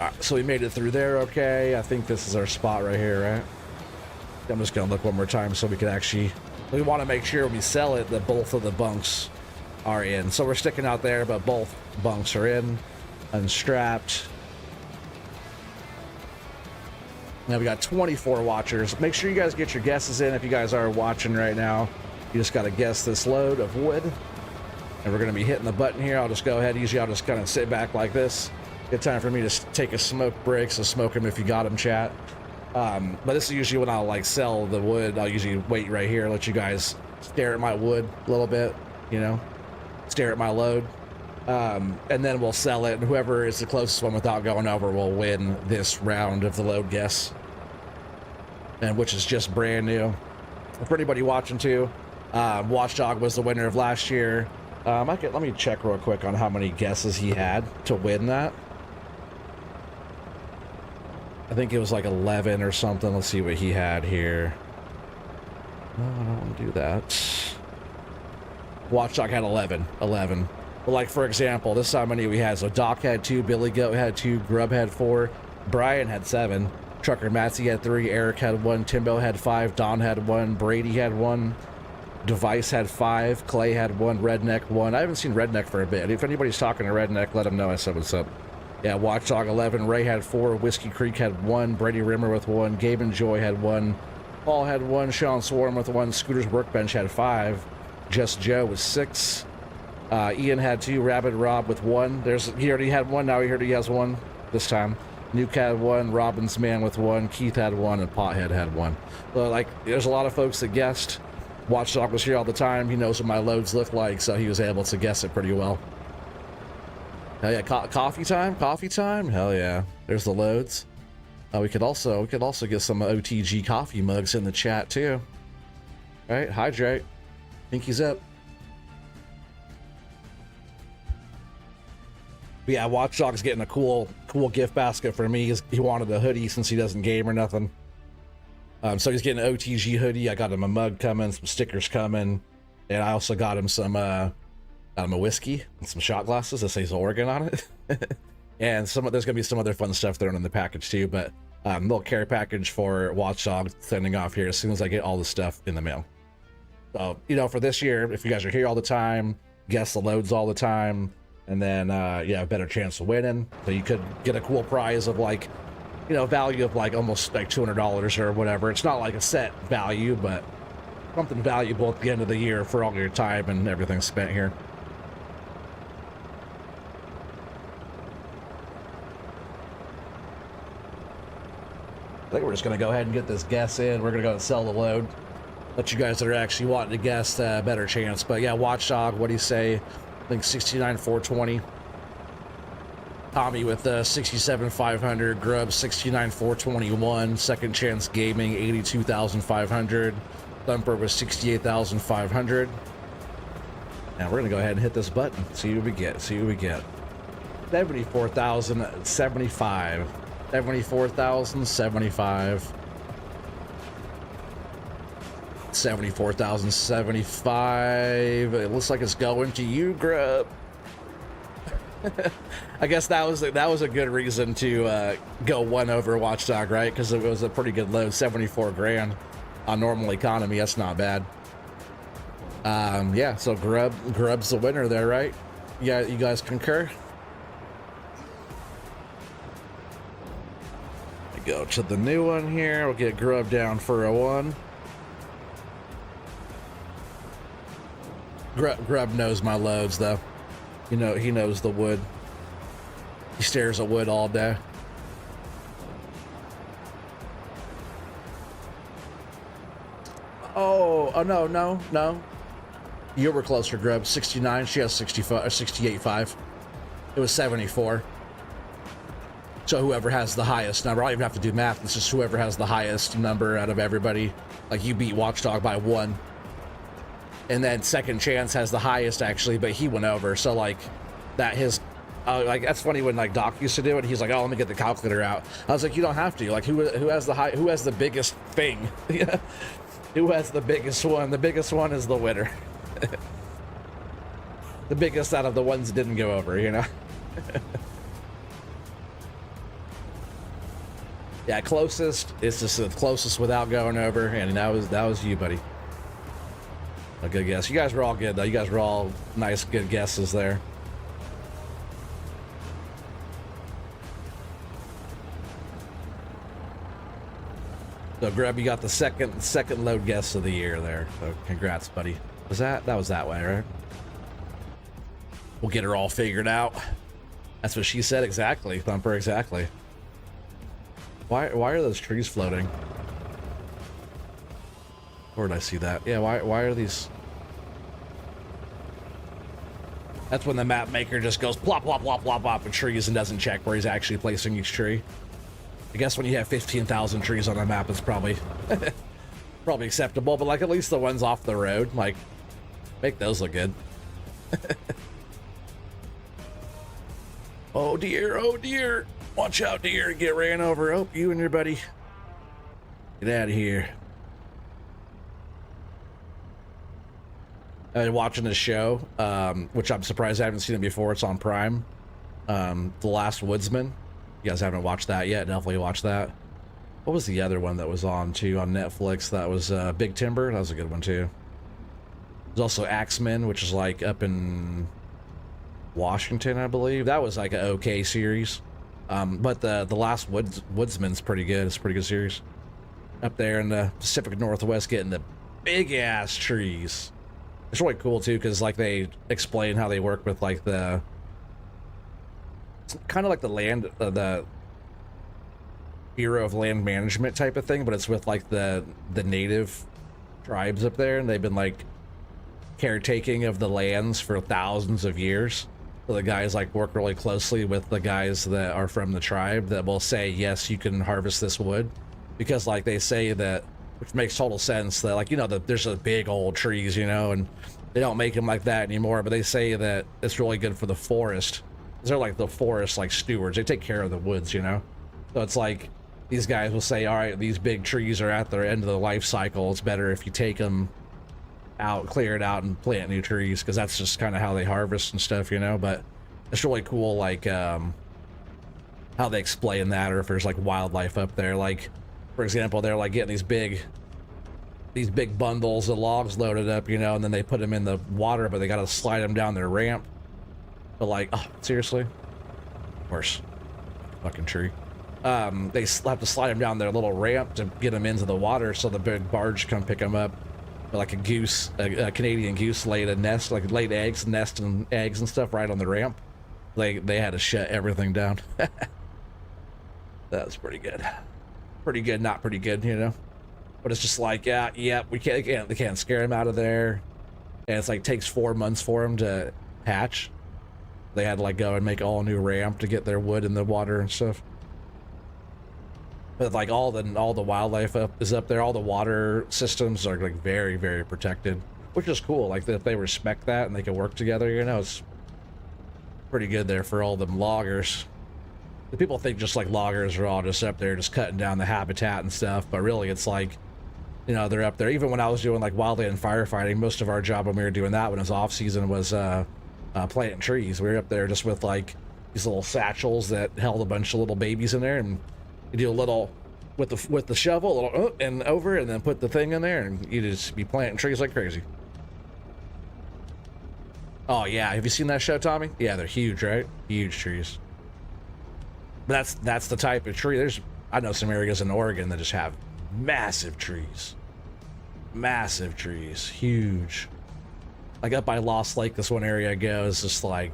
All right, so we made it through there. Okay, I think this is our spot right here, right? I'm just gonna look one more time so we can actually. We want to make sure when we sell it that both of the bunks are in. So we're sticking out there, but both bunks are in, unstrapped. Now we got 24 watchers. Make sure you guys get your guesses in if you guys are watching right now. You just got to guess this load of wood. And we're going to be hitting the button here. I'll just go ahead. Usually I'll just kind of sit back like this. Good time for me to take a smoke break. So smoke them if you got them, chat. But this is usually when I'll like sell the wood. I'll usually wait right here, let you guys stare at my wood a little bit, you know, stare at my load. And then we'll sell it, and whoever is the closest one without going over will win this round of the load guess. And which is just brand new. For anybody watching too, Watchdog was the winner of last year. Let me check real quick on how many guesses he had to win that. I think it was like 11 or something. Let's see what he had here. No, I don't want to do that. Watchdog had 11. But like, for example, this is how many we had. So Doc had 2, Billy Goat had 2, Grub had 4, Brian had 7, Trucker Matsy had 3, Eric had 1, Timbo had 5, Don had 1, Brady had 1, Device had 5, Clay had 1, Redneck 1. I haven't seen Redneck for a bit. If anybody's talking to Redneck, let him know I said what's up. Yeah, Watchdog 11, Ray had 4, Whiskey Creek had 1, Brady Rimmer with 1, Gabe and Joy had 1, Paul had 1, Sean Swarm with 1, Scooter's Workbench had 5, Just Joe was 6, Ian had 2, Rabbit Rob with 1. He already had 1, now he already has 1 this time. Nuke had 1, Robbins Man with 1, Keith had 1, and Pothead had 1. So, like, there's a lot of folks that guessed. Watchdog was here all the time. He knows what my loads look like, so he was able to guess it pretty well. Hell yeah, coffee time? Hell yeah. There's the loads. We could also get some OTG coffee mugs in the chat too. All right, hydrate. Pinkies up. But yeah, Watchdog's getting a cool gift basket for me. He wanted a hoodie since he doesn't game or nothing. So he's getting an OTG hoodie. I got him a mug coming, some stickers coming, and I also got him a whiskey and some shot glasses that says Oregon on it. And there's gonna be some other fun stuff thrown in the package too. But little care package for Watchdog sending off here as soon as I get all the stuff in the mail. So for this year, if you guys are here all the time, guess the loads all the time, and then a better chance of winning. So you could get a cool prize of value of almost $200 or whatever. It's not like a set value, but something valuable at the end of the year for all your time and everything spent here. I think we're just going to go ahead and get this guess in. We're going to go and sell the load. Let you guys that are actually wanting to guess a better chance. But yeah, Watchdog, what do you say? I think 69,420. Tommy with 67,500. Grub 69,421. Second Chance Gaming 82,500. Thumper was 68,500. Now we're gonna go ahead and hit this button. See what we get. 74,075. 74,075. 74,075. It looks like it's going to you, Grub. I guess that was a good reason to go one over Watchdog, right? Because it was a pretty good load, 74 grand on normal economy. That's not bad. Yeah, so Grub's the winner there, right? Yeah, you guys concur? Go to the new one here. We'll get Grub down for a 1. Grub knows my loads, though. He knows the wood. He stares at wood all day. Oh no. You were closer, Grub. 69. She has 65 or 68.5. It was 74. So whoever has the highest number, I don't even have to do math. It's just whoever has the highest number out of everybody. Like you beat Watchdog by 1. And then Second Chance has the highest actually, but he went over. So that's funny when Doc used to do it. He's like, "Oh, let me get the calculator out." I was like, "You don't have to. Like, who has the biggest thing? Who has the biggest one? The biggest one is the winner. The biggest out of the ones that didn't go over, Yeah, closest. It's just the closest without going over, and that was you, buddy. A good guess. You guys were all good though. You guys were all nice, good guesses there. So Grub, you got the second load guess of the year there. So congrats, buddy. That was that way, right? We'll get her all figured out. That's what she said exactly, Thumper, exactly. Why are those trees floating? Where did I see that? Yeah, why are these? That's when the map maker just goes plop, plop, plop, plop, plop in trees and doesn't check where he's actually placing each tree. I guess when you have 15,000 trees on the map, it's probably probably acceptable, but at least the ones off the road, make those look good. Oh dear. Watch out, deer, get ran over. Oh, you and your buddy. Get out of here. I've been watching this show, which I'm surprised I haven't seen it before. It's on Prime. The Last Woodsman. You guys haven't watched that yet? Definitely watch that. What was the other one that was on too on Netflix? That was Big Timber. That was a good one too. There's also Axemen, which is up in Washington, I believe. That was an okay series. But the Last Woodsman's pretty good. It's a pretty good series. Up there in the Pacific Northwest, getting the big ass trees. It's really cool too, because they explain how they work with it's kind of like the land, the Bureau of Land Management type of thing, but it's with the native tribes up there, and they've been caretaking of the lands for thousands of years. So the guys work really closely with the guys that are from the tribe that will say, yes, you can harvest this wood, because they say that, which makes total sense, that there's a big old trees, and they don't make them like that anymore, but they say that it's really good for the forest They're like the forest like stewards. They take care of the woods, you know. So it's like these guys will say, all right, these big trees are at their end of the life cycle. It's better if you take them out, clear it out, and plant new trees, because that's just kind of how they harvest and stuff, you know. But it's really cool, like how they explain that, or if there's like wildlife up there. Like, for example, they're like getting these big bundles of logs loaded up, you know, and then they put them in the water, but they got to slide them down their ramp. But like, oh, seriously? Of course. Fucking tree. They have to slide them down their little ramp to get them into the water, so the big barge come pick them up. Like a goose, a Canadian goose laid a nest, like laid eggs, nest and eggs and stuff right on the ramp. They had to shut everything down. That was pretty good. Pretty good, not pretty good, you know. But it's just like, yeah, they can't scare them out of there. And it's like takes 4 months for them to hatch. They had to like go and make all new ramp to get their wood in the water and stuff. But like all the wildlife is up there. All the water systems are like very, very protected, which is cool. Like if they respect that and they can work together, you know, it's pretty good there for all them loggers. The people think just like loggers are all just up there just cutting down the habitat and stuff, but really it's like, you know, they're up there. Even when I was doing like wildland firefighting, most of our job when we were doing that when it was off season was planting trees. We were up there just with like these little satchels that held a bunch of little babies in there, and you do a little with the shovel, a little and over, and then put the thing in there, and you just be planting trees like crazy. Oh yeah, have you seen that show, Tommy? Yeah, they're huge, right? Huge trees. But that's the type of tree. I know some areas in Oregon that just have massive trees. Massive trees, huge. Like up by Lost Lake, this one area I go is just like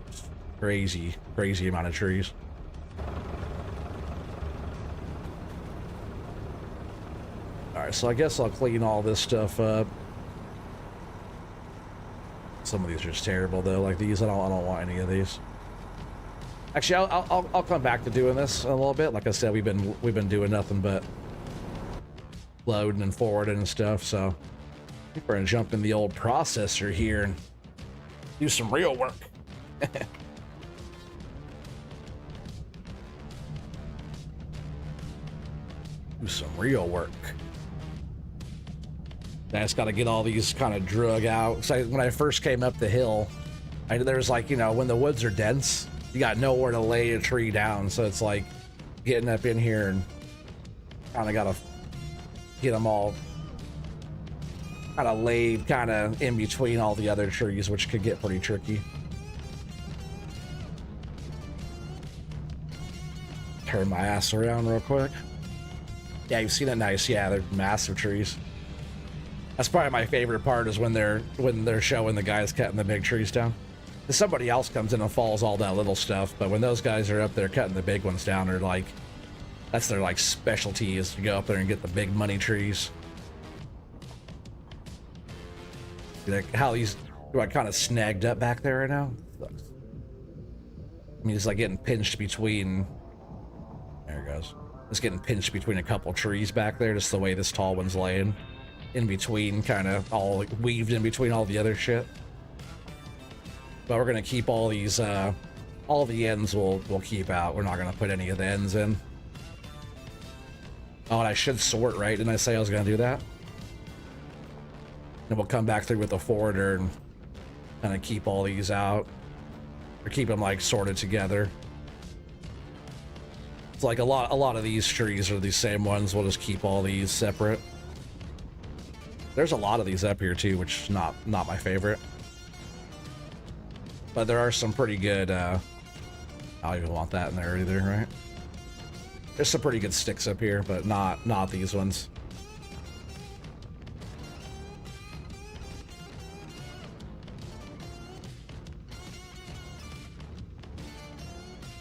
crazy amount of trees. All right, so I guess I'll clean all this stuff up. Some of these are just terrible though, like these. I don't want any of these. Actually, I'll come back to doing this in a little bit. Like I said, we've been doing nothing but loading and forwarding and stuff. So I think we're gonna jump in the old processor here and do some real work. Do some real work. I just got to get all these kind of drug out. So when I first came up the hill, there was like, you know, when the woods are dense, you got nowhere to lay a tree down. So it's like getting up in here and kind of got to get them all kind of laid kind of in between all the other trees, which could get pretty tricky. Turn my ass around real quick. Yeah, you've seen it. Nice. Yeah, they're massive trees. That's probably my favorite part, is when they're showing the guys cutting the big trees down. Somebody else comes in and falls all that little stuff, but when those guys are up there cutting the big ones down, they're like, that's their like specialty, is to go up there and get the big money trees. Like how these are kind of snagged up back there right now. I mean, it's like getting pinched between. There it goes. It's getting pinched between a couple trees back there, just the way this tall one's laying. In between, kind of all like weaved in between all the other shit. But we're gonna keep all these, all the ends we'll keep out. We're not gonna put any of the ends in. Oh, and I should sort, right? Didn't I say I was gonna do that? And we'll come back through with the forwarder and kind of keep all these out, or keep them like sorted together. It's like a lot of these trees are these same ones. We'll just keep all these separate. There's a lot of these up here too, which is not my favorite. But there are some pretty good, I don't even want that in there either, right? There's some pretty good sticks up here, but not these ones.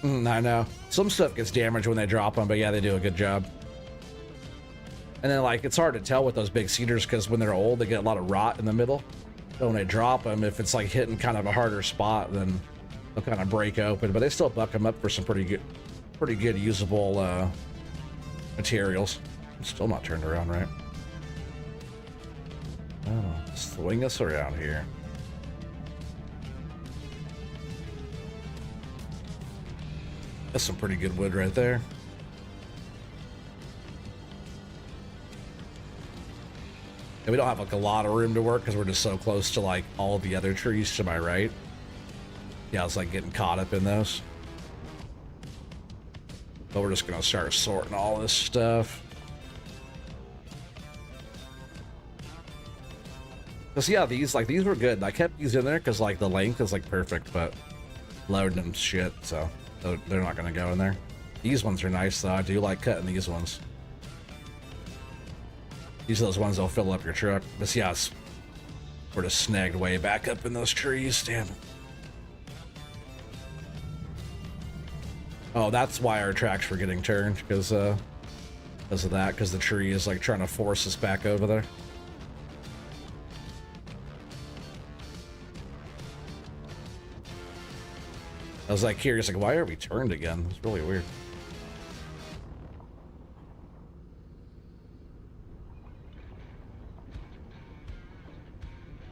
I know. Some stuff gets damaged when they drop them, but yeah, they do a good job. And then, like, it's hard to tell with those big cedars because when they're old, they get a lot of rot in the middle. So when they drop them, if it's like hitting kind of a harder spot, then they'll kind of break open. But they still buck them up for some pretty good usable materials. I'm still not turned around right. Oh, swing us around here. That's some pretty good wood right there. And we don't have like a lot of room to work because we're just so close to like all the other trees to my right. Yeah, I was like getting caught up in those. But we're just gonna start sorting all this stuff. Cause yeah, these were good. I kept these in there because like the length is like perfect, but loading them shit, so they're not gonna go in there. These ones are nice though. I do like cutting these ones. These are those ones that'll fill up your truck. But yeah, we're just snagged way back up in those trees. Damn it. Oh, that's why our tracks were getting turned, because of that, because the tree is like trying to force us back over there. I was like curious, like, why are we turned again? It's really weird.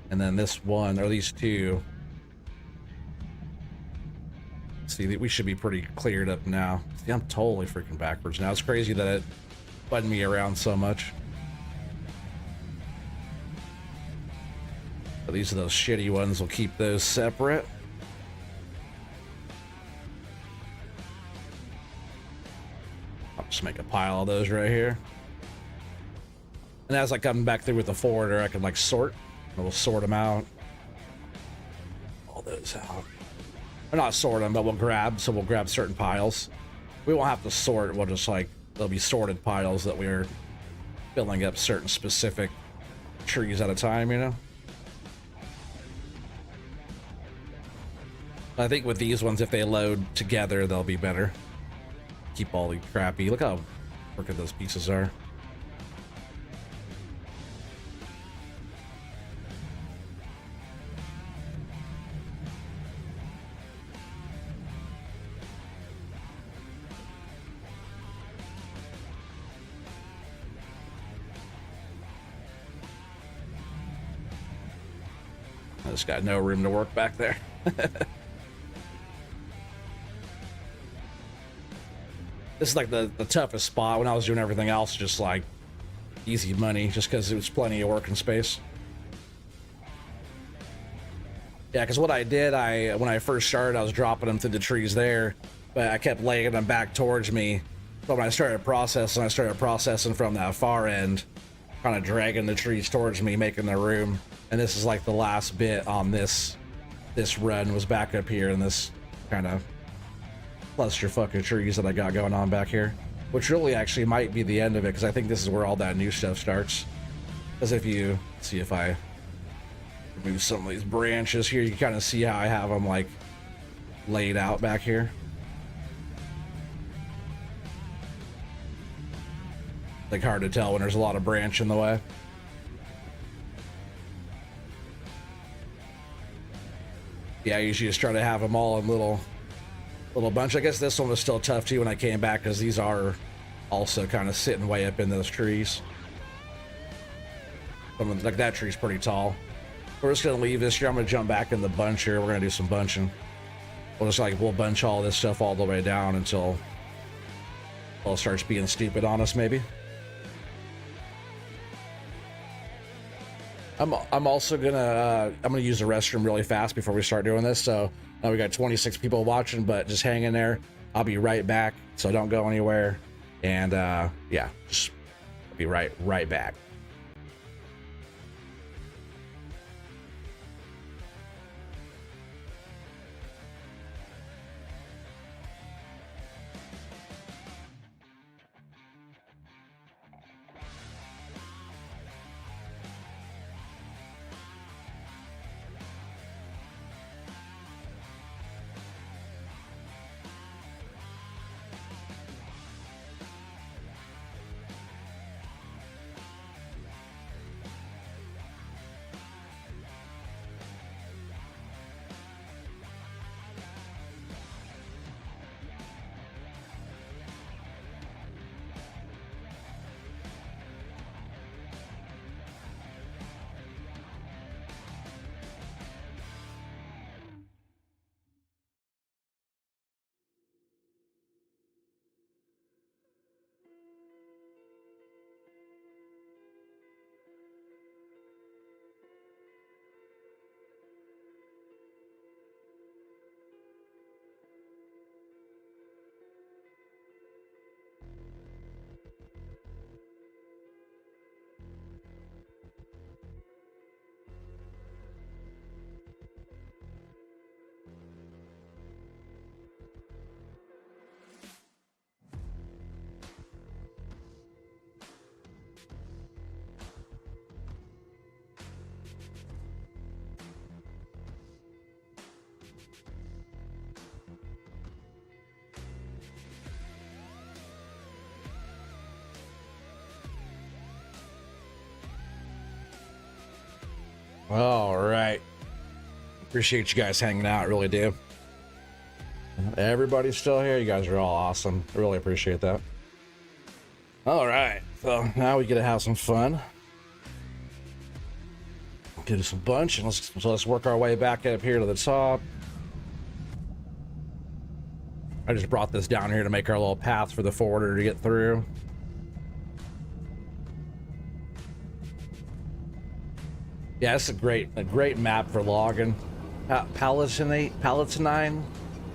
And then this one, or these two. See, we should be pretty cleared up now. See, I'm totally freaking backwards now. It's crazy that it spun me around so much. But these are those shitty ones. We'll keep those separate. I'll just make a pile of those right here. And as I come back through with the forwarder, I can like sort. We'll sort them out. All those out. Or not sort them, but we'll grab. So we'll grab certain piles. We won't have to sort. We'll just like, there'll be sorted piles that we're filling up certain specific trees at a time, you know? I think with these ones, if they load together, they'll be better. Keep all the crappy. Look how crooked those pieces are. I just got no room to work back there. This is like the toughest spot. When I was doing everything else, just like easy money, just because it was plenty of working space. Yeah, because what I did, when I first started, I was dropping them through the trees there, but I kept laying them back towards me. But when I started processing from that far end, kind of dragging the trees towards me, making the room. And this is like the last bit on this run was back up here in this kind of clusterfuck of trees that I got going on back here, which really actually might be the end of it, because I think this is where all that new stuff starts. Because if you see, if I remove some of these branches here, you can kind of see how I have them like laid out back here. Like hard to tell when there's a lot of branch in the way. Yeah, I usually just try to have them all in little bunch. I guess this one was still tough too when I came back, because these are also kind of sitting way up in those trees. Like that tree's pretty tall. We're just gonna leave this here. I'm gonna jump back in the bunch here. We're gonna do some bunching. We'll bunch all this stuff all the way down until it starts being stupid on us, maybe. I'm also gonna use the restroom really fast before we start doing this. So now we got 26 people watching, but just hang in there. I'll be right back, so don't go anywhere. And yeah, just be right back. All right. Appreciate you guys hanging out. Really do. Everybody's still here. You guys are all awesome. I really appreciate that. All right. So now we get to have some fun. Get us a bunch and let's work our way back up here to the top. I just brought this down here to make our little path for the forwarder to get through. Yeah, it's a great map for logging. Palatine,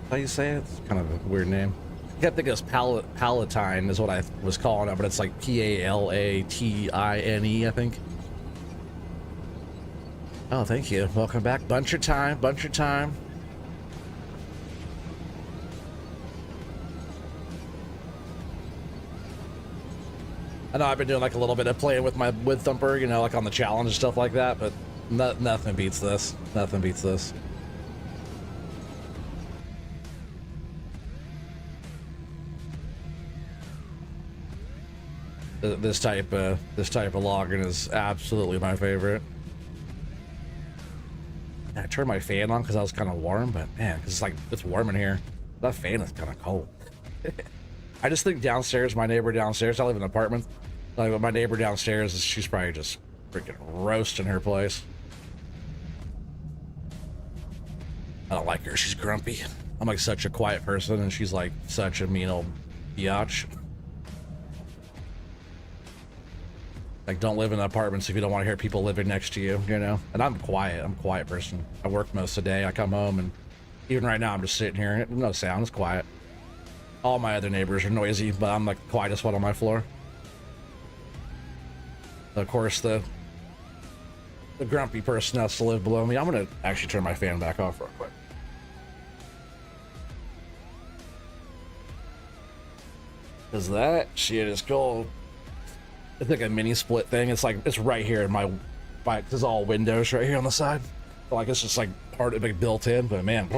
how you say it? It's kind of a weird name. I kept thinking it was Palatine is what I was calling it, but it's like Palatine, I think. Oh, thank you. Welcome back. Bunch of time. I know I've been doing like a little bit of playing with my wood thumper, you know, like on the challenge and stuff like that, but nothing beats this. Nothing beats this. This type of logging is absolutely my favorite. I turned my fan on because I was kind of warm, but man, because it's warm in here. That fan is kind of cold. I just think downstairs, my neighbor downstairs, I live in an apartment. Like my neighbor downstairs, she's probably just freaking roasting her place. I don't like her. She's grumpy. I'm like such a quiet person, and she's like such a mean old biatch. Like, don't live in apartments if you don't want to hear people living next to you, you know? And I'm quiet. I'm a quiet person. I work most of the day. I come home, and even right now, I'm just sitting here. No sound. It's quiet. All my other neighbors are noisy, but I'm like the quietest one on my floor. Of course, the grumpy person has to live below me. I'm gonna actually turn my fan back off real quick. Cause that shit is cold. It's like a mini split thing. It's like it's right here in my there's all windows right here on the side. But like it's just like part of it built in, but man,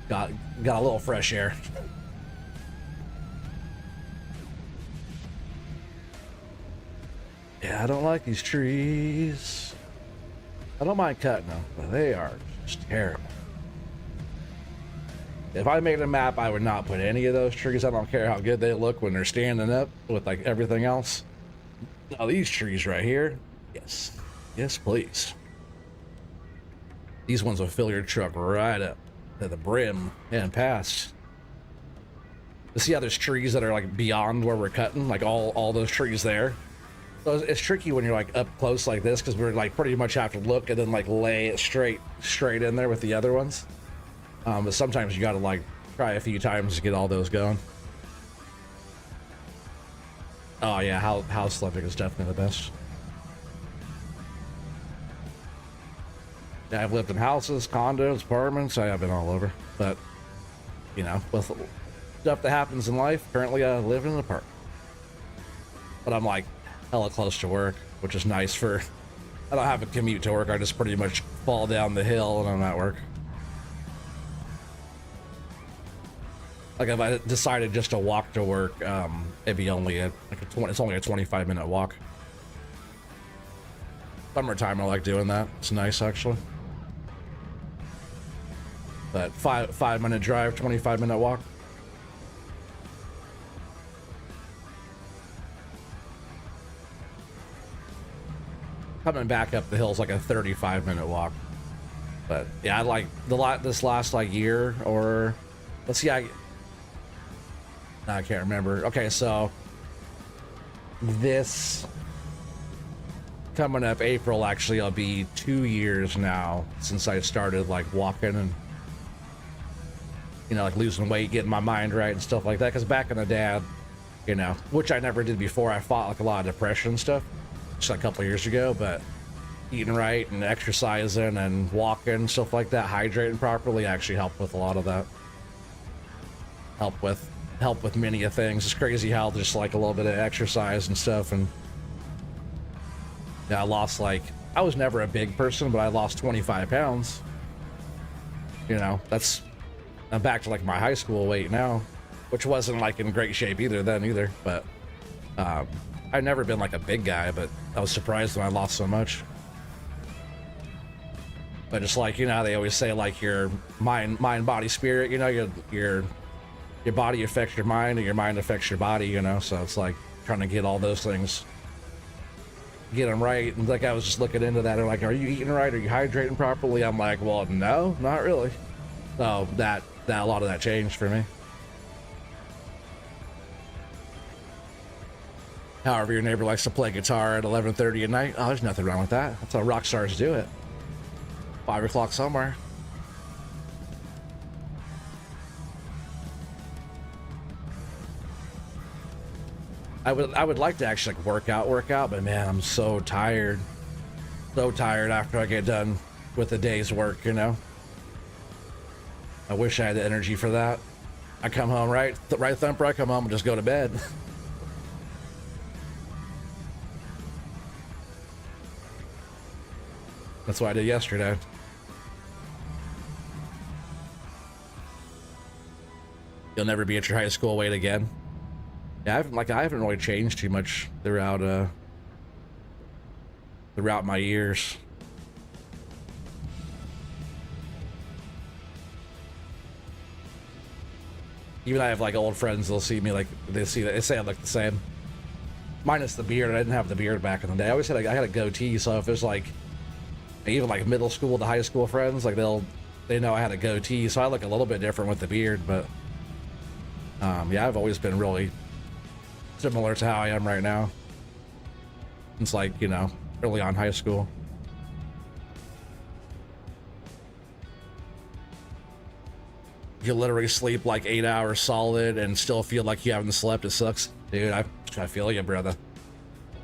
got a little fresh air. Yeah, I don't like these trees. I don't mind cutting them, but they are just terrible. If I made a map, I would not put any of those trees. I don't care how good they look when they're standing up with like everything else. Now these trees right here, yes, please. These ones will fill your truck right up to the brim and past. You see how there's trees that are like beyond where we're cutting, like all those trees there. So it's tricky when you're like up close like this because we're like pretty much have to look and then like lay it straight in there with the other ones. But sometimes you gotta like try a few times to get all those going. Oh yeah, house living is definitely the best. Yeah, I've lived in houses, condos, apartments. I've been all over, but you know, with stuff that happens in life, currently I live in an apartment. But I'm like hella close to work, which is nice for. I don't have a commute to work. I just pretty much fall down the hill and I'm at work. Like if I decided just to walk to work, it'd be only it's only a 25-minute walk. Summertime, I like doing that. It's nice actually. But 5-minute drive, 25-minute walk. Coming back up the hill is like a 35-minute walk. But yeah, I like this last like year or let's see, I can't remember. Okay, so this coming up April, actually, I'll be 2 years now since I started like walking and you know like losing weight, getting my mind right and stuff like that. Because back in the day, you know, which I never did before, I fought like a lot of depression and stuff just a couple years ago. But eating right and exercising and walking, stuff like that, hydrating properly, actually helped with a lot of that. Help with many of things. It's crazy how just like a little bit of exercise and stuff, and yeah, I lost like I was never a big person, but I lost 25 pounds. You know, I'm back to like my high school weight now, which wasn't like in great shape either then either, but I've never been like a big guy, but I was surprised when I lost so much. But just like, you know, how they always say like your mind, body, spirit, you know, your body affects your mind and your mind affects your body, you know? So it's like trying to get all those things, get them right. And like, I was just looking into that and like, are you eating right? Are you hydrating properly? I'm like, well, no, not really. So that a lot of that changed for me. However, your neighbor likes to play guitar at 11:30 at night. Oh, there's nothing wrong with that. That's how rock stars do it. 5 o'clock somewhere. I would like to actually like work out, but man, I'm so tired. So tired after I get done with the day's work, you know? I wish I had the energy for that. I come home, right thumper, I come home and just go to bed. That's what I did yesterday. You'll never be at your high school weight again. Yeah, I haven't really changed too much throughout my years. Even I have like old friends, they'll see me like they say I look the same. Minus the beard. I didn't have the beard back in the day. I always had I had a goatee, so if it's like even like middle school to high school friends, like they know I had a goatee, so I look a little bit different with the beard, but yeah, I've always been really similar to how I am right now. It's like, you know, early on high school. You literally sleep like 8 hours solid and still feel like you haven't slept. It sucks. Dude, I feel you, brother.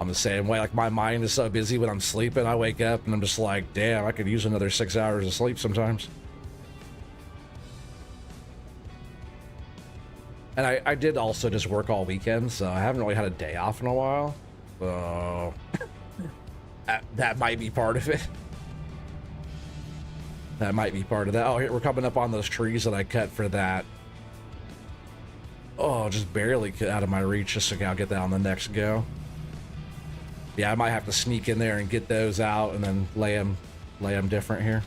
I'm the same way. Like, my mind is so busy when I'm sleeping. I wake up and I'm just like, damn, I could use another 6 hours of sleep sometimes. And I did also just work all weekend, so I haven't really had a day off in a while. So that might be part of it. That might be part of that. Oh, here, we're coming up on those trees that I cut for that. Oh, just barely out of my reach. Just so I'll get that on the next go. Yeah, I might have to sneak in there and get those out and then lay them different here.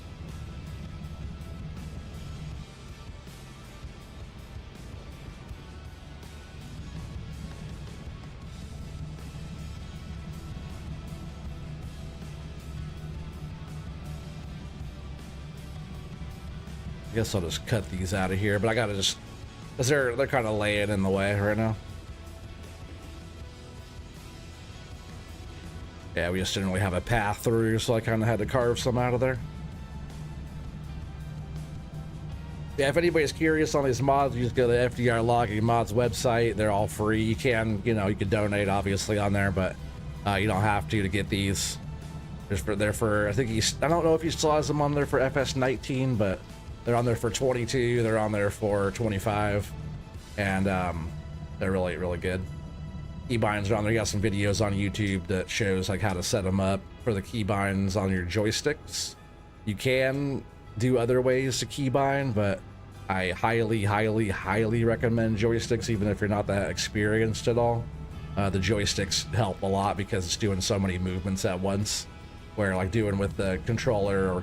I guess I'll just cut these out of here, but I gotta just, cause they're kind of laying in the way right now. Yeah, we just didn't really have a path through, so I kind of had to carve some out of there. Yeah, if anybody's curious on these mods, you just go to the FDR Logging Mods website. They're all free. You can, you know, you can donate obviously on there, but you don't have to get these. They're for I think I don't know if he still has them on there for FS19, but they're on there for 22. They're on there for 25, and they're really, really good. Keybinds are on there. You got some videos on YouTube that shows like how to set them up for the keybinds on your joysticks. You can do other ways to keybind, but I highly, highly, highly recommend joysticks, even if you're not that experienced at all. The joysticks help a lot because it's doing so many movements at once, where like doing with the controller or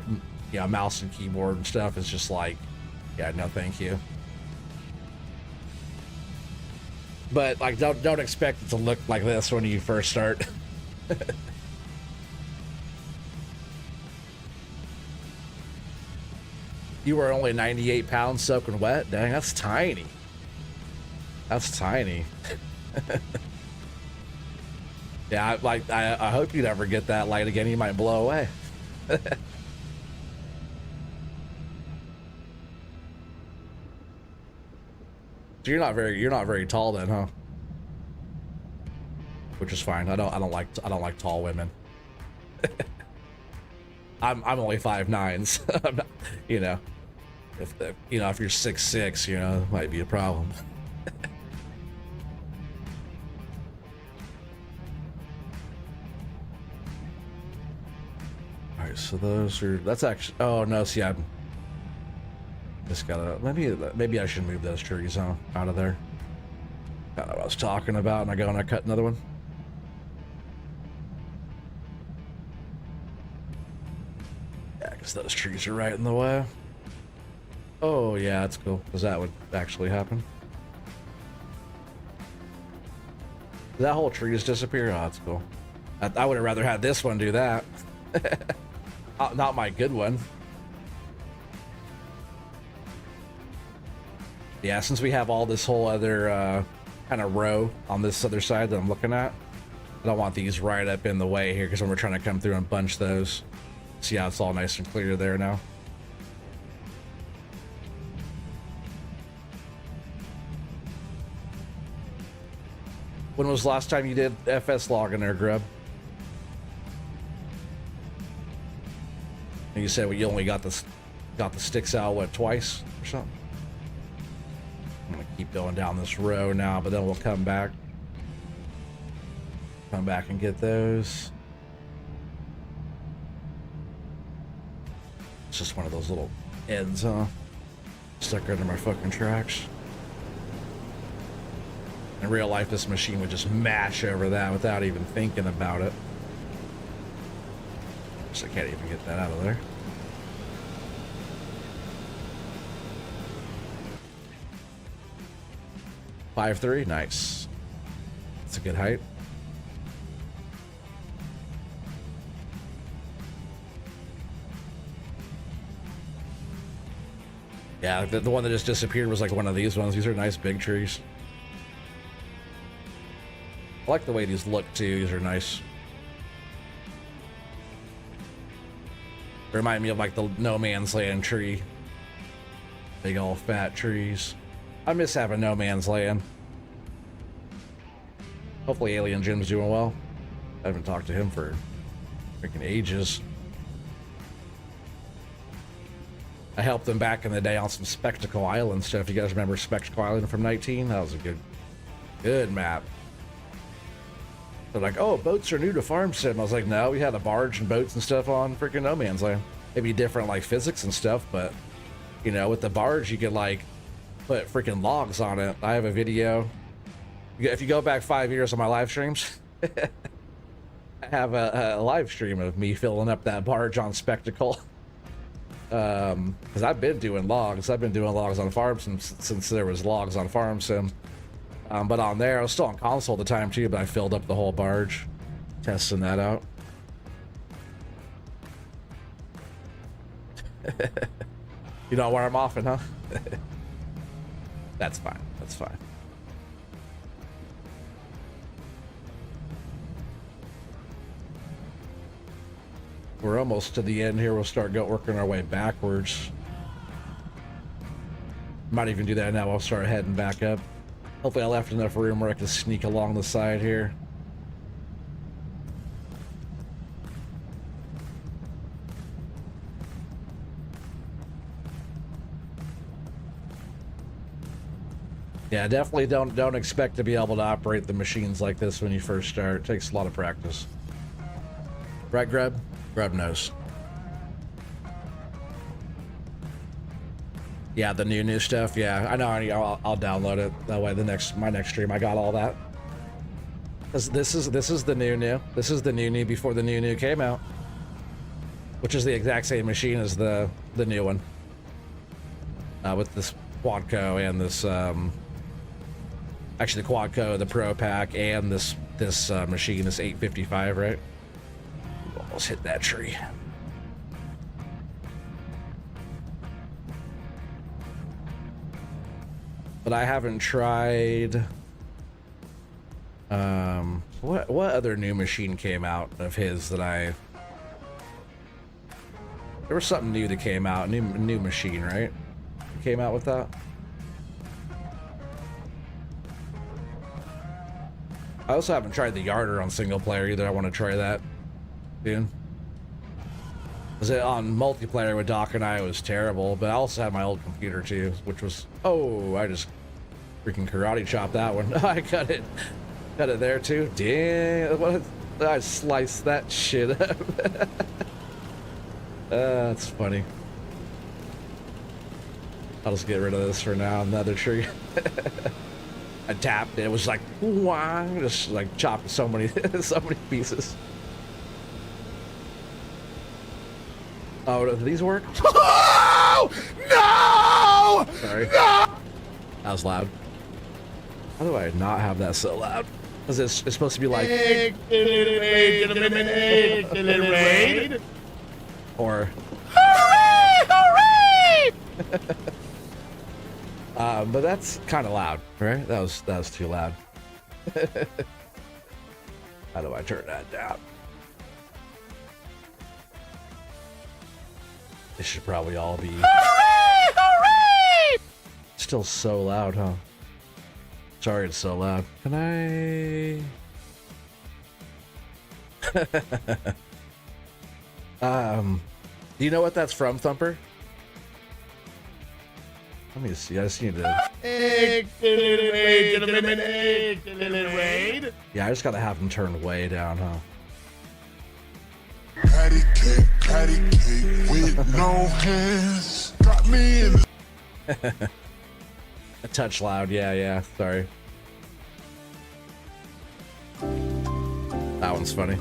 mouse and keyboard and stuff is just like, yeah, no thank you. But like, don't expect it to look like this when you first start. You were only 98 pounds soaking wet? Dang, that's tiny. That's tiny. Yeah, I hope you never get that light again. You might blow away. So you're not very tall then, huh? Which is fine. I don't like tall women. I'm only 5'9", so I'm not, if you're 6'6", it might be a problem. All right, so that's actually, oh no, see, I'm just gotta, maybe I should move those trees out of there. Kind of what I was talking about, and I cut another one. Yeah, because those trees are right in the way. Oh, yeah, that's cool, because that would actually happen. Did that whole tree just disappear? Oh, that's cool. I would have rather had this one do that. Not my good one. Yeah, since we have all this whole other kind of row on this other side that I'm looking at, I don't want these right up in the way here, because when we're trying to come through and bunch those, see how it's all nice and clear there now. When was the last time you did FS log in there, Grub? And you said well, you only got the sticks out, what, twice or something? I'm gonna keep going down this row now, but then we'll come back. Come back and get those. It's just one of those little ends, huh? Stuck under my fucking tracks. In real life, this machine would just mash over that without even thinking about it. So I can't even get that out of there. .53, nice. That's a good height. Yeah, the one that just disappeared was like one of these ones. These are nice big trees. I like the way these look too. These are nice. They remind me of like the No Man's Land tree. Big old fat trees. I miss having No Man's Land. Hopefully Alien Jim's doing well. I haven't talked to him for freaking ages. I helped them back in the day on some Spectacle Island stuff. You guys remember Spectacle Island from 19? That was a good map. They're like, oh, boats are new to Farm Sim. I was like, no, we had a barge and boats and stuff on freaking No Man's Land. Maybe different like physics and stuff, but you know, with the barge, you could like put freaking logs on it. I have a video. If you go back 5 years on my live streams, I have a live stream of me filling up that barge on Spectacle. Because I've been doing logs. I've been doing logs on Farm Sim since there was logs on Farm Sim. But on there, I was still on console at the time too, but I filled up the whole barge, testing that out. You don't wear them often, huh? That's fine. That's fine. We're almost to the end here. We'll start working our way backwards. Might even do that now. I'll start heading back up. Hopefully I left enough room where I can sneak along the side here. Yeah, definitely don't expect to be able to operate the machines like this when you first start. It takes a lot of practice. Right, Grub? Grub knows. Yeah, the new stuff. Yeah, I know. I'll download it. That way, my next stream, I got all that. This is the new. This is the new before the new came out, which is the exact same machine as the new one. With this Quadco and this actually the Quadco, the Pro Pack, and this machine, this 855, right? Almost hit that tree. But I haven't tried. What other new machine came out of his that I? There was something new that came out. New machine, right? Came out with that. I also haven't tried the Yarder on single player either. I want to try that soon. Because on multiplayer with Doc and I, it was terrible. But I also had my old computer too, which was I just freaking karate chopped that one. I cut it there too. Damn, I sliced that shit up. That's funny. I'll just get rid of this for now. Another tree. I tapped it. It was like, whang, just like chopped so many pieces. Oh, do these work? Oh, no! Sorry. No! That was loud. How do I not have that so loud? Because it's supposed to be like... Or... Hooray! Hooray! but that's kind of loud, right? That was too loud. How do I turn that down? This should probably all be... Hooray! Hooray! Still so loud, huh? Sorry it's so loud. Can I... do you know what that's from, Thumper? Let me see. I just need to... Yeah, I just gotta have them turned way down, huh? Patty cake with no hands. Got me in. A touch loud, yeah, sorry. That one's funny.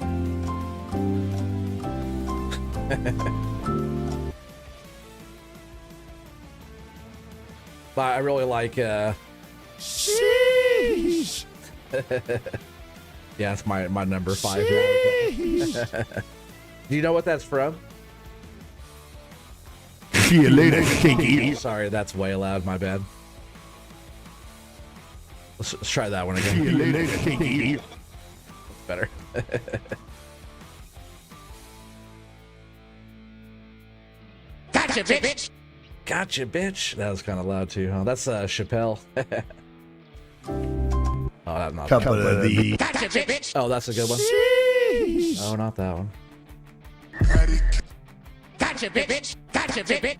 But I really like, Sheesh. yeah, it's my number 5. Do you know what that's from? See you later, Stinky. Sorry, that's way loud, my bad. Let's try that one again. See you later, Stinky. Better. Gotcha, bitch. Gotcha, bitch. That was kind of loud too, huh? That's Chappelle. Oh, that's not. Couple of the. Gotcha, bitch. Oh, that's a good one. Sheesh. Oh, not that one. Gotcha, bitch. Gotcha, bitch.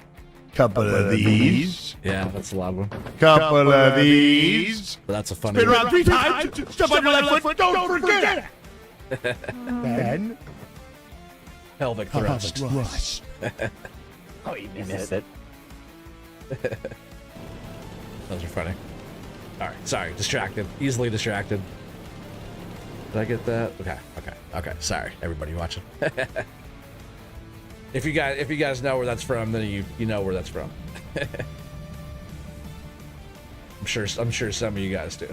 Couple of these. Yeah, that's a loud one. Couple of these. But that's a funny Spin one. around 3 times. Step on your left foot. Don't forget it. Then. Pelvic thrust. Rush. Oh, you missed it. Those are funny. All right, sorry, distracted, easily distracted. Did I get that? Okay. Sorry, everybody watching. If you guys know where that's from, then you know where that's from. I'm sure some of you guys do.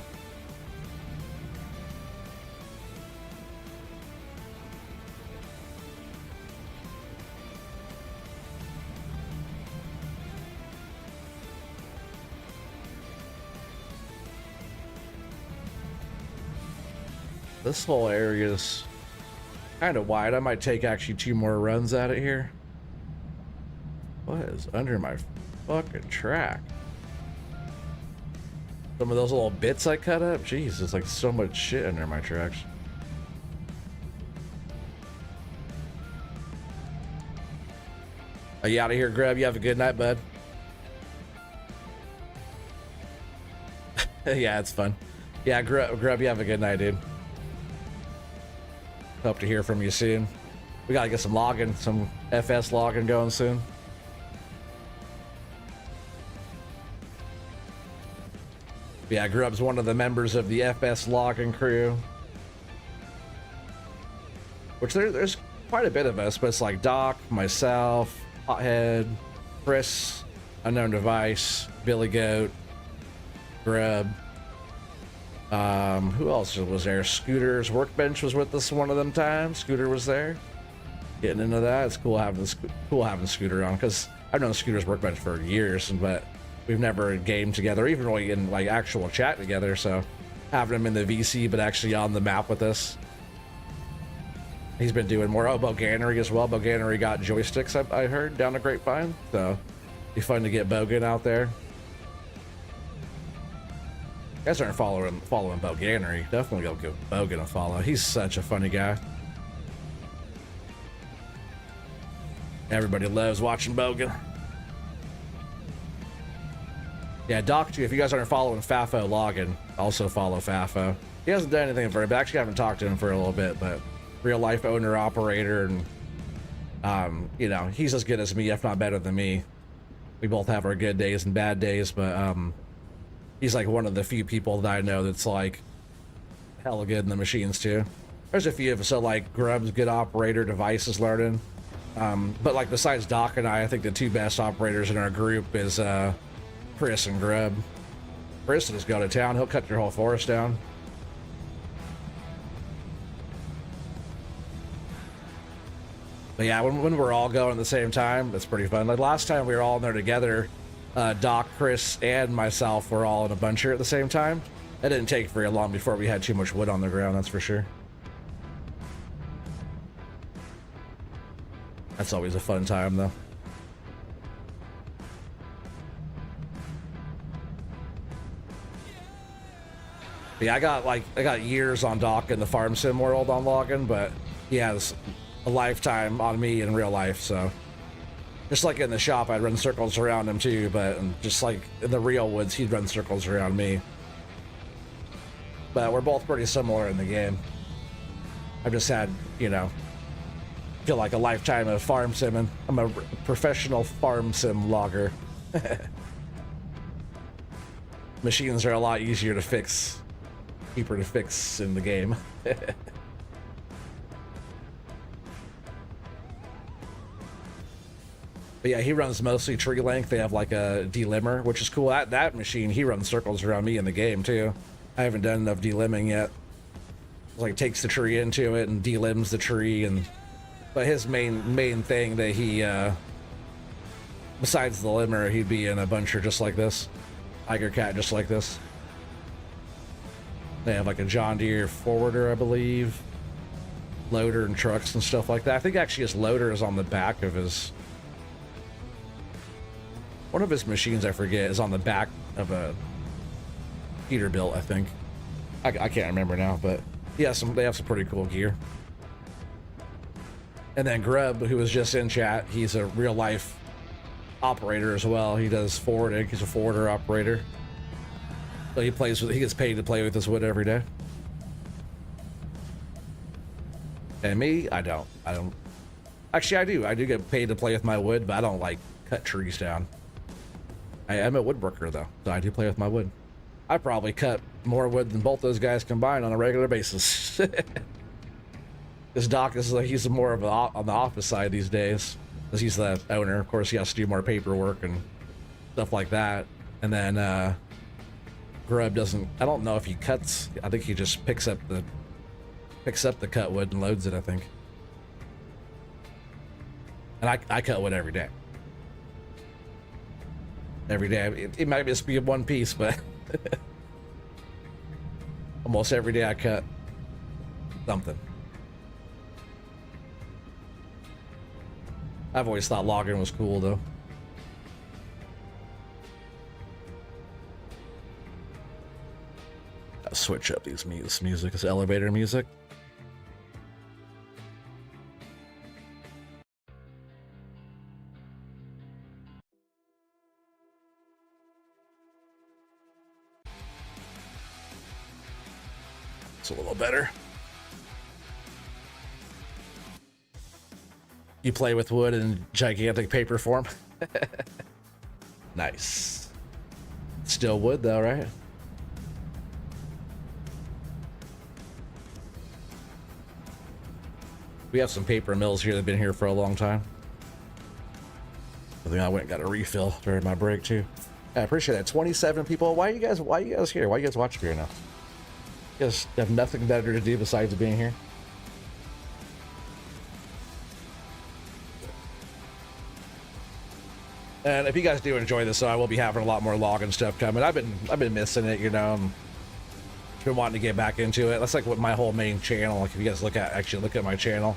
This whole area is kind of wide. I might take actually 2 more runs at it here. What is under my fucking track? Some of those little bits I cut up? Jeez, there's like so much shit under my tracks. Are you out of here, Grub? You have a good night, bud. Yeah, it's fun. Yeah, Grub, you have a good night, dude. Hope to hear from you soon. We gotta get some FS logging going soon. Yeah, Grub's one of the members of the FS logging crew. Which there's quite a bit of us, but it's like Doc, myself, Hothead, Chris, Unknown Device, Billy Goat, Grub. Who else was there? Scooter's Workbench was with us one of them times. Scooter was there. Getting into that. It's cool having Scooter on, because I've known Scooter's Workbench for years, but we've never gamed together, even really in like actual chat together. So having him in the VC, but actually on the map with us. He's been doing more. Oh, Boganery as well. Boganery got joysticks, I heard, down the grapevine. So be fun to get Bogan out there. You guys aren't following Boganery. Definitely go give Bogan a follow. He's such a funny guy. Everybody loves watching Bogan. Yeah, Doc too. If you guys aren't following Fafo Loggin, also follow Fafo. He hasn't done anything for it, but actually I haven't talked to him for a little bit, but real life owner operator, and you know, he's as good as me, if not better than me. We both have our good days and bad days, but he's like one of the few people that I know that's like hella good in the machines too. There's a few of us, so like Grub's good operator, Device is learning. But like besides Doc and I think the two best operators in our group is Chris and Grub. Chris will just go to town. He'll cut your whole forest down. But yeah, when we're all going at the same time, it's pretty fun. Like last time we were all in there together, Doc, Chris, and myself were all in a buncher at the same time. It didn't take very long before we had too much wood on the ground, that's for sure. That's always a fun time, though. Yeah, I got years on Doc in the farm sim world on logging, but he has a lifetime on me in real life, so just like in the shop I'd run circles around him too, but just like in the real woods he'd run circles around me. But we're both pretty similar in the game. I've just had, you know, feel like a lifetime of farm simming. I'm a professional farm sim logger. Machines are a lot easier to fix, cheaper to fix in the game. But yeah, he runs mostly tree length. They have like a delimber, which is cool. That machine, he runs circles around me in the game too. I haven't done enough delimbing yet. It's like takes the tree into it and delimbs the tree, but his main thing that he besides the limber, he'd be in a buncher just like this. Tiger Cat just like this. They have like a John Deere forwarder, I believe. Loader and trucks and stuff like that. I think actually his loader is on the back of his... One of his machines, I forget, is on the back of a Peterbilt, I think. I can't remember now, but yeah, they have some pretty cool gear. And then Grub, who was just in chat, he's a real life operator as well. He does forwarding. He's a forwarder operator. So he gets paid to play with his wood every day. And me, I don't. Actually, I do. I do get paid to play with my wood, but I don't like cut trees down. I am a woodworker though, so I do play with my wood. I probably cut more wood than both those guys combined on a regular basis. This Doc is like, he's more of on the office side these days, because he's the owner. Of course, he has to do more paperwork and stuff like that. And then Grub doesn't. I don't know if he cuts. I think he just picks up the cut wood and loads it, I think. And I cut wood every day. Every day. It might just be one piece, but almost every day I cut something. I've always thought logging was cool, though. I'll switch up this music. This elevator music. It's a little better. You play with wood in gigantic paper form. Nice. Still wood though, right? We have some paper mills here that have been here for a long time. I think I went and got a refill during my break too. I appreciate that. 27 people. Why are you guys here? Why are you guys watching here now? You guys have nothing better to do besides being here? And if you guys do enjoy this, so I will be having a lot more logging stuff coming. I've been missing it, you know. I've been wanting to get back into it. That's like what my whole main channel. Like if you guys look at my channel,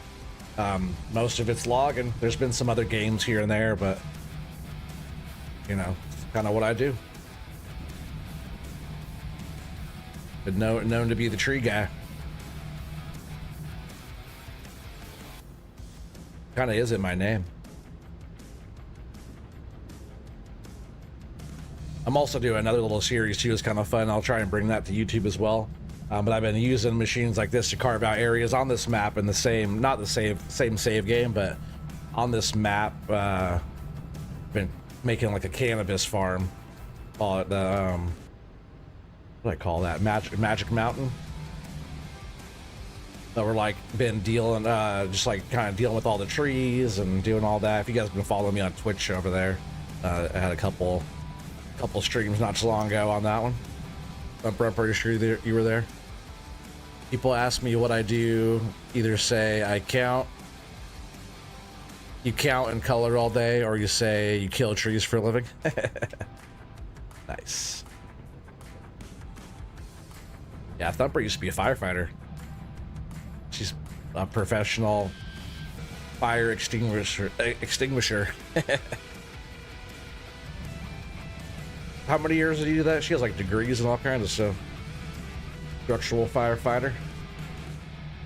most of it's logging. There's been some other games here and there, but you know, it's kind of what I do. Been known to be the tree guy. Kind of is in my name. I'm also doing another little series too. It's kind of fun. I'll try and bring that to YouTube as well. But I've been using machines like this to carve out areas on this map in the same, not the same save game, but on this map. Been making like a cannabis farm. Call it the what do I call that? Magic Mountain. But we're like been dealing, just like kind of dealing with all the trees and doing all that. If you guys have been following me on Twitch over there, I had a couple streams not too long ago on that one. I'm pretty sure you were there. People ask me what I do. Either say you count and color all day, or you say you kill trees for a living. Nice. Yeah, Thumper used to be a firefighter. She's a professional fire extinguisher. How many years did you do that? She has like degrees and all kinds of stuff. Structural firefighter.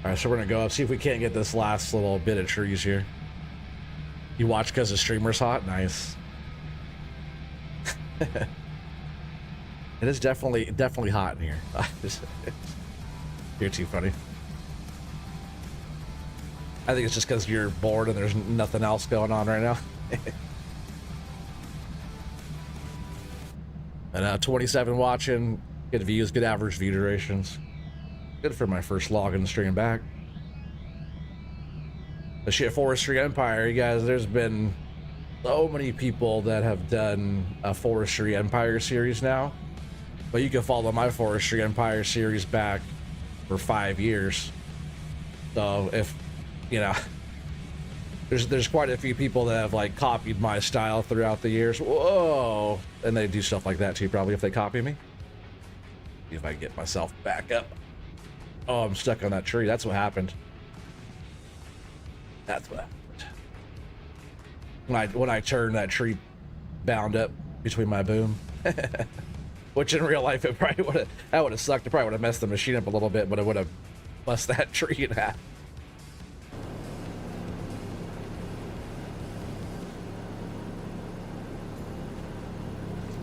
All right, so we're gonna go up, see if we can't get this last little bit of trees here. You watch because the streamer's hot? Nice. It is definitely hot in here. You're too funny. I think it's just because you're bored and there's nothing else going on right now. And 27 watching, good views, good average view durations. Good for my first login stream back. The shit Forestry Empire, you guys, there's been so many people that have done a Forestry Empire series now. But you can follow my Forestry Empire series back for 5 years. So if, you know, there's quite a few people that have like copied my style throughout the years. Whoa! And they do stuff like that too, probably, if they copy me. See if I can get myself back up. Oh, I'm stuck on that tree. That's what happened. That's what happened. When I turned, that tree bound up between my boom. Which in real life, it probably would have sucked. It probably would have messed the machine up a little bit, but it would have bust that tree in half.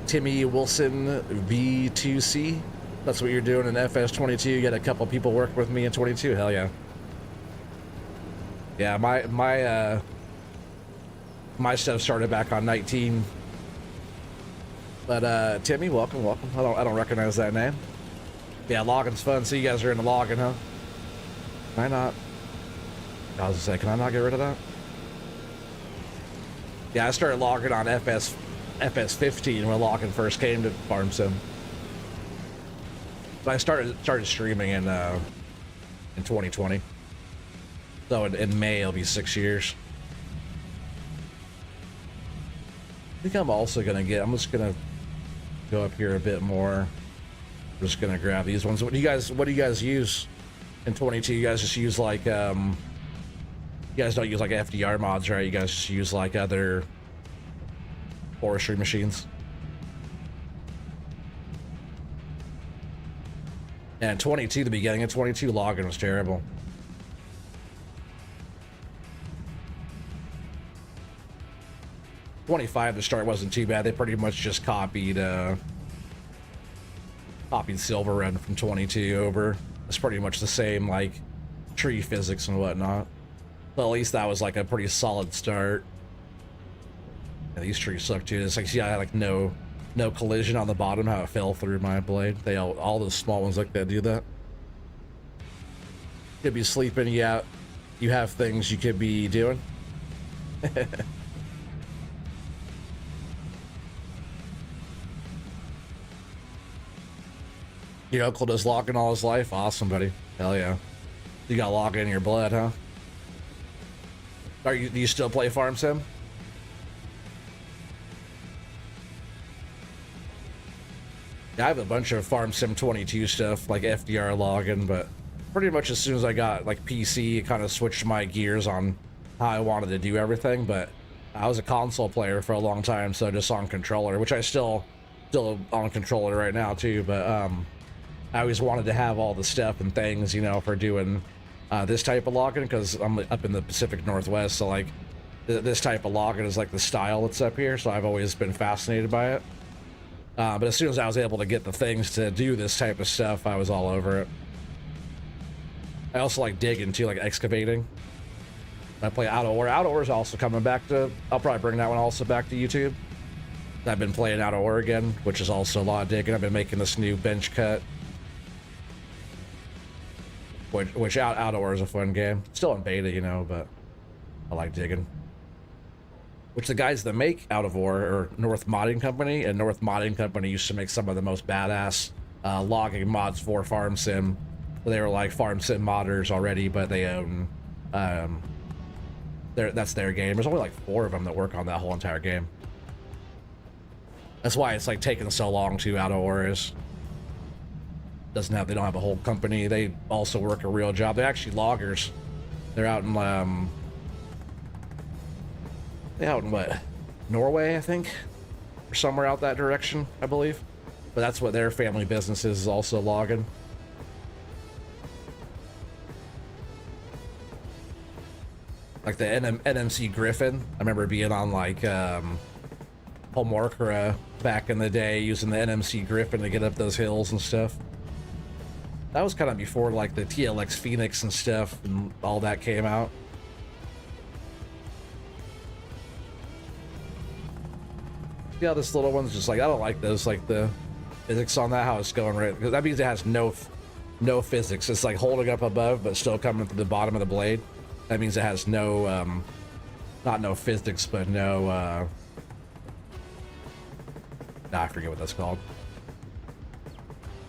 Timmy Wilson V2C. That's what you're doing in FS22. You got a couple people work with me in 22. Hell yeah. Yeah, my stuff started back on 19. But Timmy, welcome. I don't recognize that name. Yeah, logging's fun. So you guys are into logging, huh? Can I not? I was gonna say, can I not get rid of that? Yeah, I started logging on FS15 when logging first came to Farm Sim. But I started streaming in 2020. So in May it'll be 6 years. I think I'm also gonna I'm just gonna go up here a bit more. I'm just gonna grab these ones. What do you guys use in 22? You guys just use like you guys don't use like FDR mods, right? You guys just use like other forestry machines. And 22, the beginning of 22, logging was terrible. '25 to start wasn't too bad. They pretty much just copied Silver Run from 22 over. It's pretty much the same like tree physics and whatnot. But at least that was like a pretty solid start. And these trees suck too. It's like, see, I had like no collision on the bottom, how it fell through my blade. They all those small ones like that do that. Could be sleeping, yeah. You have things you could be doing. Your uncle does logging all his life? Awesome, buddy. Hell yeah. You got logging in your blood, huh? Do you still play Farm Sim? Yeah, I have a bunch of Farm Sim 22 stuff, like FDR logging, but pretty much as soon as I got like PC, it kind of switched my gears on how I wanted to do everything. But I was a console player for a long time, so just on controller, which I still on controller right now too, but I always wanted to have all the stuff and things, you know, for doing this type of logging, because I'm up in the Pacific Northwest, so like this type of logging is like the style that's up here, so I've always been fascinated by it. But as soon as I was able to get the things to do this type of stuff, I was all over it. I also like digging too, like excavating. I play Out of Ore. Out of Ore is also coming back to, I'll probably bring that one also back to YouTube. I've been playing Out of Ore again, which is also a lot of digging. I've been making this new bench cut. which outdoor is a fun game. Still in beta, you know, but I like digging. Which the guys that make Out of War are North Modding Company, and North Modding Company used to make some of the most badass logging mods for Farm Sim. They were like Farm Sim modders already, but they own that's their game. There's only like 4 of them that work on that whole entire game. That's why it's like taking so long to Out of War is. They don't have a whole company. They also work a real job. They're actually loggers. They're out in what, Norway, I think, or somewhere out that direction, I believe. But that's what their family business is also logging. Like the NMC Griffin, I remember being on like Homorkra back in the day, using the NMC Griffin to get up those hills and stuff. That was kind of before like the TLX Phoenix and stuff and all that came out. Yeah, this little one's just like, I don't like those, like the physics on that, how it's going, right? Because that means it has no physics. It's like holding up above, but still coming to the bottom of the blade. That means it has no, not no physics, but no, I forget what that's called.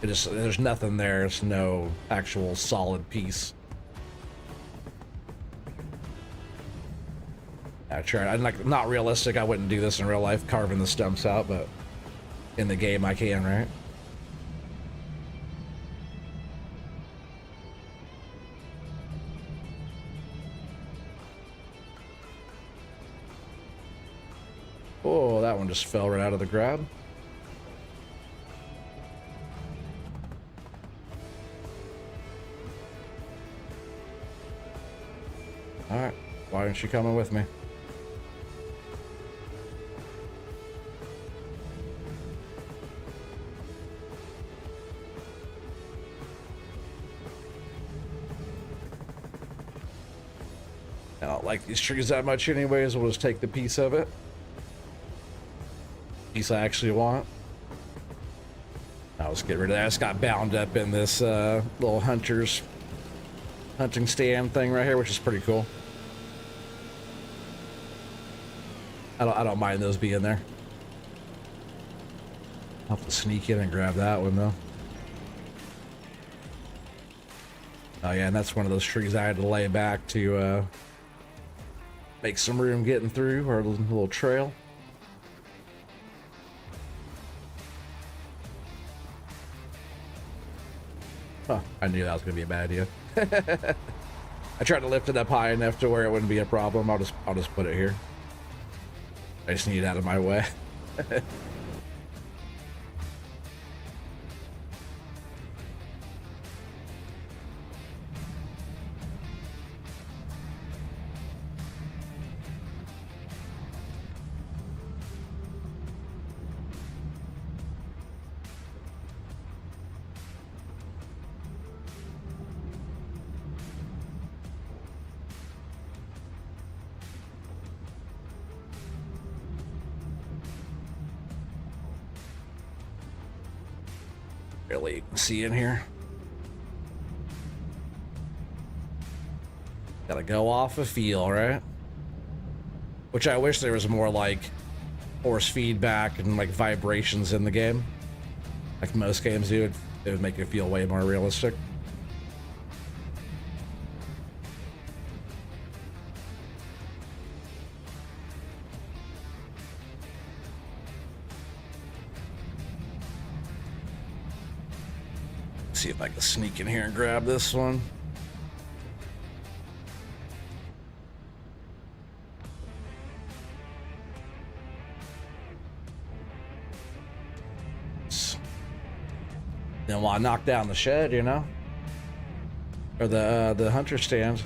It just, there's nothing there. It's no actual solid piece. I tried. I'm like, not realistic. I wouldn't do this in real life, carving the stumps out, but in the game I can, right? Oh, that one just fell right out of the grab. Alright, why aren't you coming with me? I don't like these trees that much anyways. We'll just take the piece of it. Piece I actually want. I'll just get rid of that. I just got bound up in this little hunting stand thing right here, which is pretty cool. I don't mind those being there. I'll have to sneak in and grab that one though. Oh yeah, and that's one of those trees I had to lay back to make some room getting through our little trail. Huh, I knew that was gonna be a bad idea. I tried to lift it up high enough to where it wouldn't be a problem. I'll just put it here. I just need it out of my way. Barely you can see in here. Gotta go off a feel, right? Which I wish there was more like force feedback and like vibrations in the game. Like most games do, it would make it feel way more realistic. See if I can sneak in here and grab this one. Then while I knock down the shed, you know, or the hunter stand.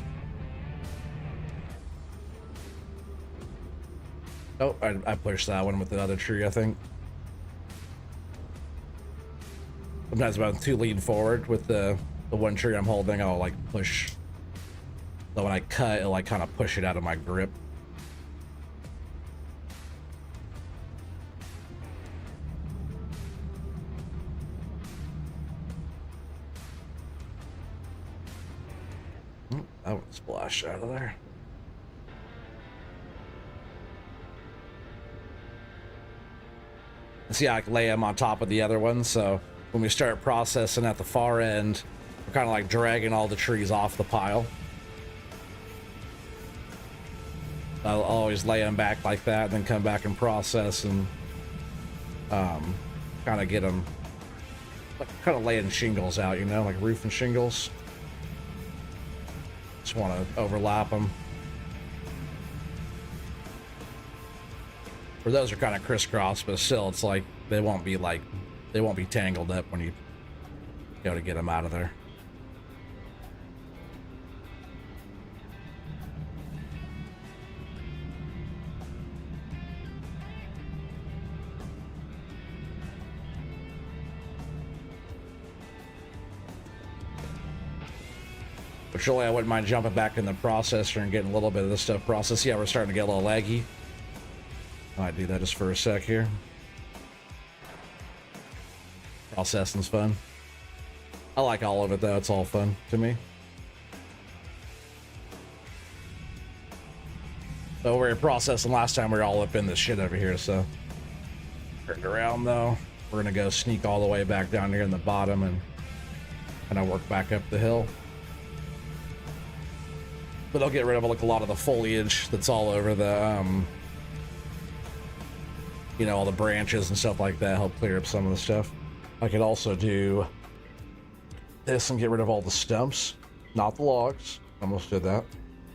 Oh, I pushed that one with the other tree, I think. Sometimes when I'm too lean forward with the one tree I'm holding, I'll like push. So when I cut, it'll like kind of push it out of my grip. That one splashed out of there. See, I can lay them on top of the other one, so when we start processing at the far end, we're kind of like dragging all the trees off the pile. I'll always lay them back like that, then come back and process and kind of get them, like, kind of laying shingles out, you know, like roof and shingles. Just want to overlap them. Or those are kind of crisscross, but still, it's like they won't be tangled up when you go to get them out of there. But surely I wouldn't mind jumping back in the processor and getting a little bit of this stuff processed. Yeah, we're starting to get a little laggy. I might do that just for a sec here. Processing's fun. I like all of it though, it's all fun to me. So we were processing last time, we were all up in this shit over here, so. Turned around though. We're gonna go sneak all the way back down here in the bottom and kind of work back up the hill. But I'll get rid of like a lot of the foliage that's all over the, you know, all the branches and stuff like that. Help clear up some of the stuff. I could also do this and get rid of all the stumps, not the logs. Almost did that.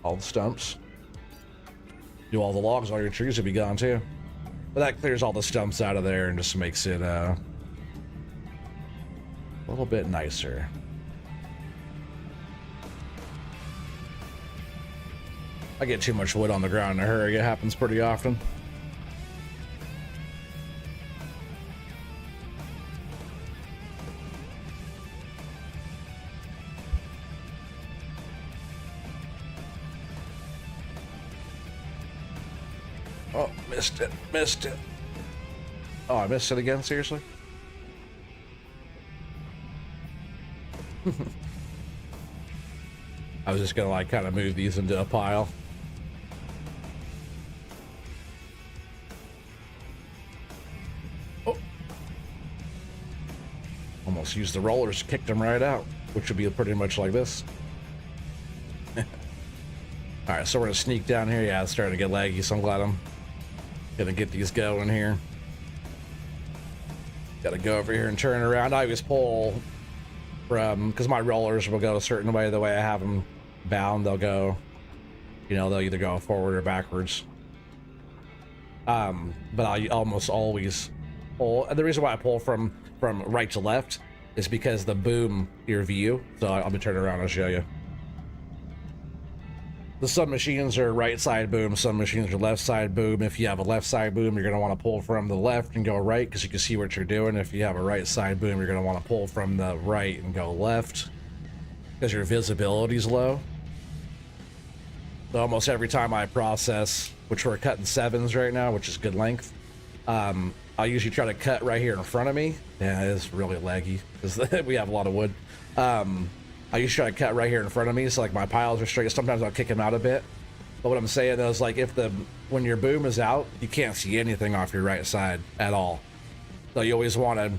All the stumps. Do all the logs, all your trees would be gone too. But that clears all the stumps out of there and just makes it a little bit nicer. I get too much wood on the ground in a hurry. It happens pretty often. Oh, missed it. Missed it. Oh, I missed it again? Seriously? I was just gonna like kind of move these into a pile. Oh. Almost used the rollers, kicked them right out, which would be pretty much like this. Alright, so we're gonna sneak down here. Yeah, it's starting to get laggy, so I'm glad I'm gonna get these going here. Gotta go over here and turn around. I always pull from, because my rollers will go a certain way. The way I have them bound, they'll go, you know, they'll either go forward or backwards. But I almost always pull, and the reason why I pull from right to left is because the boom your view. So I'll be turning around and show you. Some machines are right side boom, some machines are left side boom. If you have a left side boom, you're going to want to pull from the left and go right because you can see what you're doing. If you have a right side boom, you're going to want to pull from the right and go left because your visibility is low. So almost every time I process, which we're cutting 7s right now, which is good length, I'll usually try to cut right here in front of me. Yeah, it's really laggy because we have a lot of wood. I usually try to cut right here in front of me, so like my piles are straight. Sometimes I'll kick them out a bit. But what I'm saying though is, like, when your boom is out, you can't see anything off your right side at all. So you always want to,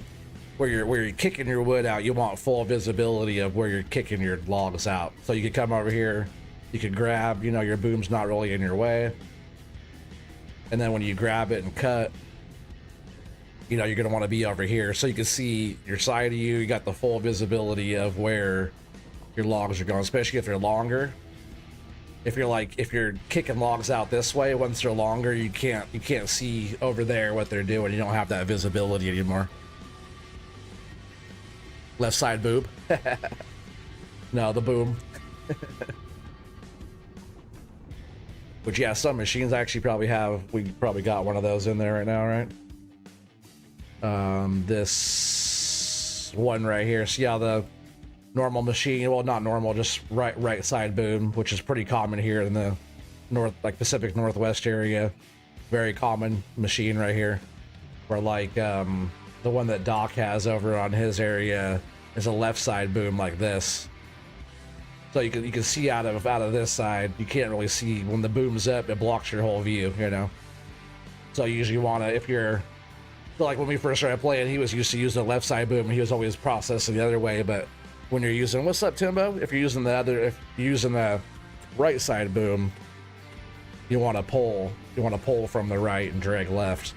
where you're kicking your wood out, you want full visibility of where you're kicking your logs out. So you could come over here, you could grab, you know, your boom's not really in your way. And then when you grab it and cut, you know, you're going to want to be over here so you can see your side of you. You got the full visibility of where your logs are going, especially if they're longer. If you're kicking logs out this way, once they're longer, you can't see over there what they're doing. You don't have that visibility anymore. Left side boob. No, the boom. But yeah, some machines actually probably have, we probably got one of those in there right now, right? This one right here. See how the normal machine, well, not normal, just right side boom, which is pretty common here in the Pacific Northwest area. Very common machine right here. Or like the one that Doc has over on his area is a left side boom like this. So you can see out of this side. You can't really see when the boom's up. It blocks your whole view, you know. So you usually want to, if you're, so like when we first started playing, he was used to use the left side boom, and he was always processing the other way. But when you're using, what's up, Timbo? If you're using if you're using the right side boom, you want to pull from the right and drag left.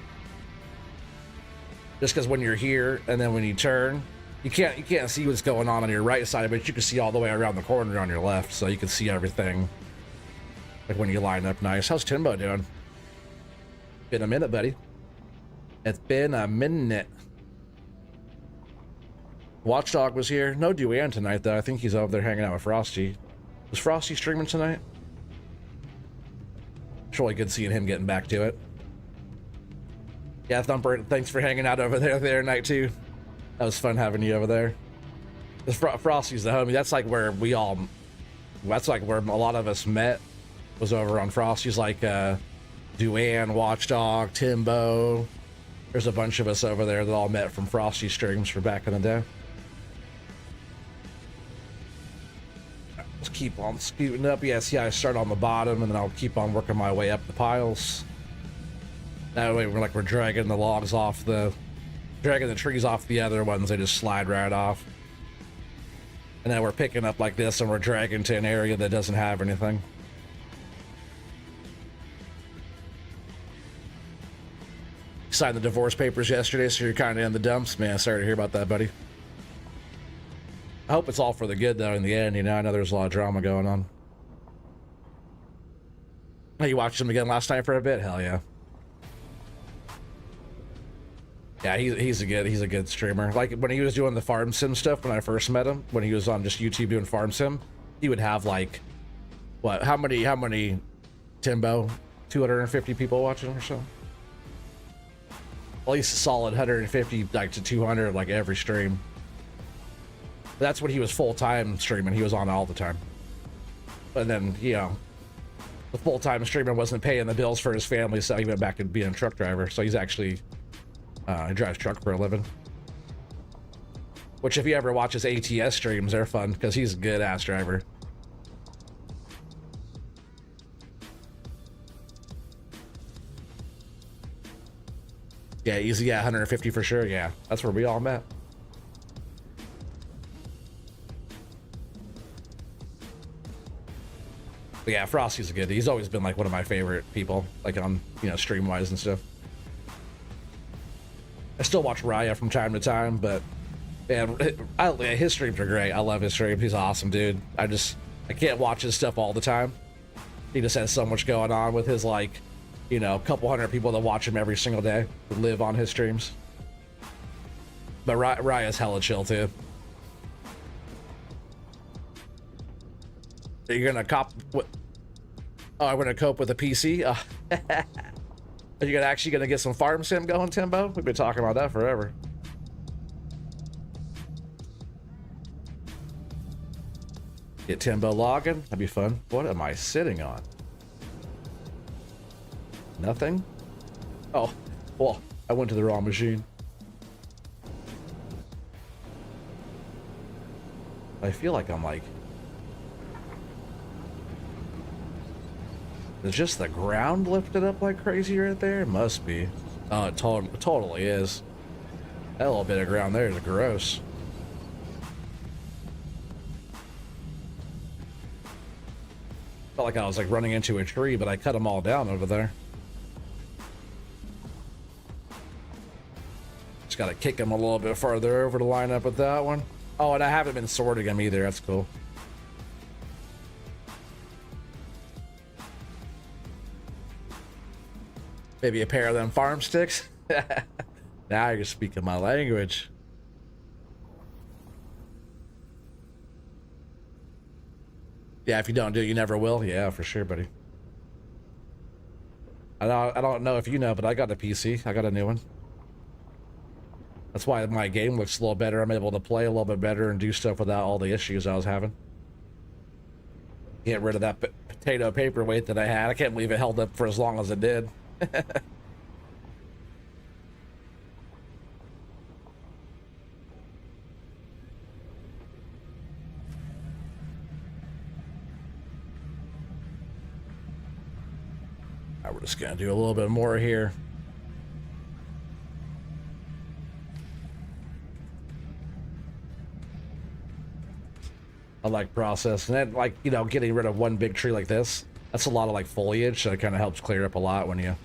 Just because when you're here and then when you turn, you can't see what's going on your right side, but you can see all the way around the corner on your left, so you can see everything. Like when you line up nice. How's Timbo doing? Been a minute, buddy. It's been a minute. Watchdog was here. No Duane tonight, though. I think he's over there hanging out with Frosty. Was Frosty streaming tonight? It's really good seeing him getting back to it. Yeah, Thumper, thanks for hanging out over there night too. That was fun having you over there. Frosty's the homie. That's like where that's like where a lot of us met, was over on Frosty's, like Duane, Watchdog, Timbo. There's a bunch of us over there that all met from Frosty streams for back in the day. Let's keep on scooting up. Yeah, see, I start on the bottom and then I'll keep on working my way up the piles. That way we're dragging the logs off dragging the trees off the other ones. They just slide right off. And then we're picking up like this and we're dragging to an area that doesn't have anything. You signed the divorce papers yesterday, so you're kind of in the dumps. Man, sorry to hear about that, buddy. I hope it's all for the good, though, in the end. You know, I know there's a lot of drama going on. Hey, you watched him again last night for a bit? Hell yeah. Yeah, he's a good streamer. Like when he was doing the farm sim stuff when I first met him, when he was on just YouTube doing farm sim, he would have like, what? How many? Timbo? 250 people watching or so. At least a solid 150, like to 200, like every stream. That's when he was full time streaming. He was on all the time. But then, you know, the full time streamer wasn't paying the bills for his family, so he went back and being a truck driver. So he's actually. He drives truck for a living. Which, if you ever watch his ATS streams, they're fun because he's a good ass driver. Yeah, easy. Yeah, 150 for sure. Yeah, that's where we all met. But yeah, Frosty's good. He's always been like one of my favorite people, like on, you know, stream wise and stuff. I still watch Raya from time to time, but man, his streams are great. I love his streams. He's an awesome dude. I can't watch his stuff all the time. He just has so much going on with his, like, you know, couple hundred people that watch him every single day who live on his streams. But Raya's hella chill too. You're gonna what? Oh, I'm gonna cope with a PC. Are you actually gonna get some farm sim going, Timbo? We've been talking about that forever. Get Timbo logging. That'd be fun. What am I sitting on? Nothing? Oh, well, I went to the wrong machine. I feel like I'm like... Is just the ground lifted up like crazy right there? It must be. Oh, it totally is. That little bit of ground there is gross. Felt like I was like running into a tree, but I cut them all down over there. Just gotta kick them a little bit farther over to line up with that one. Oh, and I haven't been sorting them either. That's cool. Maybe a pair of them farm sticks. Now you're speaking my language. Yeah, if you don't do it, you never will. Yeah, for sure, buddy. I don't know if you know, but I got a PC. I got a new one. That's why my game looks a little better. I'm able to play a little bit better and do stuff without all the issues I was having. Get rid of that potato paperweight that I had. I can't believe it held up for as long as it did. Just gonna do a little bit more here. I like processing it, like, you know, getting rid of one big tree like this. That's a lot of like foliage, so it kind of helps clear up a lot when you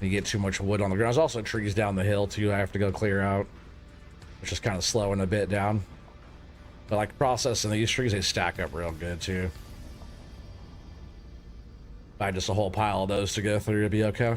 get too much wood on the ground. There's also trees down the hill too I have to go clear out, which is kind of slowing a bit down. But like processing these trees, they stack up real good too. If I had just a whole pile of those to go through, it'd be okay.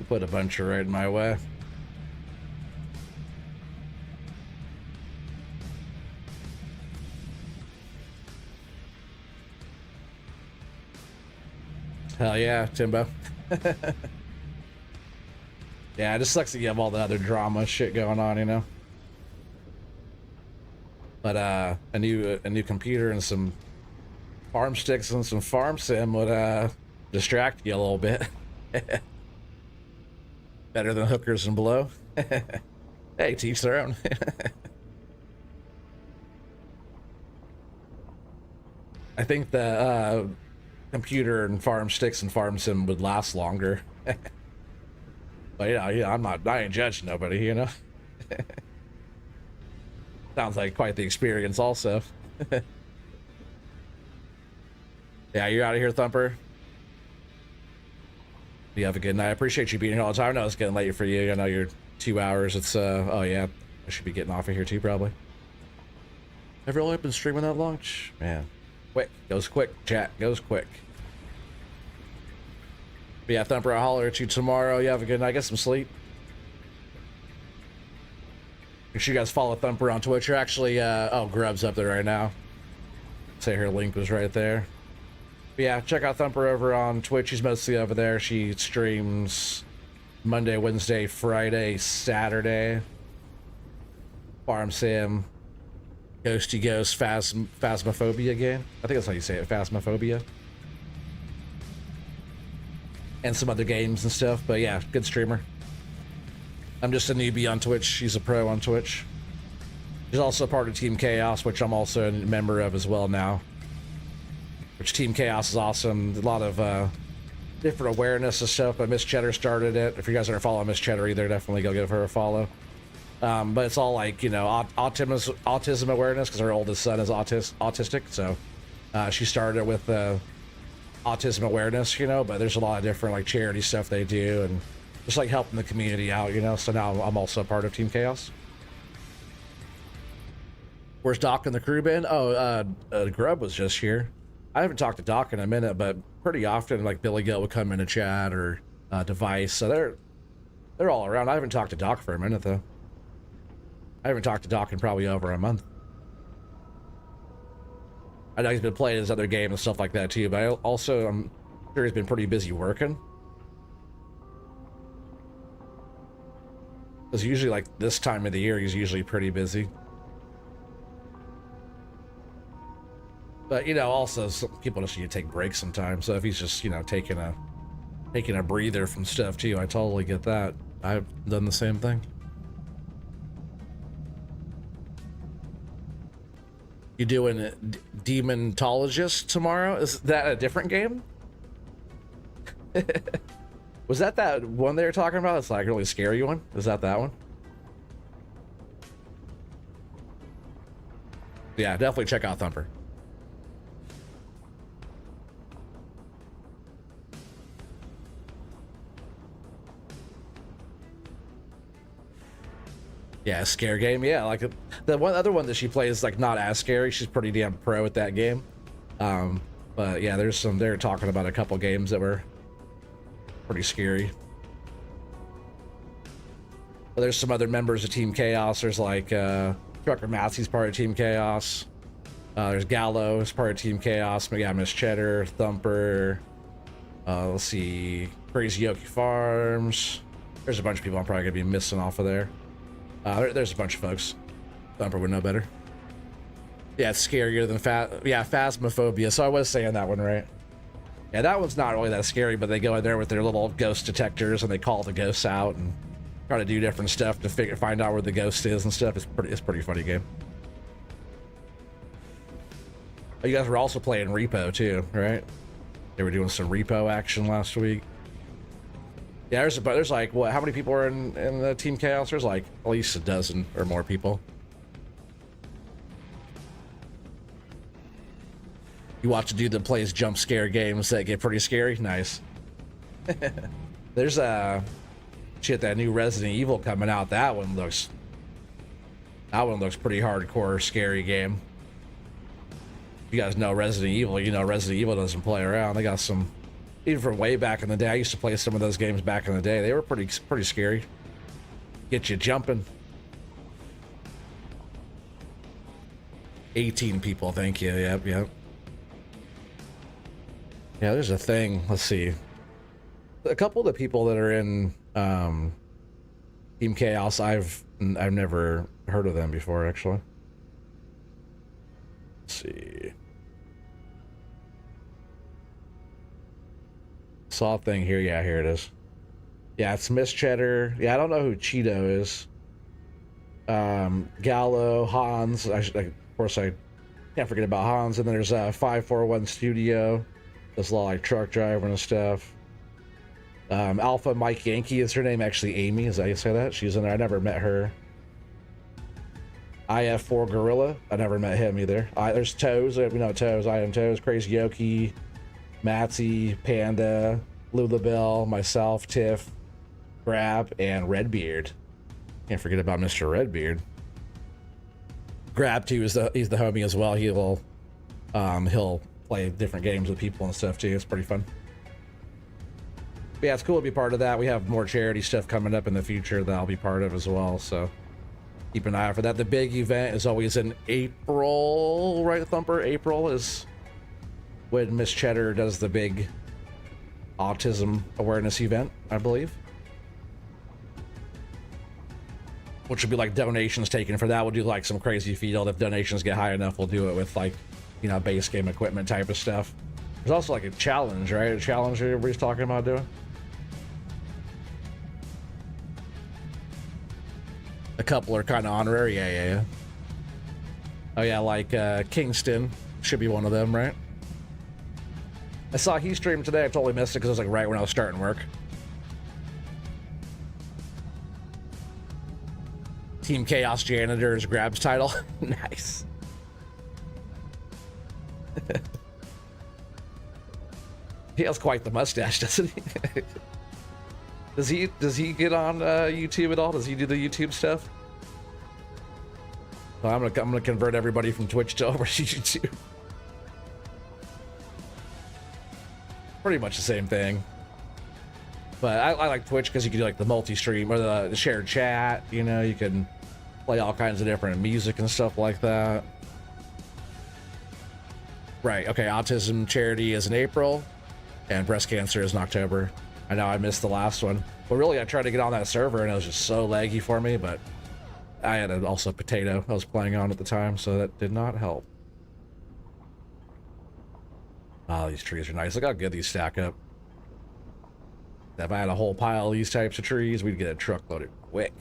Put a bunch of right in my way. Hell yeah, Timbo. Yeah, it just sucks that you have all the other drama shit going on, you know. But a new computer and some farm sticks and some farm sim would distract you a little bit. Better than hookers and blow. Hey, teach their own. I think the computer and farm sticks and farm sim would last longer. But yeah, I ain't judging nobody, you know. Sounds like quite the experience also. Yeah, you're out of here, Thumper. You have a good night. I appreciate you being here all the time. I know it's getting late for you. I know you're 2 hours. It's oh yeah, I should be getting off of here too probably. Never only been streaming that long, man. Quick, goes quick. Chat goes quick. But yeah, Thumper, I'll holler at you tomorrow. You have a good night. Get some sleep. Make sure you guys follow Thumper on Twitch. You're actually oh, Grub's up there right now. Say her link was right there. But yeah, check out Thumper over on Twitch. She's mostly over there. She streams Monday, Wednesday, Friday, Saturday. Farm Sim, Ghosty Ghost, Phasmophobia game. I think that's how you say it, Phasmophobia. And some other games and stuff. But yeah, good streamer. I'm just a newbie on Twitch. She's a pro on Twitch. She's also part of Team Chaos, which I'm also a member of as well now. Which Team Chaos is awesome. A lot of different awareness and stuff, but Miss Cheddar started it. If you guys aren't following Miss Cheddar either, definitely go give her a follow. But it's all like, you know, autism awareness, because her oldest son is autistic, so she started it with autism awareness, you know, but there's a lot of different like charity stuff they do and just like helping the community out, you know. So now I'm also a part of Team Chaos. Where's Doc and the crew been? Oh, Grub was just here. I haven't talked to Doc in a minute, but pretty often like Billy Gill would come in a chat or Device, so they're all around. I haven't talked to Doc for a minute though. I haven't talked to Doc in probably over a month. I know he's been playing his other game and stuff like that too, but I'm sure he's been pretty busy working. Because usually like this time of the year, he's usually pretty busy. But, you know, also some people just need to take breaks sometimes. So if he's just, you know, taking a breather from stuff too, I totally get that. I've done the same thing. You doing Demontologist tomorrow? Is that a different game? Was that one they were talking about? It's like a really scary one. Is that one? Yeah, definitely check out Thumper. Yeah, a scare game. Yeah, like the one other one that she plays, like not as scary. She's pretty damn pro at that game. But yeah, they're talking about a couple games that were pretty scary. But there's some other members of Team Chaos. There's like Trucker Massey's part of Team Chaos. There's Gallo is part of Team Chaos. Yeah, Miss Cheddar, Thumper. Let's see, Crazy Yoki Farms. There's a bunch of people I'm probably gonna be missing off of there. There's a bunch of folks. Thumper would know better. Yeah, it's scarier than Phasmophobia. So I was saying that one right. Yeah, that one's not really that scary, but they go in there with their little ghost detectors and they call the ghosts out and try to do different stuff to find out where the ghost is and stuff. It's pretty funny game. Oh, you guys were also playing Repo too, right? They were doing some Repo action last week. Yeah, there's like what? How many people are in the Team Chaos? There's like at least a dozen or more people. You watch a dude that plays jump scare games that get pretty scary. Nice. There's that new Resident Evil coming out. That one looks pretty hardcore, scary game. If you guys know Resident Evil, you know Resident Evil doesn't play around. They got some, even from way back in the day. I used to play some of those games back in the day. They were pretty scary. Get you jumping. 18 people, thank you. Yep. Yeah, there's a thing. Let's see. A couple of the people that are in Team Chaos, I've never heard of them before, actually. Let's see. Saw a thing here. Yeah, here it is. Yeah, it's Miss Cheddar. Yeah, I don't know who Cheeto is. Gallo, Hans. Of course, I can't forget about Hans. And then there's 541 Studio. Does a lot like truck driving and stuff. Alpha Mike Yankee is her name. Actually, Amy, is that how you say that? She's in there. I never met her. IF4 Gorilla. I never met him either. There's Toes. We know Toes. I am Toes. Crazy Yoki. Matsy. Panda. Lulabelle. Myself. Tiff. Grab. And Redbeard. Can't forget about Mr. Redbeard. Grab too he's the homie as well. He'll play different games with people and stuff too. It's pretty fun. But yeah, it's cool to be part of that. We have more charity stuff coming up in the future that I'll be part of as well, so keep an eye out for that. The big event is always in April, right, Thumper? April is when Miss Cheddar does the big autism awareness event, I believe, which would be like donations taken for that. We'll do like some crazy field. If donations get high enough, we'll do it with like, you know, base game equipment type of stuff. There's also like a challenge, right? A challenge everybody's talking about doing. A couple are kind of honorary. Yeah. Oh yeah, like Kingston should be one of them, right? I saw he streamed today. I totally missed it because it was like right when I was starting work. Team Chaos Janitors grabs title. Nice. He has quite the mustache, doesn't he? Does he get on YouTube at all? Does he do the YouTube stuff? Well, I'm gonna convert everybody from Twitch to over to YouTube. Pretty much the same thing. But I like Twitch because you can do like the multi-stream or the shared chat. You know, you can play all kinds of different music and stuff like that. Right, okay, autism charity is in April, and breast cancer is in October. I know I missed the last one. But really, I tried to get on that server, and it was just so laggy for me, but I had also Potato I was playing on at the time, so that did not help. Oh, these trees are nice. Look how good these stack up. If I had a whole pile of these types of trees, we'd get a truck loaded quick.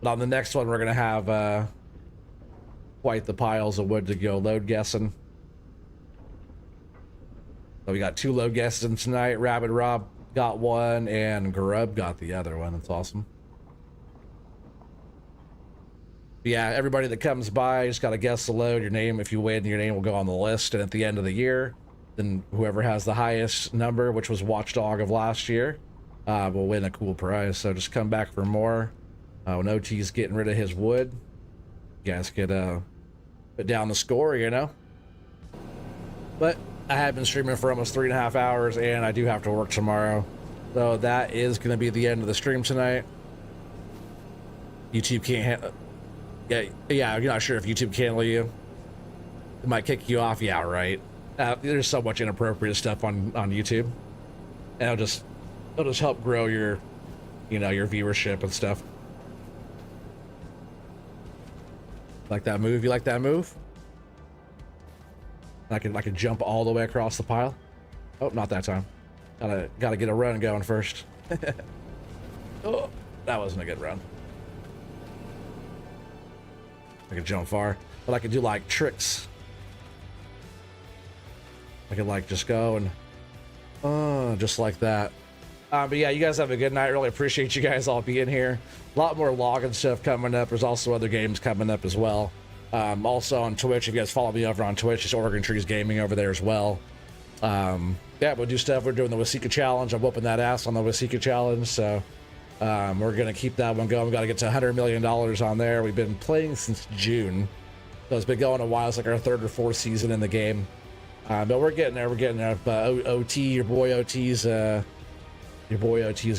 But on the next one, we're going to have quite the piles of wood to go load guessing. So we got 2 load guessing tonight. Rabbit Rob got one, and Grub got the other one. That's awesome. But yeah, everybody that comes by just got to guess the load. Your name, if you win, your name will go on the list. And at the end of the year, then whoever has the highest number, which was Watchdog of last year, will win a cool prize. So just come back for more. When OT's getting rid of his wood, you guys could put down the score, you know. But I have been streaming for almost 3.5 hours, and I do have to work tomorrow. So that is going to be the end of the stream tonight. YouTube can't handle... Yeah, you're not sure if YouTube can handle you. It might kick you off. Yeah, right. There's so much inappropriate stuff on YouTube. And it'll just help grow your, you know, your viewership and stuff. Like that move? You like that move? I can jump all the way across the pile. Oh, not that time. Gotta get a run going first. Oh, that wasn't a good run. I can jump far, but I can do like tricks. I can like just go and just like that. But yeah, you guys have a good night. Really appreciate you guys all being here. A lot more logging stuff coming up. There's also other games coming up as well. Also on Twitch, if you guys follow me over on Twitch, it's Oregon Trees Gaming over there as well. Yeah, we'll do stuff. We're doing the Wasika Challenge. I'm whooping that ass on the Wasika Challenge, so we're gonna keep that one going. We got to get to $100 million on there. We've been playing since June, so it's been going a while. It's like our 3rd or 4th season in the game, but we're getting there. We're getting there. OT, your boy OT's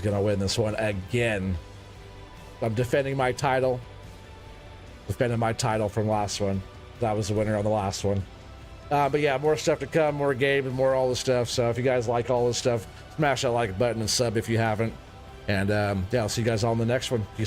gonna win this one again. I'm defending my title. Defending my title from last one. That was the winner on the last one. But yeah, more stuff to come, more game and more all this stuff. So if you guys like all this stuff, smash that like button and sub if you haven't. And yeah, I'll see you guys all in the next one. Peace.